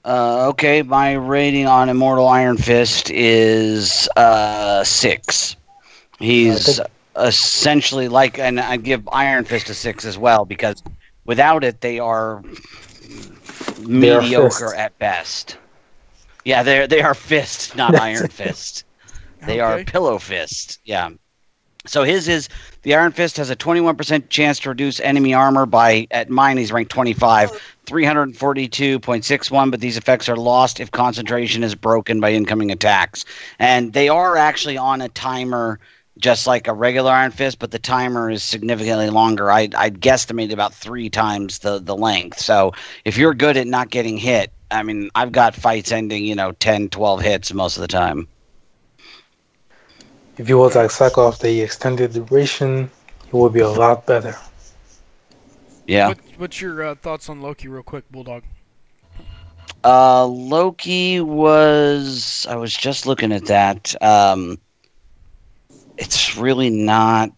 Okay, my rating on Immortal Iron Fist is 6. He's essentially like, and I give Iron Fist a 6 as well, because without it, they are mediocre fists. at best. Yeah, they are fist, not Iron Fist. They are Okay. pillow fist. Yeah. So the Iron Fist has a 21% chance to reduce enemy armor at mine he's ranked 25, 342.61, but these effects are lost if concentration is broken by incoming attacks. And they are actually on a timer just like a regular Iron Fist, but the timer is significantly longer. I'd guesstimate about 3 times the length. So if you're good at not getting hit, I mean, I've got fights ending, 10, 12 hits most of the time. If you was like cycle off the extended duration, it would be a lot better. Yeah. What's your thoughts on Loki, real quick, Bulldog? Loki I was just looking at that. It's really not.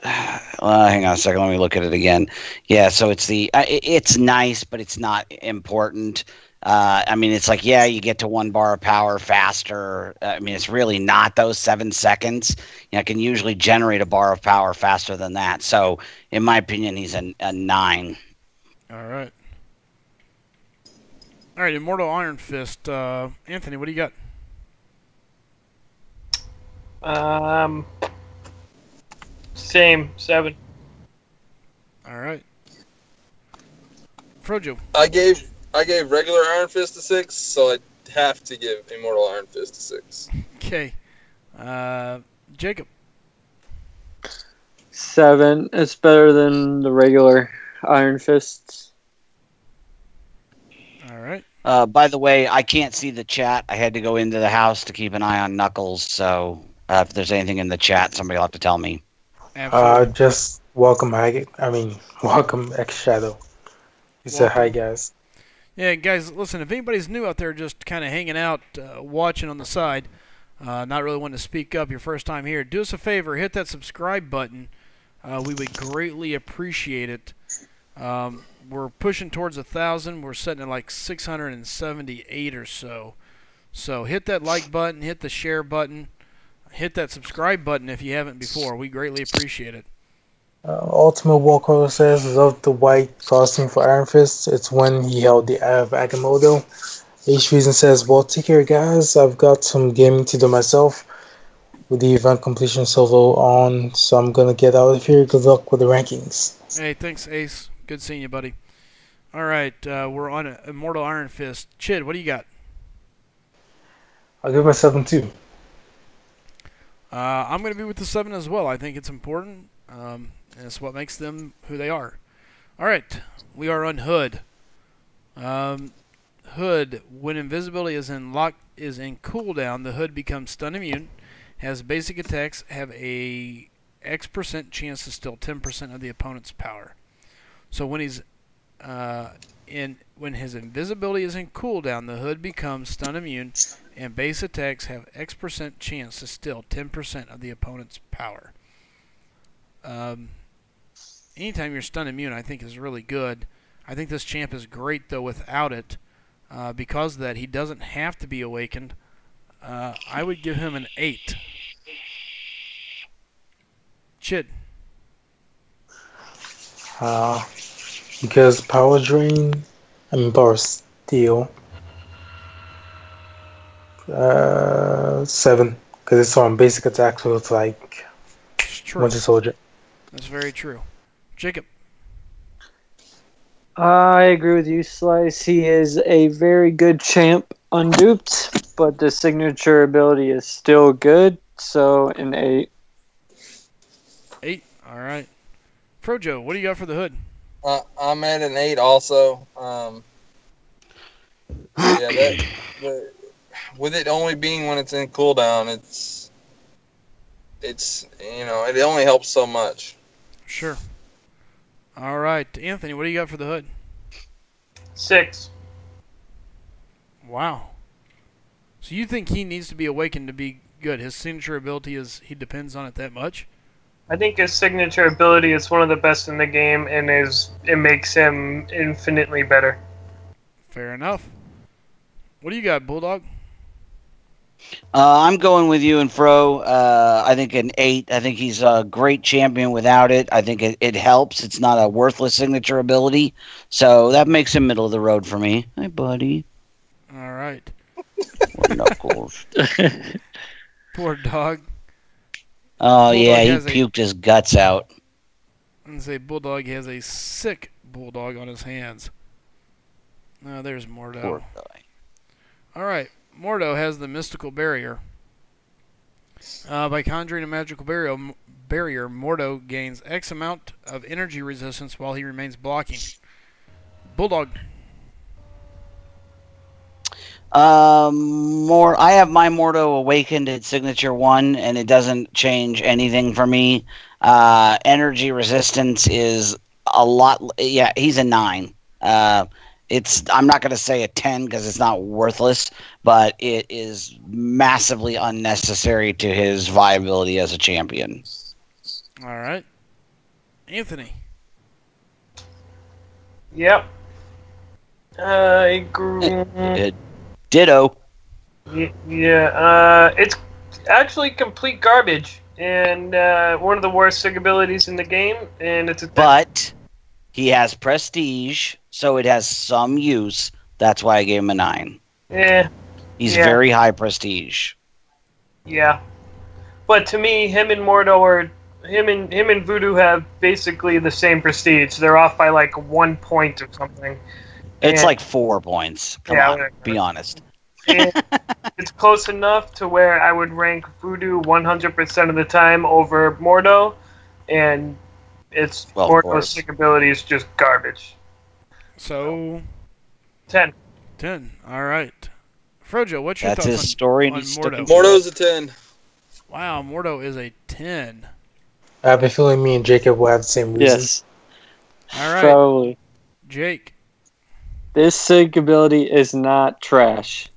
Hang on a second. Let me look at it again. Yeah, so it's nice, but it's not important. I mean, it's like, yeah, you get to 1 bar of power faster. I mean, it's really not those 7 seconds. I can usually generate a bar of power faster than that. So, in my opinion, he's a 9. All right. All right, Immortal Iron Fist. Anthony, what do you got? Same, 7. All right. Frojo. I gave regular Iron Fist a 6, so I have to give Immortal Iron Fist a 6. Okay. Jacob. 7. It's better than the regular Iron Fists. All right. By the way, I can't see the chat. I had to go into the house to keep an eye on Knuckles, so if there's anything in the chat, somebody will have to tell me. Absolutely. Just welcome X Shadow. He said hi, guys. Yeah, guys, listen, if anybody's new out there just kind of hanging out, watching on the side, not really wanting to speak up your first time here, do us a favor, hit that subscribe button. We would greatly appreciate it. We're pushing towards 1,000. We're sitting at like 678 or so. So hit that like button, hit the share button, hit that subscribe button if you haven't before. We greatly appreciate it. Ultimate Walker says, love the white costume for Iron Fist. It's when he held the Eye of Agamotto. H Reason says, well, take care, guys. I've got some gaming to do myself with the event completion solo on, so I'm going to get out of here. Good luck with the rankings. Hey, thanks, Ace. Good seeing you, buddy. All right, we're on Immortal Iron Fist. Chid, what do you got? I'll give myself a 2. I'm going to be with the 7 as well. I think it's important. And it's what makes them who they are. All right, we are on Hood. Hood, when invisibility is in cooldown, the Hood becomes stun immune, has basic attacks have a X% chance to steal 10% of the opponent's power. So when he's when his invisibility is in cooldown, the hood becomes stun immune, and base attacks have X% chance to steal 10% of the opponent's power. Anytime you're stun immune, I think is really good. I think this champ is great though without it. Because of that, he doesn't have to be awakened. I would give him an 8. Chid. Because power drain, power steal. 7, because it's on basic attack, so it's like It's true. Winter Soldier. That's very true. Jacob. I agree with you, Slice. He is a very good champ, unduped, but the signature ability is still good, so an 8. 8. All right. Frojo, what do you got for the hood? I'm at an 8 also. With it only being when it's in cooldown, it's it only helps so much. Sure. All right, Anthony, what do you got for the hood? 6. Wow. So you think he needs to be awakened to be good? His signature ability he depends on it that much? I think his signature ability is one of the best in the game, and it makes him infinitely better. Fair enough. What do you got, Bulldog? I'm going with you and Fro. I think an 8. I think he's a great champion without it. I think it helps. It's not a worthless signature ability. So that makes him middle of the road for me. Hi, buddy. All right. Poor Knuckles. Poor dog. Oh, Bulldog yeah, he has puked his guts out. I'm going to say Bulldog has a sick Bulldog on his hands. Oh, there's Mordo. Poor guy. All right. Mordo has the mystical barrier. By conjuring a magical barrier, Mordo gains X amount of energy resistance while he remains blocking. Bulldog. I have my Mordo awakened at signature 1, and it doesn't change anything for me. Energy resistance is a lot. Yeah, he's a 9. I'm not going to say a 10 because it's not worthless, but it is massively unnecessary to his viability as a champion. All right. Anthony. Yep. I agree. Ditto. Yeah, it's actually complete garbage, and one of the worst sig abilities in the game, and it's But he has prestige, so it has some use. That's why I gave him a 9. Yeah. He's very high prestige. Yeah. But to me, him and Mordo are him and Voodoo have basically the same prestige. They're off by like 1 point or something. It's like 4 points. Come on, whatever. be honest. And it's close enough to where I would rank Voodoo 100% of the time over Mordo, and Mordo's sick ability is just garbage. So 10. 10. All right. Frojo, what's your That's thoughts his story, and on he's sticking Mordo? to it. Mordo's a 10. Wow, Mordo is a 10. I have a feeling me and Jacob will have the same reason. Yes, All right. probably. Jake. This sig ability is not trash.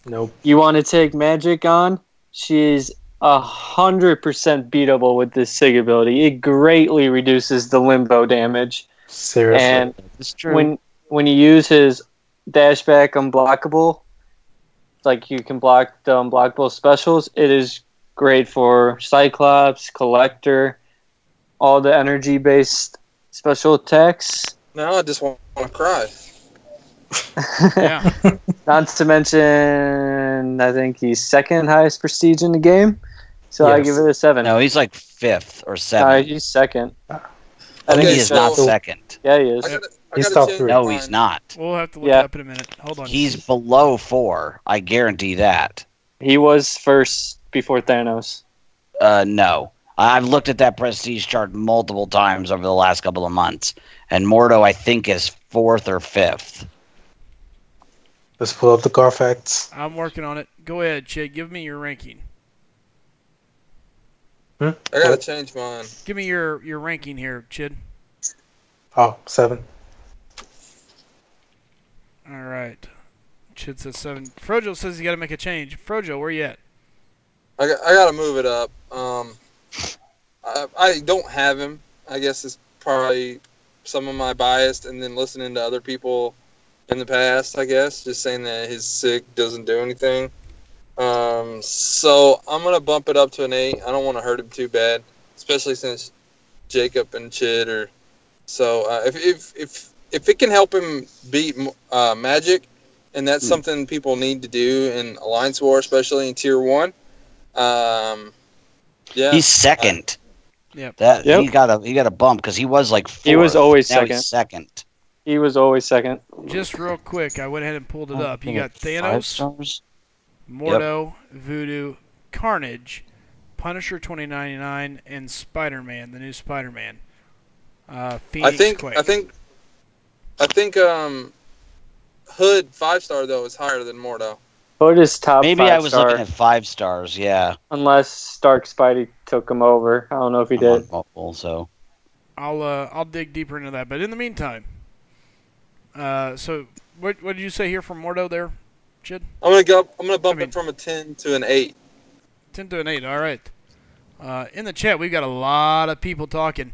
Nope. You want to take Magic on? She's 100% beatable with this sig ability. It greatly reduces the limbo damage. Seriously. And It's true. when you use his dashback unblockable, like you can block the unblockable specials, it is great for Cyclops, Collector, all the energy-based special attacks. Now I just want to cry. Yeah. Not to mention, I think he's second highest prestige in the game. So I Yes. give it a 7. No, he's like 5th or 7th. He's second. I I think Okay, he is so- not second. Yeah, he is. I He's gotta top change 3. No, mine. he's not. We'll have to look Yeah. it up in a minute. Hold on. He's below 4. I guarantee that. He was first before Thanos. No. I've looked at that prestige chart multiple times over the last couple of months, and Mordo, I think, is 4th or 5th. Let's pull up the Carfax. I'm working on it. Go ahead, Chid. Give me your ranking. I gotta change mine. Give me your ranking here, Chid. Oh, 7. All right. Chid says 7. Frojo says you got to make a change. Frojo, where you at? I gotta move it up. I don't have him. I guess it's probably some of my bias, and then listening to other people in the past. I guess just saying that his SIG doesn't do anything. So I'm gonna bump it up to an 8. I don't want to hurt him too bad, especially since Jacob and Chid are. So if it can help him beat Magic, and that's something people need to do in Alliance War, especially in Tier 1. Yeah, he's second. Yep. He got a bump because he was like 4th. He was always now second. He's second. He was always second. Just real quick, I went ahead and pulled it up. You got 5 Thanos, stars. Mordo, Voodoo, Carnage, Punisher 2099, and Spider-Man, the new Spider-Man. Phoenix Quake. I think Hood 5-star though is higher than Mordo. Hood is top Maybe 5 I was star, looking at 5 stars. Yeah. unless Stark Spidey took him over. I don't know if he did. Also, I'll dig deeper into that. But in the meantime, so what did you say here from Mordo there, Chid? I'm gonna bump it from a 10 to an 8. 10 to an 8. All right. In the chat, we've got a lot of people talking,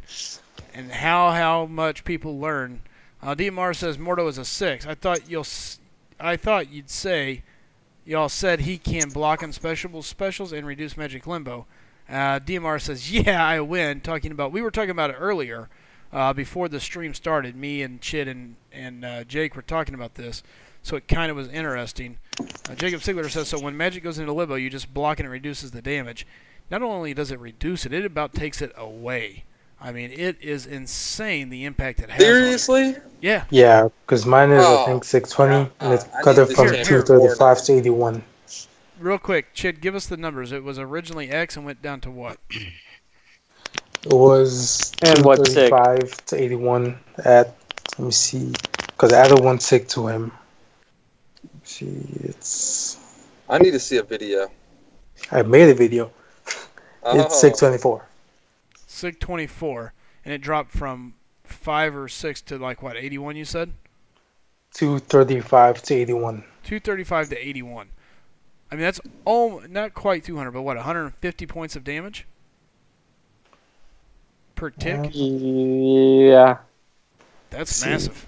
and how much people learn. DMR says Mordo is a 6. I thought you'd say y'all said he can block on specials and reduce magic limbo. DMR says, yeah, I win. We were talking about it earlier before the stream started. Me and Chid and Jake were talking about this, so it kind of was interesting. Jacob Sigler says, so when magic goes into limbo, you just block and it reduces the damage. Not only does it reduce it, it about takes it away. I mean, it is insane the impact it has. Seriously? On it. Yeah. Yeah, because mine is, I think, 620, and it's cut it from 235 to 81. Real quick, Chid, give us the numbers. It was originally X and went down to what? It was And what SIG? 235 to 81 at, let me see, because I added 1 SIG to him. Let's see, I need to see a video. I made a video. It's 624. SIG 24, and it dropped from 5 or 6 to like what, 81 you said? 235 to 81. 235 to 81. I mean, that's not quite 200, but what, 150 points of damage? Per tick? Yeah. That's massive.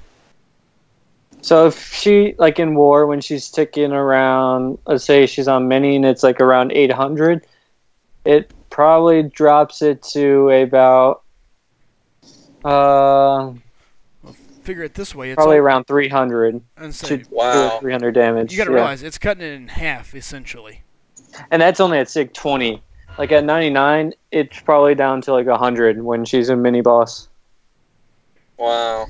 So if she, like in war, when she's ticking around, let's say she's on mini and it's like around 800, it probably drops it to about Figure it this way. It's probably around 300. Wow. 300 damage. You got to realize it's cutting it in half, essentially. And that's only at SIG 20. Like at 99, it's probably down to like 100 when she's a mini boss. Wow.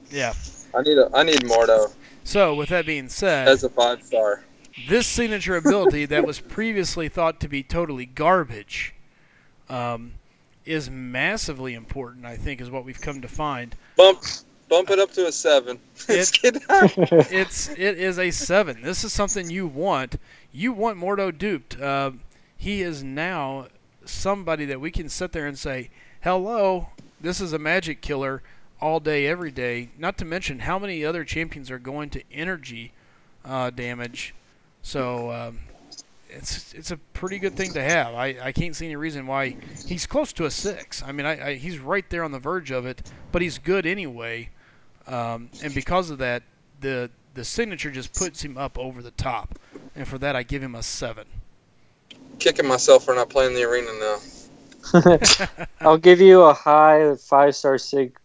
Yeah. I need Mordo. So, with that being said, That's a 5-star. this signature ability that was previously thought to be totally garbage is massively important, I think, is what we've come to find. Bump it up to a 7. It is a 7. This is something you want. You want Mordo duped. He is now somebody that we can sit there and say, hello, this is a magic killer all day, every day. Not to mention how many other champions are going to energy damage. So it's a pretty good thing to have. I can't see any reason why he's close to a 6. I mean, he's right there on the verge of it, but he's good anyway. And because of that, the signature just puts him up over the top. And for that, I give him a 7. Kicking myself for not playing the arena now. I'll give you a high 5-star SIG.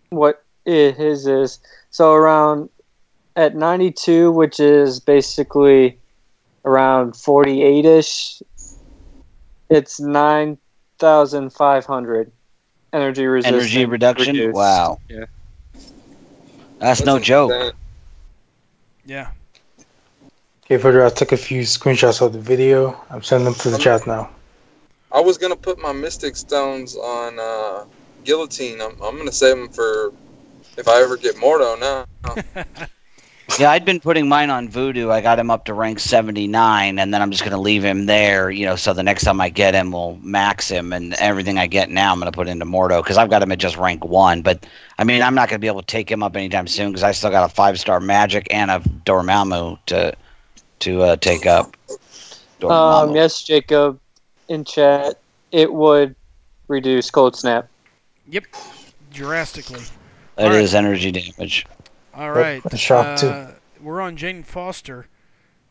What his is. So around at 92, which is basically around 48-ish, it's 9,500 energy resistance. Energy reduction? Reduced. Wow. Yeah. That's no joke. insane. Yeah. Okay, Further, I took a few screenshots of the video. I'm sending them to the chat now. I was gonna put my Mystic Stones on Guillotine. I'm gonna save them for if I ever get Mordo now. Yeah, I'd been putting mine on Voodoo. I got him up to rank 79, and then I'm just going to leave him there, so the next time I get him, we'll max him, and everything I get now I'm going to put into Mordo, because I've got him at just rank 1. But, I mean, I'm not going to be able to take him up anytime soon, because I still got a 5-star Magic and a Dormammu to take up. Dormammu. Yes, Jacob, in chat, it would reduce Cold Snap. Yep, drastically. That is energy damage. All right. A shock too. We're on Jane Foster.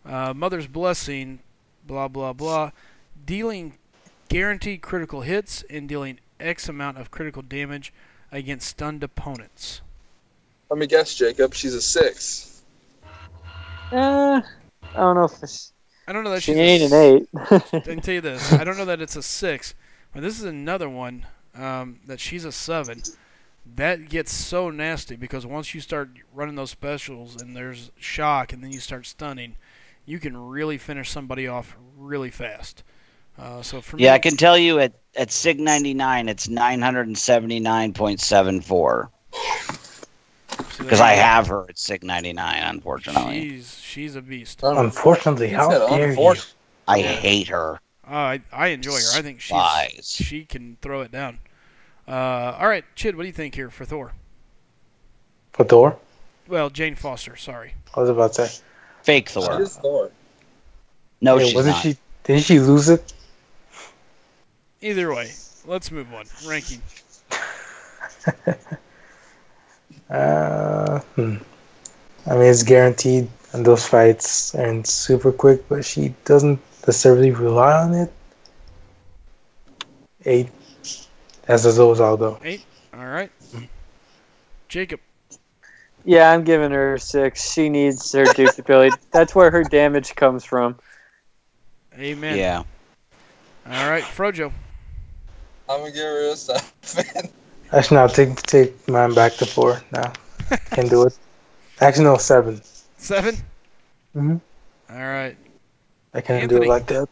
Mother's Blessing, blah, blah, blah. Dealing guaranteed critical hits and dealing X amount of critical damage against stunned opponents. Let me guess, Jacob. She's a 6. I don't know if it's... I don't know that She she's ain't an 8. I can tell you this. I don't know that it's a 6. But this is another one that she's a 7. That gets so nasty because once you start running those specials and there's shock and then you start stunning, you can really finish somebody off really fast. So for me, I can tell you at Sig 99, it's 979.74. Because I have her at Sig 99, unfortunately. She's a beast. Unfortunately, how dare you? I hate her. I enjoy her. I think she can throw it down. All right, Chid, what do you think here for Thor? For Thor? Well, Jane Foster, sorry. I was about to say. Fake Thor. She is Thor. No, Wait, she's wasn't not. she? Didn't she lose it? Either way, let's move on. Ranking. I mean, it's guaranteed in those fights and super quick, but she doesn't necessarily rely on it. 8. As those, I'll go. 8. All right. Jacob. Yeah, I'm giving her a 6. She needs her duplicability. That's where her damage comes from. Amen. Yeah. All right, Frojo. I'm gonna give her a 7. Actually, no, take mine back to 4 now. Can do it. Actually, no, 7. 7. Mm-hmm. All right. I can't do Anthony. it like that.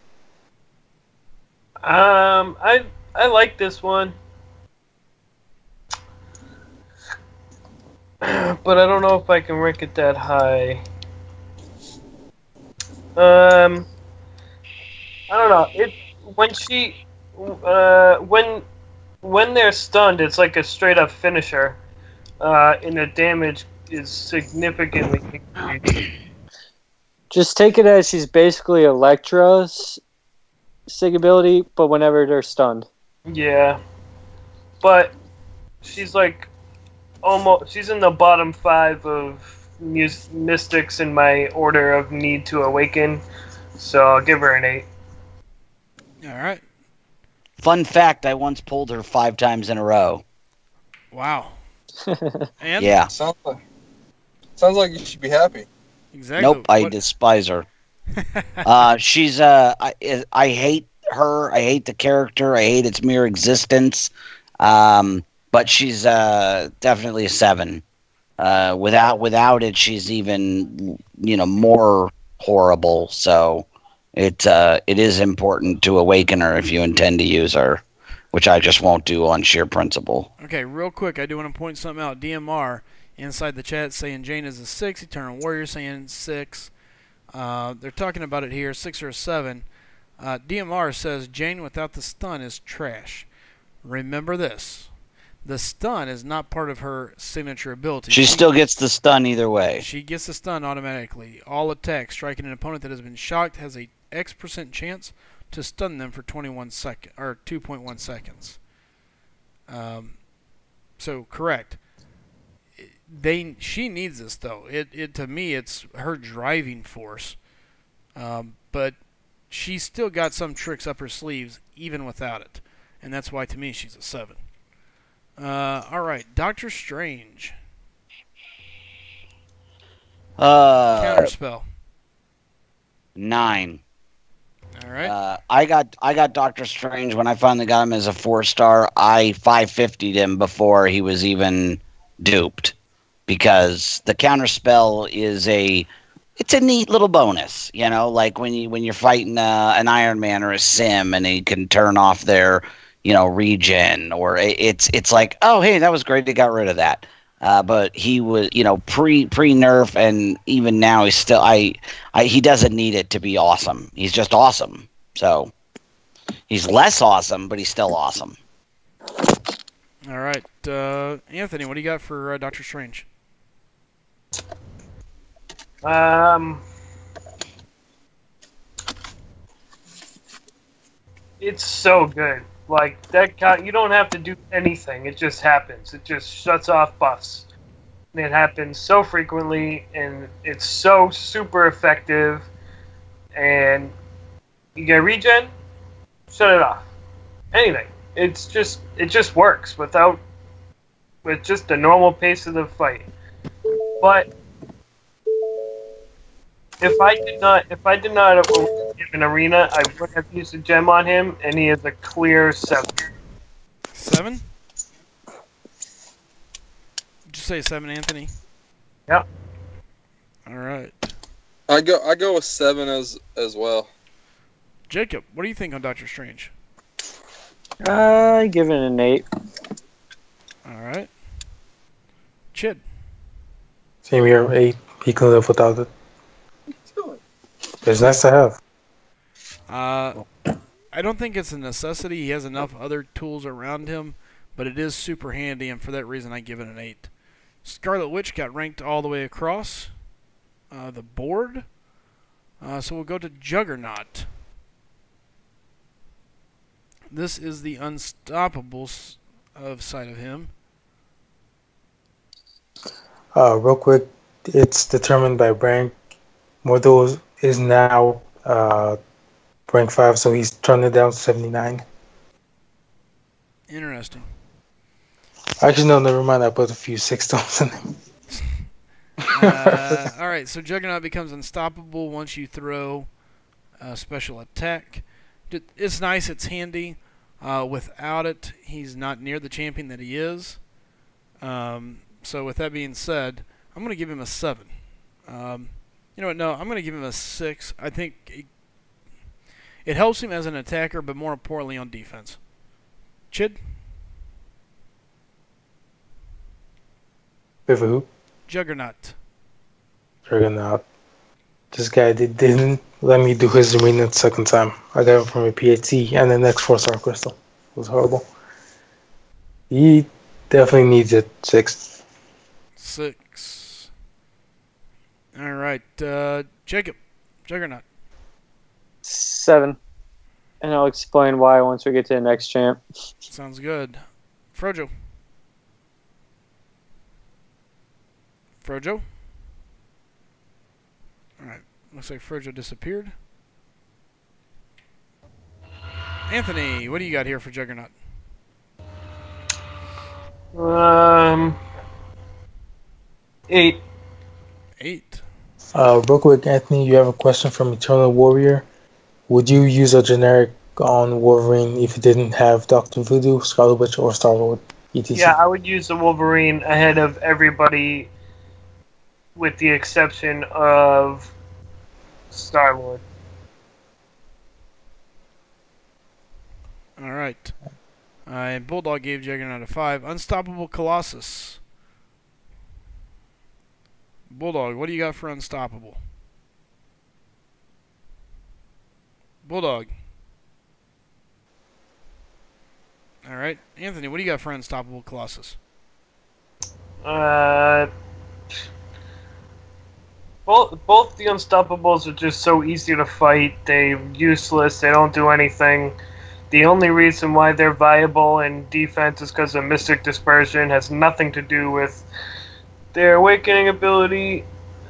I like this one, but I don't know if I can rank it that high. I don't know. When they're stunned, it's like a straight up finisher, and the damage is significantly increased. Just take it as she's basically Elektra's sig ability, but whenever they're stunned. Yeah, but she's like she's in the bottom 5 of mystics in my order of need to awaken, so I'll give her an 8. All right. Fun fact, I once pulled her 5 times in a row. Wow. And? Yeah. Sounds like you should be happy. Exactly. Nope, I despise her. She's I hate her. I hate the character. I hate its mere existence. But she's definitely a 7. Without it, she's even more horrible. So it is important to awaken her if you intend to use her, which I just won't do on sheer principle. Okay, real quick, I do want to point something out. DMR inside the chat saying Jane is a 6. Eternal Warrior saying 6. They're talking about it here, 6 or a 7. DMR says Jane without the stun is trash. Remember this. The stun is not part of her signature ability. She still gets the stun either way. She gets the stun automatically. All attacks striking an opponent that has been shocked has a X% chance to stun them for 2.1 seconds. So correct. She needs this though. It to me it's her driving force. But she's still got some tricks up her sleeves even without it, and that's why to me she's a 7. All right, Doctor Strange. Counterspell. 9. All right. I got Doctor Strange when I finally got him as a 4-star. I 550'd him before he was even duped, because the counterspell is it's a neat little bonus, like when you're fighting an Iron Man or a Sim and he can turn off their regen, or it's like, oh hey, that was great, they got rid of that. But he was, pre nerf, and even now he's still. He doesn't need it to be awesome. He's just awesome. So he's less awesome, but he's still awesome. All right, Anthony, what do you got for Doctor Strange? It's so good. Like that, you don't have to do anything. It just happens. It just shuts off buffs. And it happens so frequently, and it's so super effective. And you get regen, shut it off. Anything. It just works with just the normal pace of the fight. But if I did not have an arena, I would have used a gem on him, and he is a clear 7. 7? Did you say 7, Anthony? Yep. All right. I go with 7 as well. Jacob, what do you think on Doctor Strange? I give it an 8. All right. Chid. Same here, 8. He can live without it. It's nice to have. I don't think it's a necessity. He has enough other tools around him, but it is super handy, and for that reason I give it an 8. Scarlet Witch got ranked all the way across the board. So we'll go to Juggernaut. This is the unstoppable side of him. Real quick, it's determined by rank. Mordo is now rank 5, so he's turned it down to 79. Interesting. Actually, no, never mind. I put a few 6 stones in him. Alright, so Juggernaut becomes unstoppable once you throw a special attack. It's nice, it's handy. Without it, he's not near the champion that he is. So with that being said, I'm going to give him a 7. You know what? No, I'm going to give him a 6. I think it helps him as an attacker, but more importantly on defense. Chid? Wait for who? Juggernaut. Juggernaut. This guy didn't let me do his arena the second time. I got him from a PAT and the next 4-star crystal. It was horrible. He definitely needs it. 6. 6. Alright, Jacob. Juggernaut. 7. And I'll explain why once we get to the next champ. Sounds good. Frojo. Frojo? Alright, looks like Frojo disappeared. Anthony, what do you got here for Juggernaut? 8. 8. Real quick, Anthony, you have a question from Eternal Warrior. Would you use a generic on Wolverine if you didn't have Dr. Voodoo, Scarlet Witch, or Star-Lord, etc.? Yeah, I would use the Wolverine ahead of everybody with the exception of Star-Lord. Alright. Bulldog gave Juggernaut a 5. Unstoppable Colossus. Bulldog, what do you got for Unstoppable? Bulldog. Alright. Anthony, what do you got for Unstoppable Colossus? Both the Unstoppables are just so easy to fight. They're useless. They don't do anything. The only reason why they're viable in defense is because of Mystic Dispersion. It has nothing to do with their awakening ability,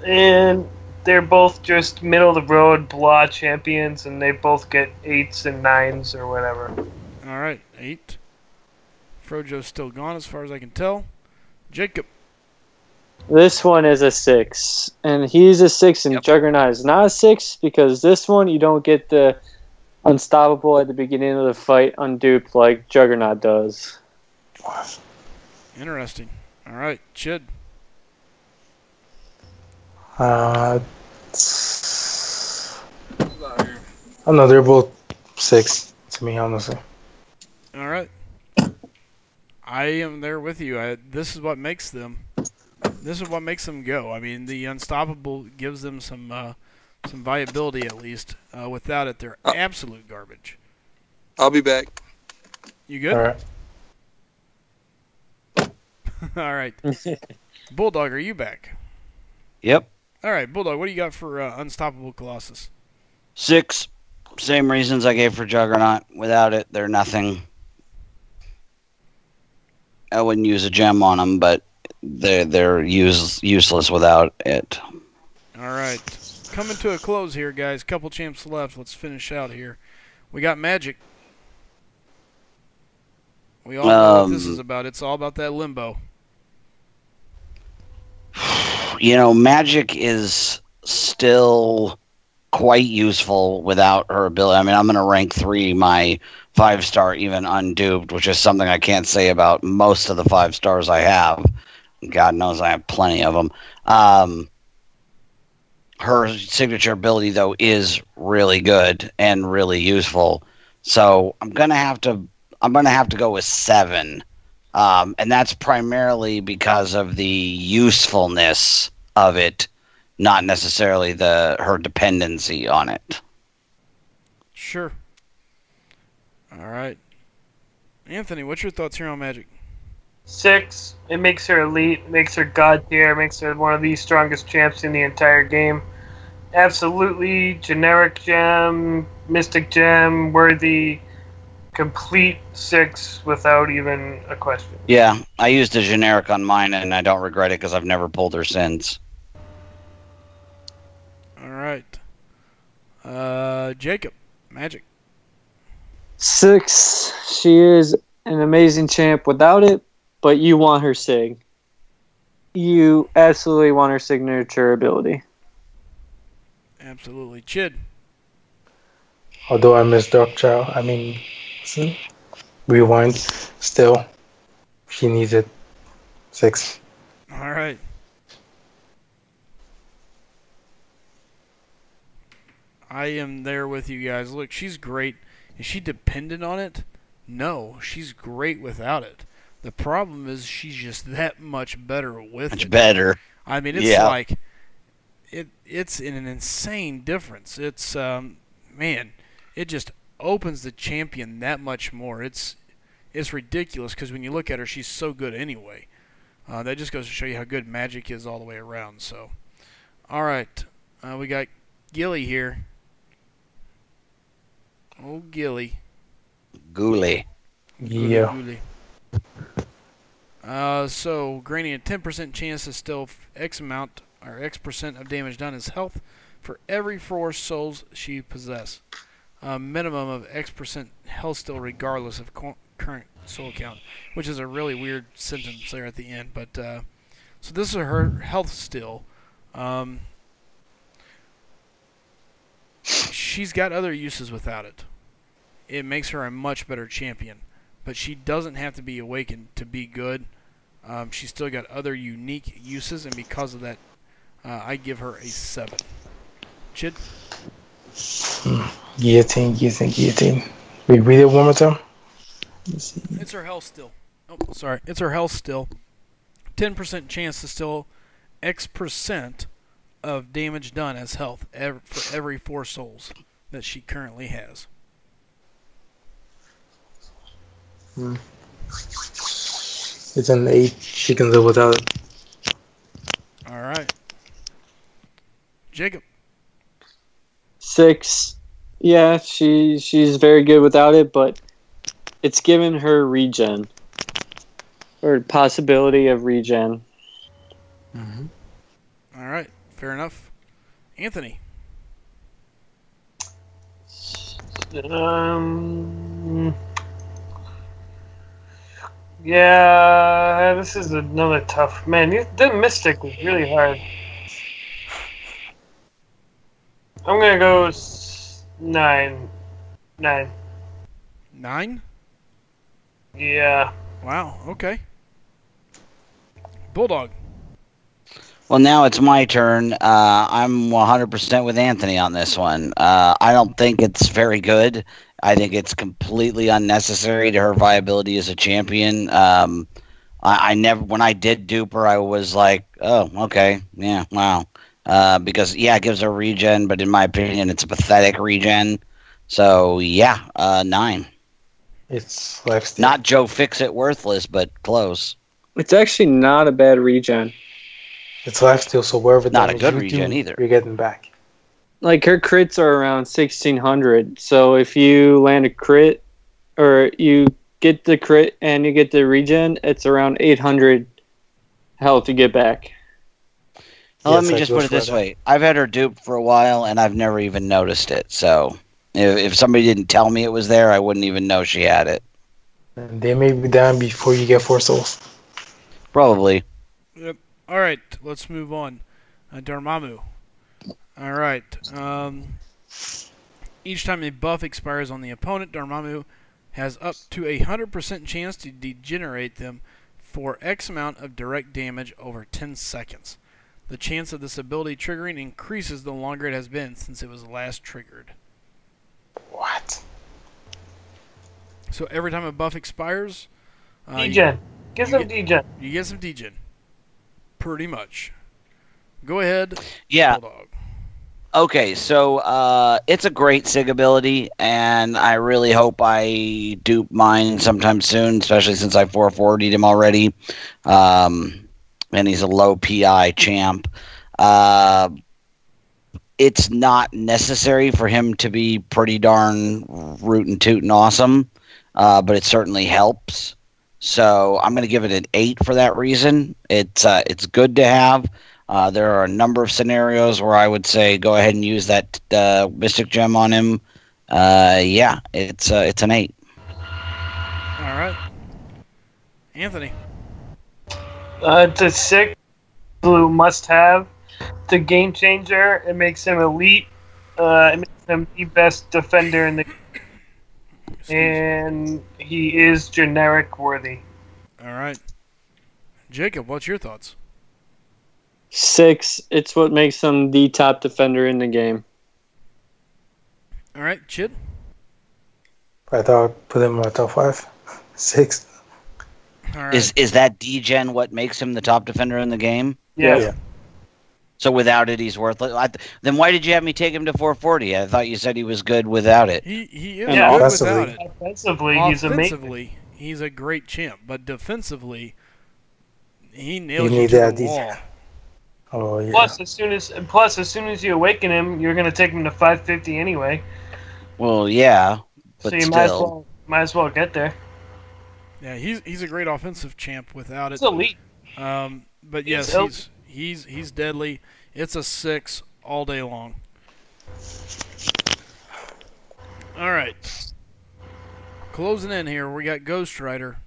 and they're both just middle of the road blah champions, and they both get 8s and 9s or whatever. Alright, 8. Frojo's still gone as far as I can tell. Jacob. This one is a 6. And he's a 6, and Juggernaut is not a 6, because this one you don't get the unstoppable at the beginning of the fight unduped like Juggernaut does. Interesting. Alright, Chid. Oh no, they're both 6 to me, honestly. Alright. I am there with you. This is what makes them. This is what makes them go. I mean, the Unstoppable gives them some viability at least. Without it, they're absolute garbage. I'll be back. You good? All right. All right. Bulldog, are you back? Yep. All right, Bulldog, what do you got for Unstoppable Colossus? 6. Same reasons I gave for Juggernaut. Without it, they're nothing. I wouldn't use a gem on them, but they're useless without it. All right. Coming to a close here, guys. Couple champs left. Let's finish out here. We got Magic. We all know what this is about. It's all about that limbo. You know, Magic is still quite useful without her ability. I mean, I'm going to rank 3 my 5-star even unduped, which is something I can't say about most of the 5 stars I have. God knows I have plenty of them. Her signature ability, though, is really good and really useful. So I'm gonna have to go with 7, and that's primarily because of the usefulness of it, not necessarily her dependency on it. Sure. All right. Anthony, what's your thoughts here on Magic? 6. It makes her elite, makes her god tier, makes her one of the strongest champs in the entire game. Absolutely generic gem, mystic gem, worthy, complete 6 without even a question. Yeah, I used a generic on mine, and I don't regret it because I've never pulled her since. All right. Jacob, Magic. 6. She is an amazing champ without it, but you want her sig. You absolutely want her signature ability. Absolutely. Chid. Although I miss Darkchild, rewind. Still, she needs it. 6. All right. I am there with you guys. Look, she's great. Is she dependent on it? No, she's great without it. The problem is she's just that much better with it. Much better. I mean, it's like it's an insane difference. It's man, it just opens the champion that much more. It's ridiculous because when you look at her, she's so good anyway. That just goes to show you how good Magic is all the way around. So, all right, we got Gilly here. Oh, Gilly. Ghoulie. Yeah. Gully. So, granting a 10% chance to still X amount or X% of damage done is health for every 4 souls she possesses. A minimum of X% health still regardless of current soul count, which is a really weird sentence there at the end. But so this is her health still. She's got other uses without it. It makes her a much better champion. But she doesn't have to be awakened to be good. She's still got other unique uses, and because of that, I give her a 7. Chid? Guillotine. We read it one more time? Let's see. It's her health still. Oh, sorry. It's her health still. 10% chance to still X% of damage done as health for every 4 souls that she currently has. It's an 8. She can live without it. All right. Jacob. 6. Yeah, she's very good without it, but it's given her regen. Or possibility of regen. Mm-hmm. All right. Fair enough. Anthony. Yeah, this is another tough. Man, the Mystic was really hard. I'm gonna go 9. 9. 9? Yeah. Wow. Okay. Bulldog. Well, now it's my turn. I'm 100% with Anthony on this one. I don't think it's very good. I think it's completely unnecessary to her viability as a champion. I never, when I did dupe her, I was like, oh, okay, yeah, wow. Because, yeah, it gives her regen, but in my opinion, it's a pathetic regen. So, yeah, 9. It's lifesteal. Not Joe Fix-It worthless, but close. It's actually not a bad regen. It's lifesteal, so wherever Not a damage good you regen do, either. you're getting back. Like, her crits are around 1,600. So if you land a crit, or you get the crit and you get the regen, it's around 800 health to get back. Well, let Yes, me I just go put it for this that. way. I've had her duped for a while, and I've never even noticed it. So if somebody didn't tell me it was there, I wouldn't even know she had it. And they may be down before you get 4 souls. Probably. Yep. All right, let's move on. Dormammu. All right. Each time a buff expires on the opponent, Dormammu has up to 100% chance to degenerate them for X amount of direct damage over 10 seconds. The chance of this ability triggering increases the longer it has been since it was last triggered. What? So every time a buff expires, Degen. Get you some Degen. you get some degen. Pretty much. Go ahead, Yeah. Bulldog. Okay, so it's a great SIG ability, and I really hope I dupe mine sometime soon, especially since I 440'd him already. And he's a low PI champ. It's not necessary for him to be pretty darn rootin' tootin' awesome, but it certainly helps. So I'm going to give it an 8 for that reason. It's good to have. There are a number of scenarios where I would say go ahead and use that Mystic Gem on him. Yeah, it's an 8. All right. Anthony. It's a sick blue must-have. It's a game changer. It makes him elite. It makes him the best defender in the and he is generic worthy. All right. Jacob, what's your thoughts? 6, it's what makes him the top defender in the game. All right, Chid. I thought I'd put him in my top 5. 6. All right. Is that degen what makes him the top defender in the game? Yeah. Yeah. So without it, he's worthless. Then why did you have me take him to 440? I thought you said he was good without it. He is Yeah. good without it. Offensively, he's amazing. Offensively, he's a great champ, but defensively, he You nails you need to that the detail. wall. Oh, yeah. Plus, as soon as you awaken him, you're gonna take him to 550 anyway. Well, yeah, but So you still. might as well get there. Yeah, he's a great offensive champ without it. It's elite. But He's yes, he's deadly. It's a 6 all day long. All right. Closing in here, we got Ghost Rider.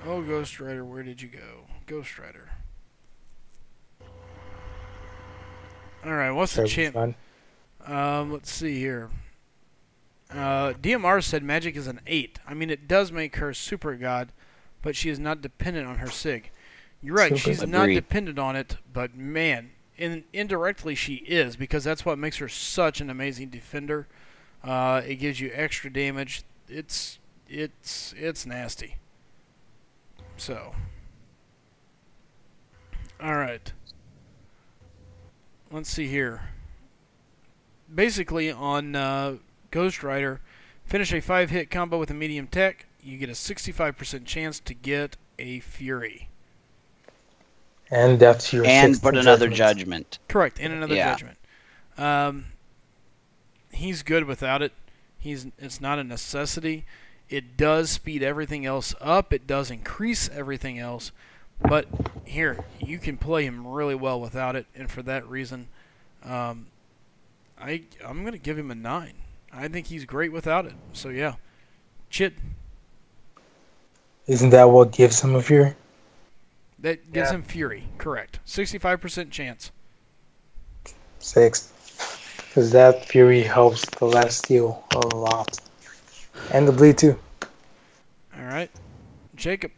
Oh, Ghost Rider, where did you go? Ghost Rider. All right, what's the champ? Fun. Let's see here. DMR said Magic is an 8. I mean, it does make her super god, but she is not dependent on her SIG. You're right, Super. she's not Agreed. dependent on it, but man, indirectly she is, because that's what makes her such an amazing defender. It gives you extra damage. It's nasty. So, all right. Let's see here. Basically, on Ghost Rider, finish a 5-hit combo with a medium tech, you get a 65% chance to get a Fury. And that's your And sixth put another judgment. judgment. Correct, and another Yeah. judgment. He's good without it. It's not a necessity. It does speed everything else up. It does increase everything else. But here, you can play him really well without it, and for that reason, I'm going to give him a 9. I think he's great without it. So yeah, Chit. Isn't that what gives him a fear? That gives Yeah. him Fury. Correct. 65% chance. 6. Because that fury helps the last steal a lot. And the bleed too. All right, Jacob.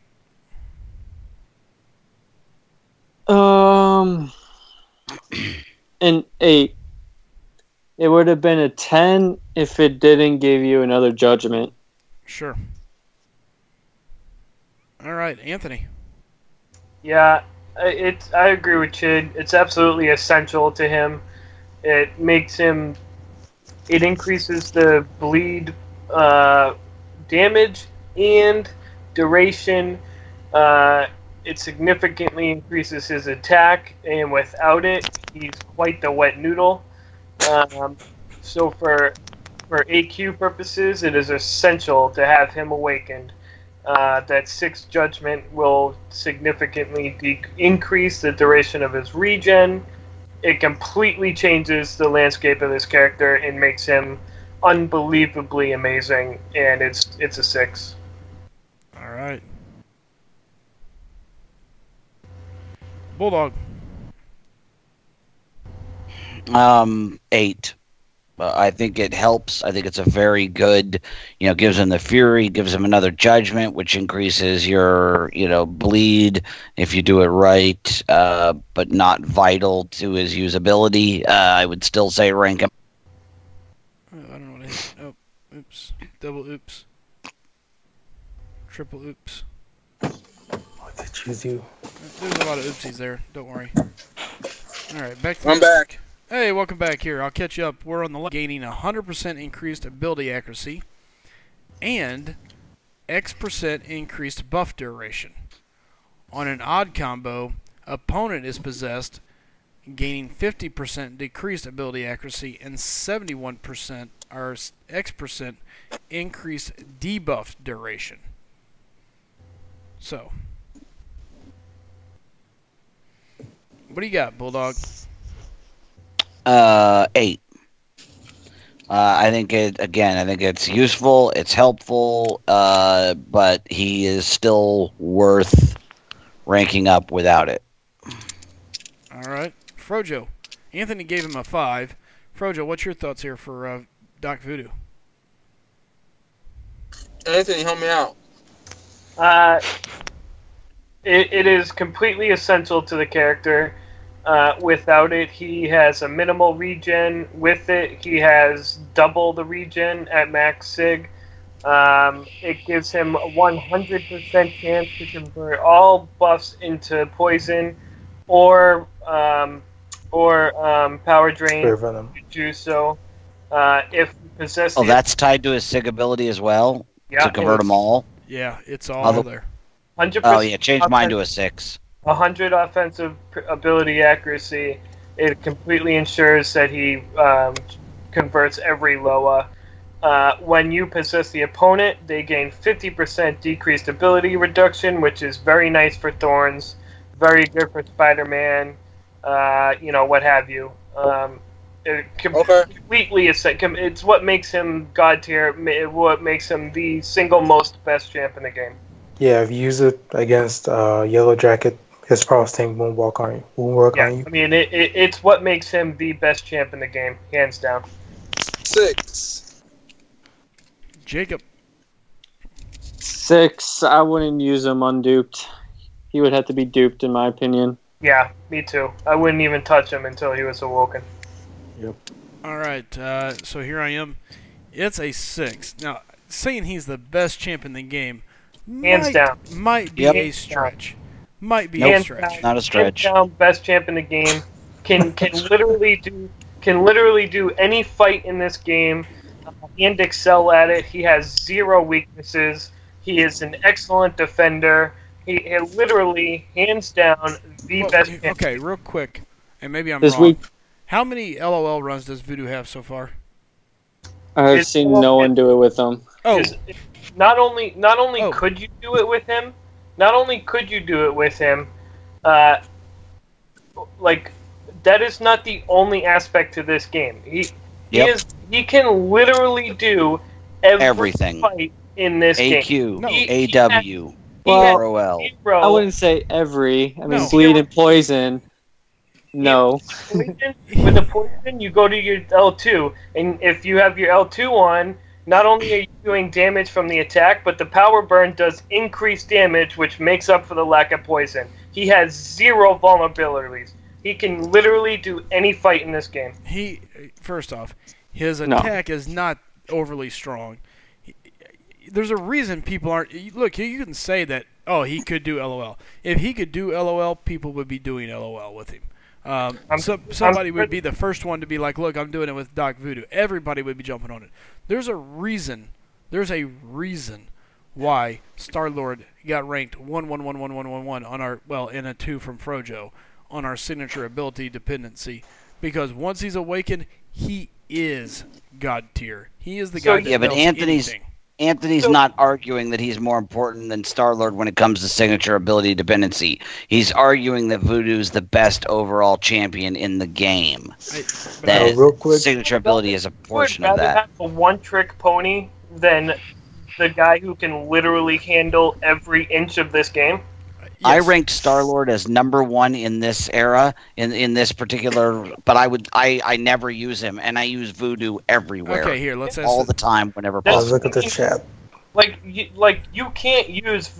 An 8. It would have been a 10 if it didn't give you another judgment. Sure. All right, Anthony. Yeah, I agree with Chid. It's absolutely essential to him. It makes him. It increases the bleed damage and duration. It significantly increases his attack, and without it, he's quite the wet noodle. So for AQ purposes, it is essential to have him awakened. That 6 Judgment will significantly increase the duration of his regen. It completely changes the landscape of this character and makes him unbelievably amazing, and it's a 6. All right. Bulldog. 8. I think it helps. I think it's a very good, gives him the fury, gives him another judgment, which increases your, bleed if you do it right, but not vital to his usability. I would still say rank him. I don't know what I hit. Oh, oops. Double oops. Triple oops. What did you do? There's a lot of oopsies there. Don't worry. All right, back to I'm back. Hey, welcome back here. I'll catch you up. We're on the gaining 100% increased ability accuracy and X% increased buff duration. On an odd combo, opponent is possessed, gaining 50% decreased ability accuracy and 71% or X% increased debuff duration. So, what do you got, Bulldog? 8. I think it's useful, it's helpful, but he is still worth ranking up without it. All right, Frojo. Anthony gave him a 5. Frojo, what's your thoughts here for Doc Voodoo? Anthony, help me out. It is completely essential to the character. Without it, he has a minimal regen. With it, he has double the regen at max sig. It gives him a 100% chance to convert all buffs into poison or power drain. Do so. If possessed. Oh, that's tied to his sig ability as well. Yeah, to convert them all. Yeah, it's all there. 100%. Oh yeah, change mine to a 6. 100 offensive ability accuracy. It completely ensures that he converts every Loa. When you possess the opponent, they gain 50% decreased ability reduction, which is very nice for Thorns, very good for Spider-Man, what have you. Completely, it's what makes him God tier, what makes him the single most best champ in the game. Yeah, if you use it against Yellow Jacket, his Frost Tank won't work on you. I mean, it's what makes him the best champ in the game, hands down. 6. Jacob. 6. I wouldn't use him unduped. He would have to be duped, in my opinion. Yeah, me too. I wouldn't even touch him until he was awoken. Yep. All right, so here I am. It's a 6. Now, saying he's the best champ in the game hands down might be a stretch. Might be a stretch. Not a stretch. Hands down, best champ in the game. Can literally do any fight in this game and excel at it. He has 0 weaknesses. He is an excellent defender. He literally, hands down, the best champ. Okay, real quick, and maybe I'm wrong. How many LOL runs does Voodoo have so far? I've seen no one do it with him. Oh, not only could you do it with him, like that is not the only aspect to this game. He can literally do everything fight in this game. AQ, Well, ROL. I wouldn't say every. I mean, No. bleed and poison. No. With the poison, you go to your L2, and if you have your L2 on, not only are you doing damage from the attack, but the power burn does increased damage, which makes up for the lack of poison. He has 0 vulnerabilities. He can literally do any fight in this game. First off, his attack is not overly strong. There's a reason people aren't. Look, you can say that Oh, he could do LOL. If he could do LOL, people would be doing LOL with him. Somebody would be the first one to be like, look, I'm doing it with Doc Voodoo. Everybody would be jumping on it. There's a reason why Star-Lord got ranked 1-1-1-1-1-1-1 on our, well, in a 2 from Frojo on our signature ability dependency. Because once he's awakened, he is God tier. He is the guy that but does Anthony's anything. not arguing that he's more important than Star-Lord when it comes to signature ability dependency. He's arguing that Voodoo's the best overall champion in the game. That real quick, signature ability is a portion I of would rather that. have a one-trick pony than the guy who can literally handle every inch of this game. I Yes. ranked Star-Lord as #1 in this era, in this particular, but I never use him, and I use Voodoo everywhere. Okay, here, let's ask all the time, whenever That's- possible. look at the chat. Like you can't use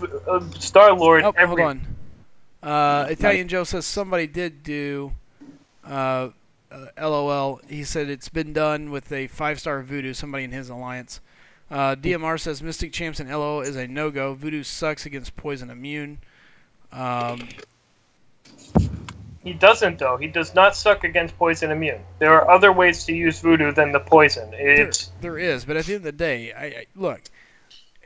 Star-Lord Oh, every. hold on. Italian Joe says somebody did do LOL. He said it's been done with a 5-star Voodoo, somebody in his alliance. DMR says Mystic Champs and LOL is a no-go. Voodoo sucks against Poison Immune. He doesn't, though. He does not suck against Poison Immune. There are other ways to use Voodoo than the poison. There is, but at the end of the day, look,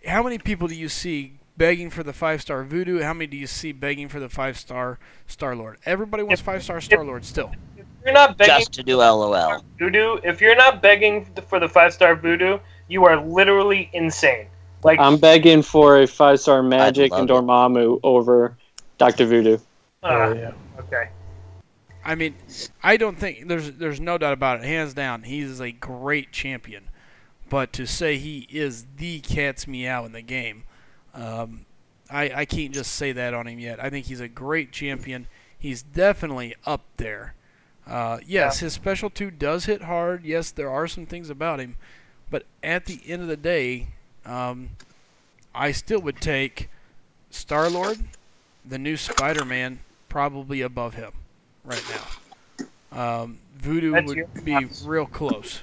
how many people do you see begging for the 5-star Voodoo? How many do you see begging for the 5-star Star-Lord? Everybody wants 5-star Star-Lord still. If you're not begging Just to do LOL. Voodoo, if you're not begging for the 5-star Voodoo, you are literally insane. Like I'm begging for a 5-star Magic love and it. Dormammu over Dr. Voodoo. yeah. Okay. I mean, I don't think there's no doubt about it. Hands down, he is a great champion. But to say he is the cat's meow in the game, I can't just say that on him yet. I think he's a great champion. He's definitely up there. Yes, his special 2 does hit hard. Yes, there are some things about him. But at the end of the day, I still would take Star-Lord, the new Spider-Man, probably above him right now. Voodoo That's your would be loss. real close.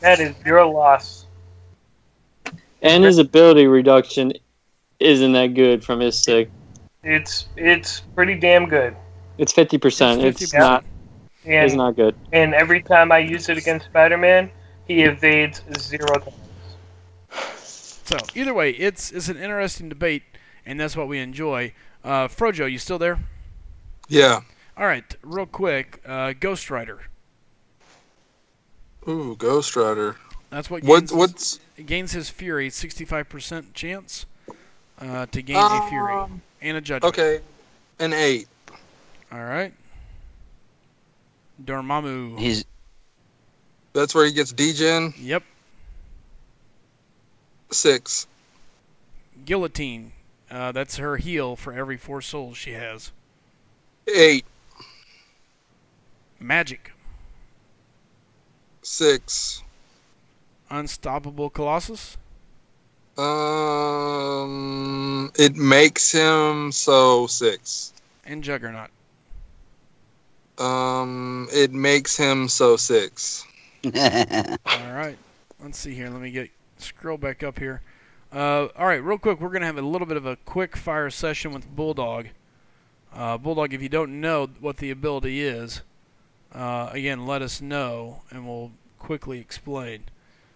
That is your loss. And his ability reduction isn't that good from his stick. It's pretty damn good. It's 50%. It's It's 50%. not. It's And not good. and every time I use it against Spider-Man, he evades 0 times. So either way, it's an interesting debate, and that's what we enjoy. Frojo, you still there? Yeah. All right, real quick, Ghost Rider. Ooh, Ghost Rider. That's what What's gains his Fury, 65% chance to gain a Fury and a Judgment. okay? An 8. All right. Dormammu. He's That's where he gets degen. Yep. 6. Guillotine. That's her heal for every 4 souls she has. 8. Magic. 6. Unstoppable Colossus. It makes him so 6. And Juggernaut. It makes him so 6. All right. Let's see here. Let me scroll back up here. All right, real quick, we're going to have a little bit of a quick fire session with Bulldog. Bulldog, if you don't know what the ability is, again, let us know, and we'll quickly explain.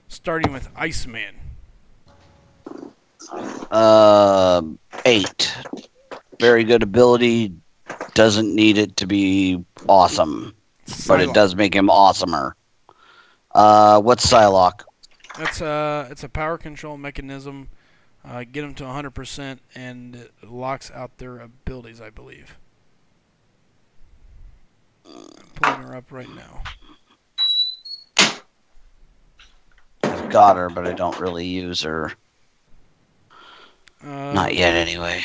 Starting with Iceman. 8. Very good ability. Doesn't need it to be awesome, but it Psylocke. does make him awesomer. What's Psylocke? It's a power control mechanism. Get them to 100%, and it locks out their abilities, I believe. I'm pulling her up right now. I've got her, but I don't really use her. Not yet, anyway.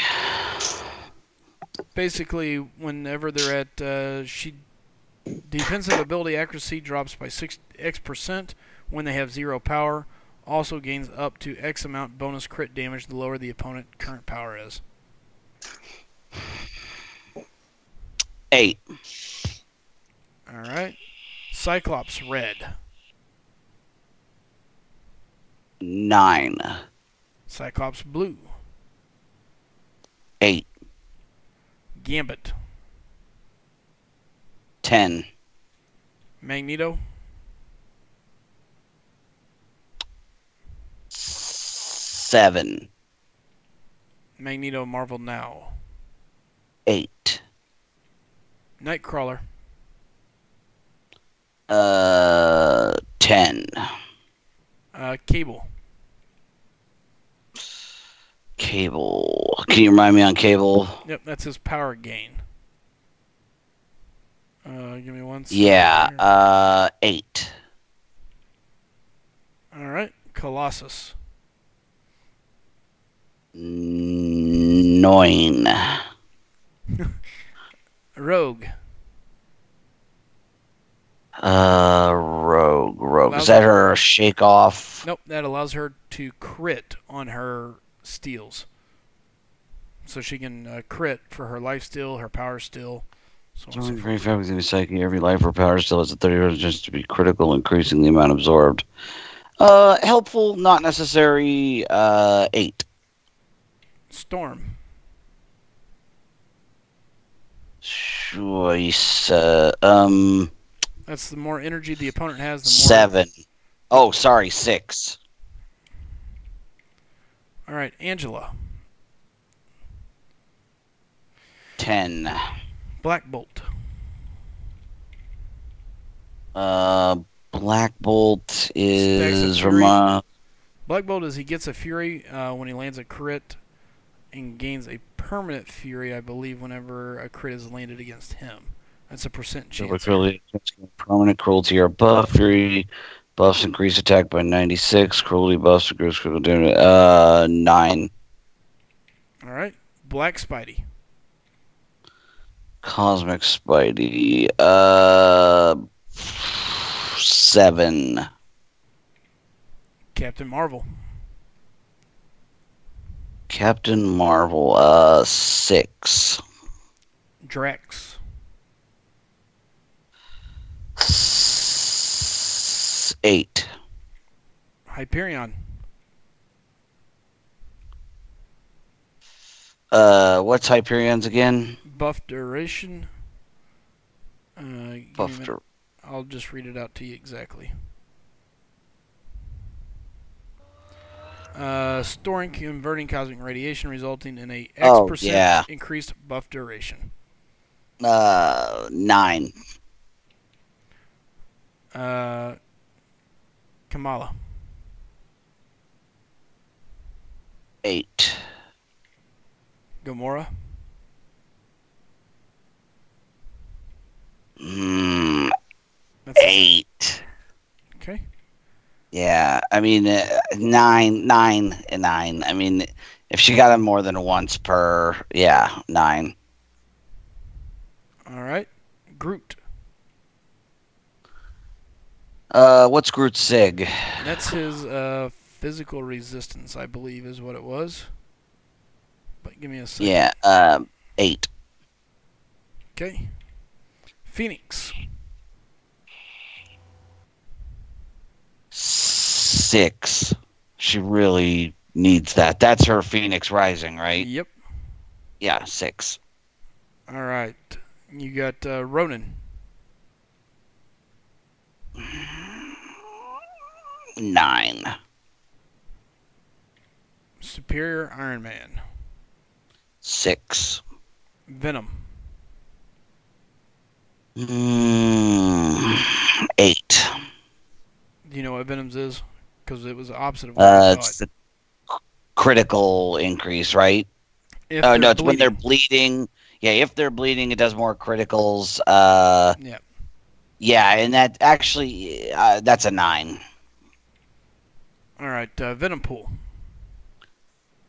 Basically, whenever they're at defensive ability accuracy drops by X% when they have 0 power. Also gains up to X amount bonus crit damage the lower the opponent current power is. 8. Alright. Cyclops Red. 9. Cyclops Blue. 8. Gambit. 10. Magneto. 7. Magneto Marvel Now. 8. Nightcrawler. 10. Cable. Cable. Can you remind me on Cable? Yep, that's his power gain. Give me one second. Yeah, 8. Alright, Colossus. 9. Rogue. Rogue. Is that her shake off? Nope, that allows her to crit on her steals. So she can crit for her life steal, her power steal. So During the great fabric of the psyche, every life or power steal has a 30% chance to be critical, increasing the amount absorbed. Helpful, not necessary. 8. Storm. Choice. That's the more energy the opponent has, the more. 7. Oh, sorry, 6. Alright, Angela. 10. Black Bolt. Black Bolt is Black Bolt is he gets a Fury when he lands a crit and gains a permanent Fury, I believe, whenever a crit is landed against him. That's a % chance. Permanent cruelty or buff. Fury buffs increase attack by 96. Cruelty buffs increase critical damage. 9. Alright. Black Spidey. Cosmic Spidey. 7. Captain Marvel. Captain Marvel. 6. Drax. 8. Hyperion. What's Hyperion's again? Buff duration. I'll just read it out to you exactly. Storing converting cosmic radiation, resulting in a X% increased buff duration. 9. Kamala. 8. Gamora. 8. Okay. Yeah, I mean, 9. I mean, if she got him more than once per, 9. All right. Groot. What's Groot's Sig? That's his physical resistance, I believe, is what it was. But give me a second. Yeah, 8. Okay. Phoenix. 6. She really needs that. That's her Phoenix Rising, right? Yep. Yeah, 6. All right. You got Ronan. 9. Superior Iron Man. 6. Venom. 8. Do you know what Venom's is? Because it was the opposite of what I It's thought. the critical increase, right? No, it's when they're bleeding. Yeah, if they're bleeding, it does more criticals. Yeah. Yeah, and that actually, that's a 9. All right, Venom Pool.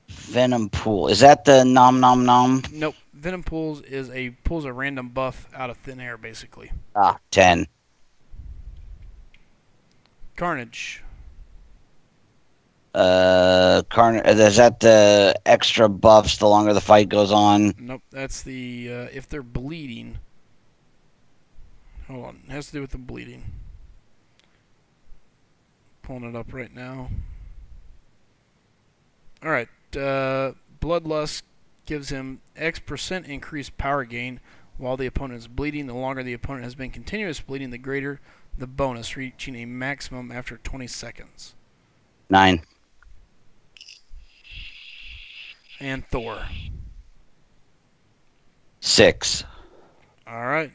Venom Pool. Is that the nom nom nom? Nope. Venom pulls a random buff out of thin air, basically. 10. Carnage. Is that the extra buffs the longer the fight goes on? Nope, that's the if they're bleeding. Hold on, it has to do with the bleeding. Pulling it up right now. All right, Bloodlust gives him X% increased power gain while the opponent is bleeding. The longer the opponent has been continuous bleeding, the greater the bonus, reaching a maximum after 20 seconds. 9. And Thor. 6. All right.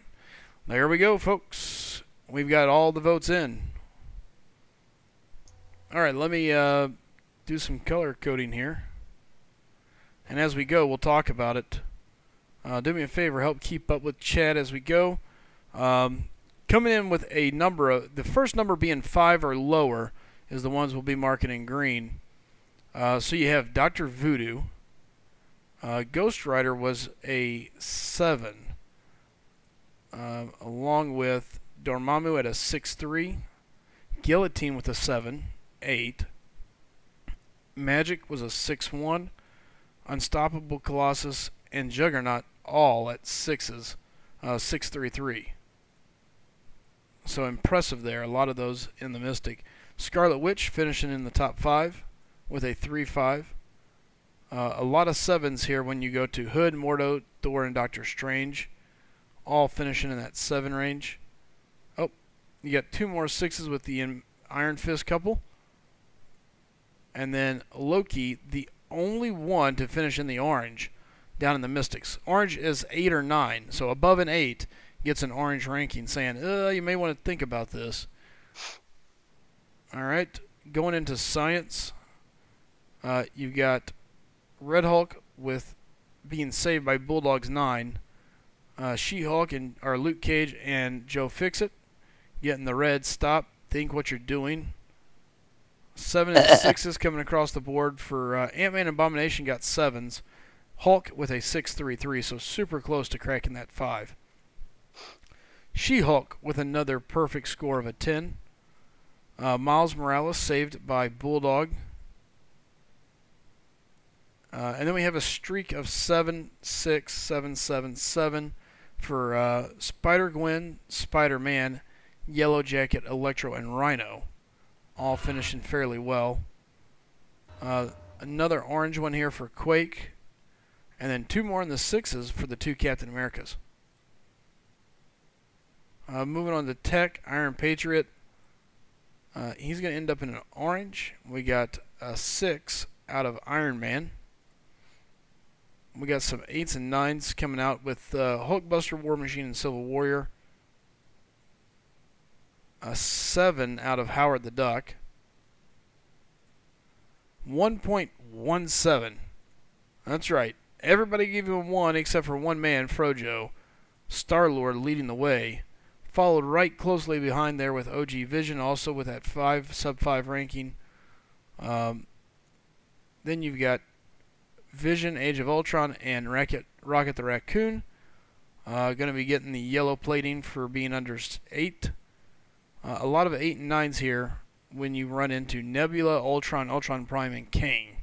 There we go, folks. We've got all the votes in. All right, let me do some color coding here. And as we go, we'll talk about it. Do me a favor, help keep up with chat as we go. Coming in with a number of, the first number being 5 or lower is the ones we'll be marking in green. So you have Dr. Voodoo. Ghost Rider was a 7. Along with Dormammu at a 6-3. Guillotine with a 7, 8. Magic was a 6-1. Unstoppable Colossus and Juggernaut all at 6s, 6-3-3. So impressive there. A lot of those in the Mystic. Scarlet Witch finishing in the top 5 with a 3-5. A lot of 7s here when you go to Hood, Mordo, Thor, and Doctor Strange. All finishing in that 7 range. Oh, you got 2 more 6s with the Iron Fist couple. And then Loki, the only one to finish in the orange down in the Mystics. Orange is 8 or 9, so above an 8 gets an orange ranking, saying, you may want to think about this. Alright, going into science, you've got Red Hulk with being saved by Bulldog's 9. She-Hulk or Luke Cage and Joe Fixit getting the red. Stop, think what you're doing. 7 and 6s coming across the board for Ant-Man and Abomination got 7s. Hulk with a 6-3-3, so super close to cracking that 5. She-Hulk with another perfect score of a 10. Miles Morales saved by Bulldog. And then we have a streak of 7, 6, 7, 7, 7 for Spider-Gwen, Spider-Man, Yellow Jacket, Electro, and Rhino. All finishing fairly well. Another orange one here for Quake. And then 2 more in the 6s for the 2 Captain Americas. Moving on to Tech, Iron Patriot. He's going to end up in an orange. We got a 6 out of Iron Man. We got some 8s and 9s coming out with Hulkbuster, War Machine, and Civil Warrior. A 7 out of Howard the Duck. 1.17. That's right. Everybody gave him 1 except for one man, Frojo. Star-Lord leading the way. Followed right closely behind there with OG Vision, also with that 5, sub-5 ranking. Then you've got Vision, Age of Ultron, and Rocket the Raccoon. Going to be getting the yellow plating for being under 8. A lot of 8 and 9s here when you run into Nebula, Ultron, Ultron Prime, and Kang.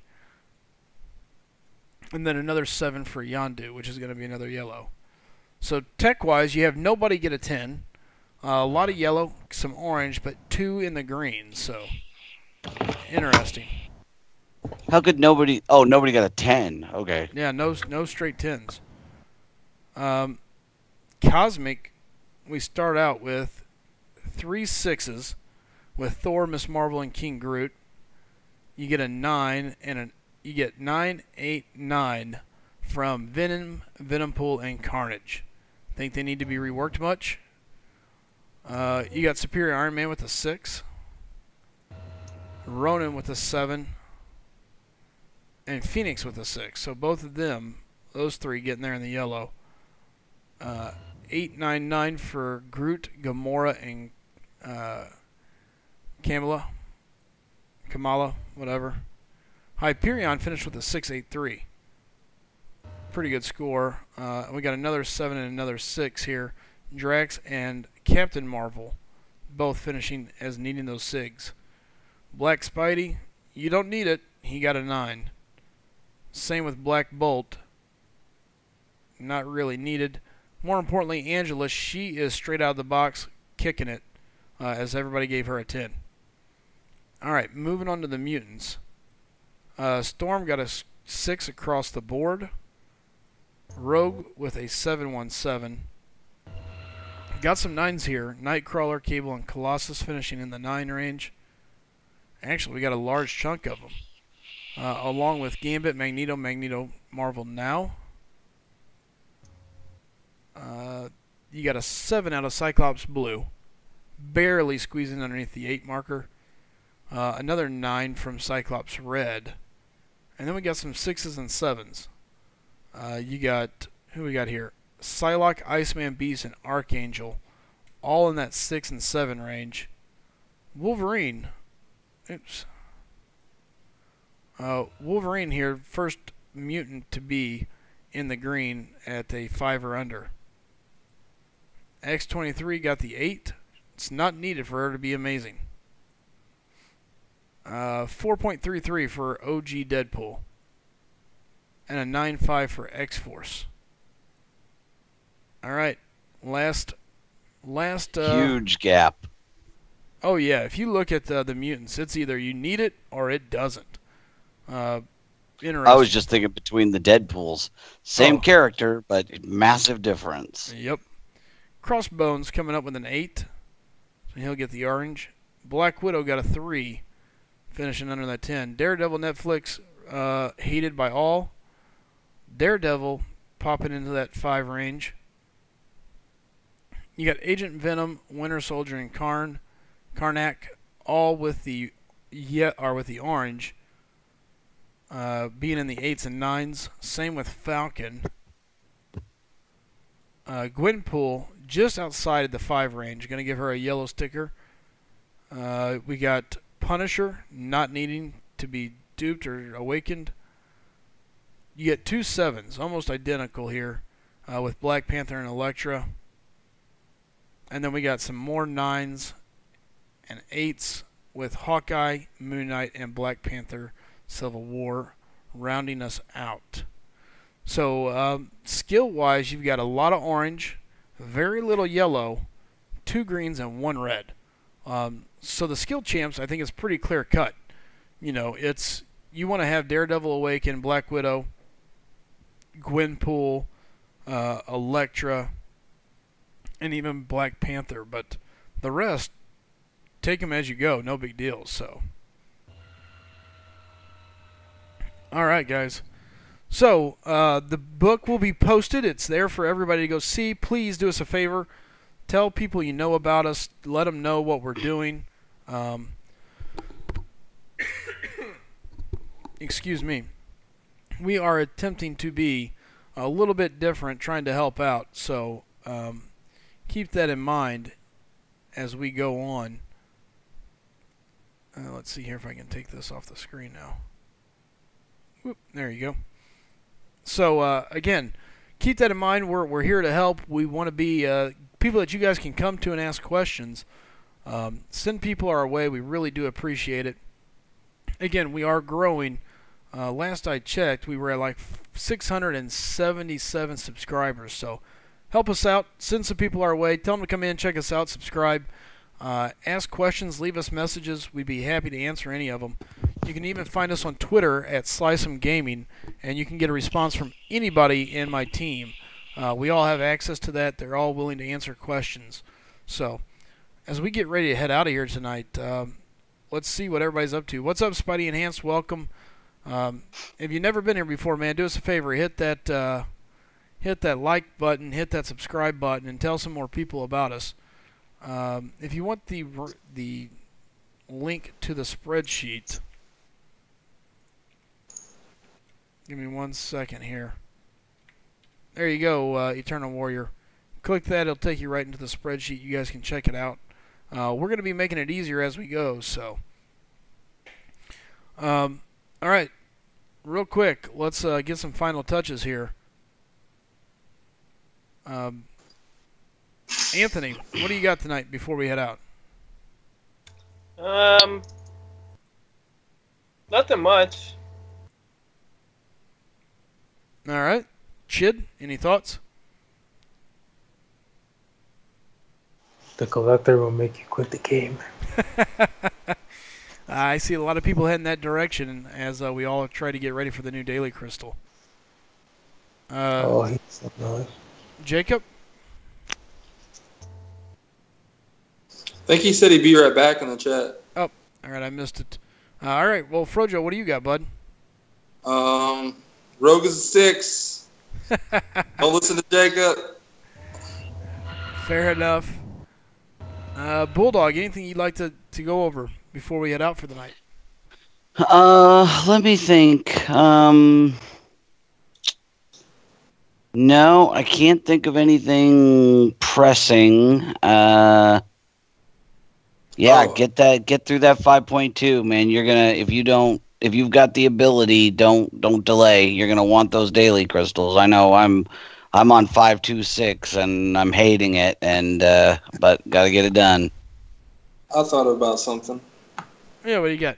And then another 7 for Yondu, which is going to be another yellow. So tech-wise, you have nobody get a 10. A lot of yellow, some orange, but 2 in the green. So interesting. How could nobody... Oh, nobody got a 10. Okay. Yeah, no straight 10s. Cosmic, we start out with 3 6s with Thor, Miss Marvel, and King Groot. You get a 9 and you get 9, 8, 9 from Venom, Venompool, and Carnage. Think they need to be reworked much? You got Superior Iron Man with a 6. Ronan with a 7. And Phoenix with a 6. So both of them, those 3 getting there in the yellow. 8, 9, 9 for Groot, Gamora, and Kamala, whatever. Hyperion finished with a 6-8-3. Pretty good score. We got another 7 and another 6 here. Drax and Captain Marvel both finishing as needing those SIGs. Black Spidey, you don't need it. He got a 9. Same with Black Bolt. Not really needed. More importantly, Angela, she is straight out of the box kicking it as everybody gave her a 10. Alright, moving on to the mutants. Storm got a 6 across the board. Rogue with a 717. Got some 9s here. Nightcrawler, Cable, and Colossus finishing in the 9 range. Actually, we got a large chunk of them. Along with Gambit, Magneto, Marvel Now. You got a 7 out of Cyclops Blue. Barely squeezing underneath the 8 marker. Another 9 from Cyclops Red. And then we got some 6s and 7s. You got, who we got here? Psylocke, Iceman, Beast, and Archangel. All in that 6 and 7 range. Wolverine. Oops. Wolverine here, first mutant to be in the green at a 5 or under. X-23 got the 8. It's not needed for her to be amazing. 4.33 for OG Deadpool. And a 9.5 for X-Force. Alright. Last Huge gap. Oh yeah, if you look at the mutants, it's either you need it or it doesn't. Interesting. I was just thinking between the Deadpools. Same character, but massive difference. Yep. Crossbones coming up with an 8. So he'll get the orange. Black Widow got a 3. Finishing under that 10. Daredevil Netflix, hated by all. Daredevil popping into that 5 range. You got Agent Venom, Winter Soldier, and Karnak, all with the orange, being in the 8s and 9s. Same with Falcon. Gwenpool just outside of the 5 range. Going to give her a yellow sticker. We got Punisher not needing to be duped or awakened. You get 2 7s, almost identical here, with Black Panther and Elektra. And then we got some more 9s and 8s with Hawkeye, Moon Knight, and Black Panther Civil War rounding us out. So skill-wise, you've got a lot of orange, very little yellow, 2 greens, and 1 red. So the skill champs, I think, is pretty clear-cut. You know, you want to have Daredevil Awaken, Black Widow, Gwenpool, Elektra, and even Black Panther. But the rest, take them as you go. No big deal. So, all right, guys. So the book will be posted. It's there for everybody to go see. Please do us a favor. Tell people you know about us. Let them know what we're doing. Excuse me. We are attempting to be a little bit different, trying to help out. So keep that in mind as we go on. Let's see here if I can take this off the screen now. Whoop, there you go. So again, keep that in mind. We're here to help. We want to be people that you guys can come to and ask questions. Send people our way. We really do appreciate it. Again, we are growing. Last I checked, we were at like 677 subscribers. So help us out. Send some people our way. Tell them to come in, check us out, subscribe. Ask questions, leave us messages. We'd be happy to answer any of them. You can even find us on Twitter at SlycemGaming, and you can get a response from anybody in my team. We all have access to that. They're all willing to answer questions. So, as we get ready to head out of here tonight, let's see what everybody's up to. What's up, Spidey Enhanced? Welcome. If you've never been here before, man, do us a favor. Hit that like button, hit that subscribe button, and tell some more people about us. If you want the link to the spreadsheet, give me 1 second here. There you go, Eternal Warrior. Click that, it'll take you right into the spreadsheet. You guys can check it out. We're going to be making it easier as we go, so. Alright, real quick, let's get some final touches here. Anthony, what do you got tonight before we head out? Nothing much. All right. Chid, any thoughts? The collector will make you quit the game. I see a lot of people heading that direction as we all try to get ready for the new Daily Crystal. Oh, he's annoying. Jacob? I think he said he'd be right back in the chat. Oh, all right, I missed it. All right, well, Frojo, what do you got, bud? Rogue is a 6. Don't listen to Jacob. Fair enough. Bulldog, anything you'd like to go over before we head out for the night? Let me think. No, I can't think of anything pressing. Yeah, get through that 5.2, man. You're gonna if you've got the ability, don't delay. You're gonna want those daily crystals. I know I'm on 5.26 and I'm hating it, and but gotta get it done. I thought about something. Yeah, what do you got?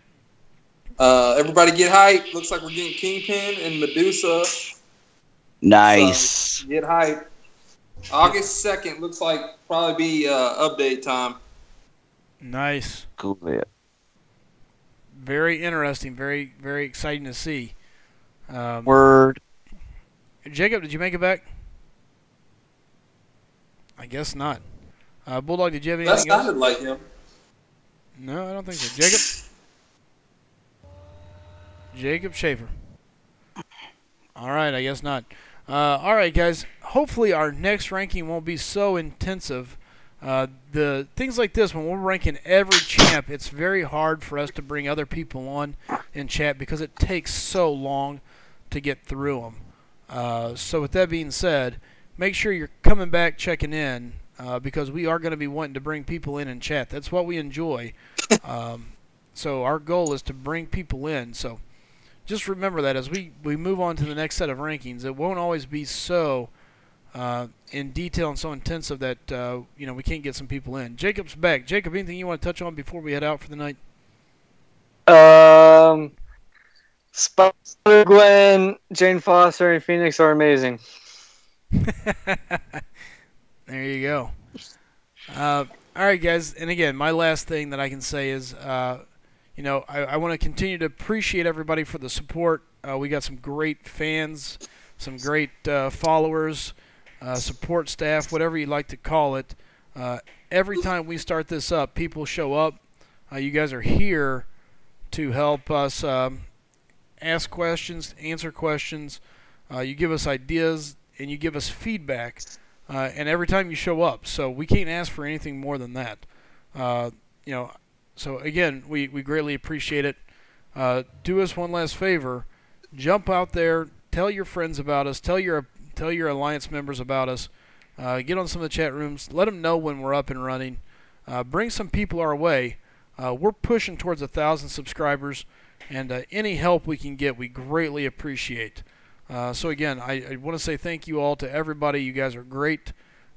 Everybody get hype. Looks like we're getting Kingpin and Medusa. Nice. So get hype. August 2nd looks like probably be update time. Nice. Cool. Yeah. Very interesting. Very, very exciting to see. Word. Jacob, did you make it back? I guess not. Bulldog, did you have That anything else? sounded like him. No, I don't think so. Jacob? Jacob Schaefer. All right, I guess not. All right, guys. Hopefully our next ranking won't be so intensive. The things like this, when we're ranking every champ, it's very hard for us to bring other people on in chat because it takes so long to get through them. So with that being said, make sure you're coming back, checking in, because we are going to be wanting to bring people in chat. That's what we enjoy. So our goal is to bring people in. So just remember that as we move on to the next set of rankings, it won't always be so in detail and so intensive that we can't get some people in. Jacob's back. Jacob, anything you want to touch on before we head out for the night? Spider-Gwen, Jane Foster, and Phoenix are amazing. There you go. All right, guys. And again, my last thing that I can say is, I want to continue to appreciate everybody for the support. We got some great fans, some great followers, support staff, whatever you like to call it. Every time we start this up, people show up. You guys are here to help us ask questions, answer questions. You give us ideas, and you give us feedback. And every time you show up, so we can't ask for anything more than that. So again, we greatly appreciate it. Do us one last favor: jump out there, tell your friends about us, tell your alliance members about us. Get on some of the chat rooms, let them know when we're up and running. Bring some people our way. We're pushing towards 1,000 subscribers, and any help we can get, we greatly appreciate. So again, I want to say thank you all to everybody. You guys are great.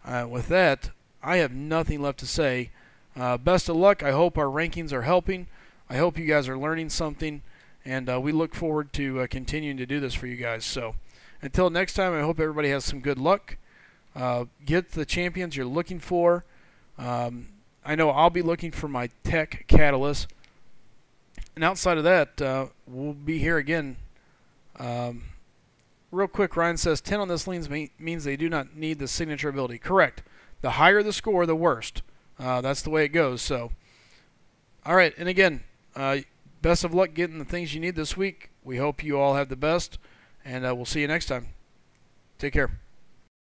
With that, I have nothing left to say. Best of luck. I hope our rankings are helping. I hope you guys are learning something, and we look forward to continuing to do this for you guys. So until next time, I hope everybody has some good luck. Get the champions you're looking for. I know I'll be looking for my tech catalyst. And outside of that, we'll be here again. Real quick, Ryan says 10 on this leans means they do not need the signature ability. Correct. The higher the score, the worst. That's the way it goes. So, all right. And again, best of luck getting the things you need this week. We hope you all have the best, and we'll see you next time. Take care.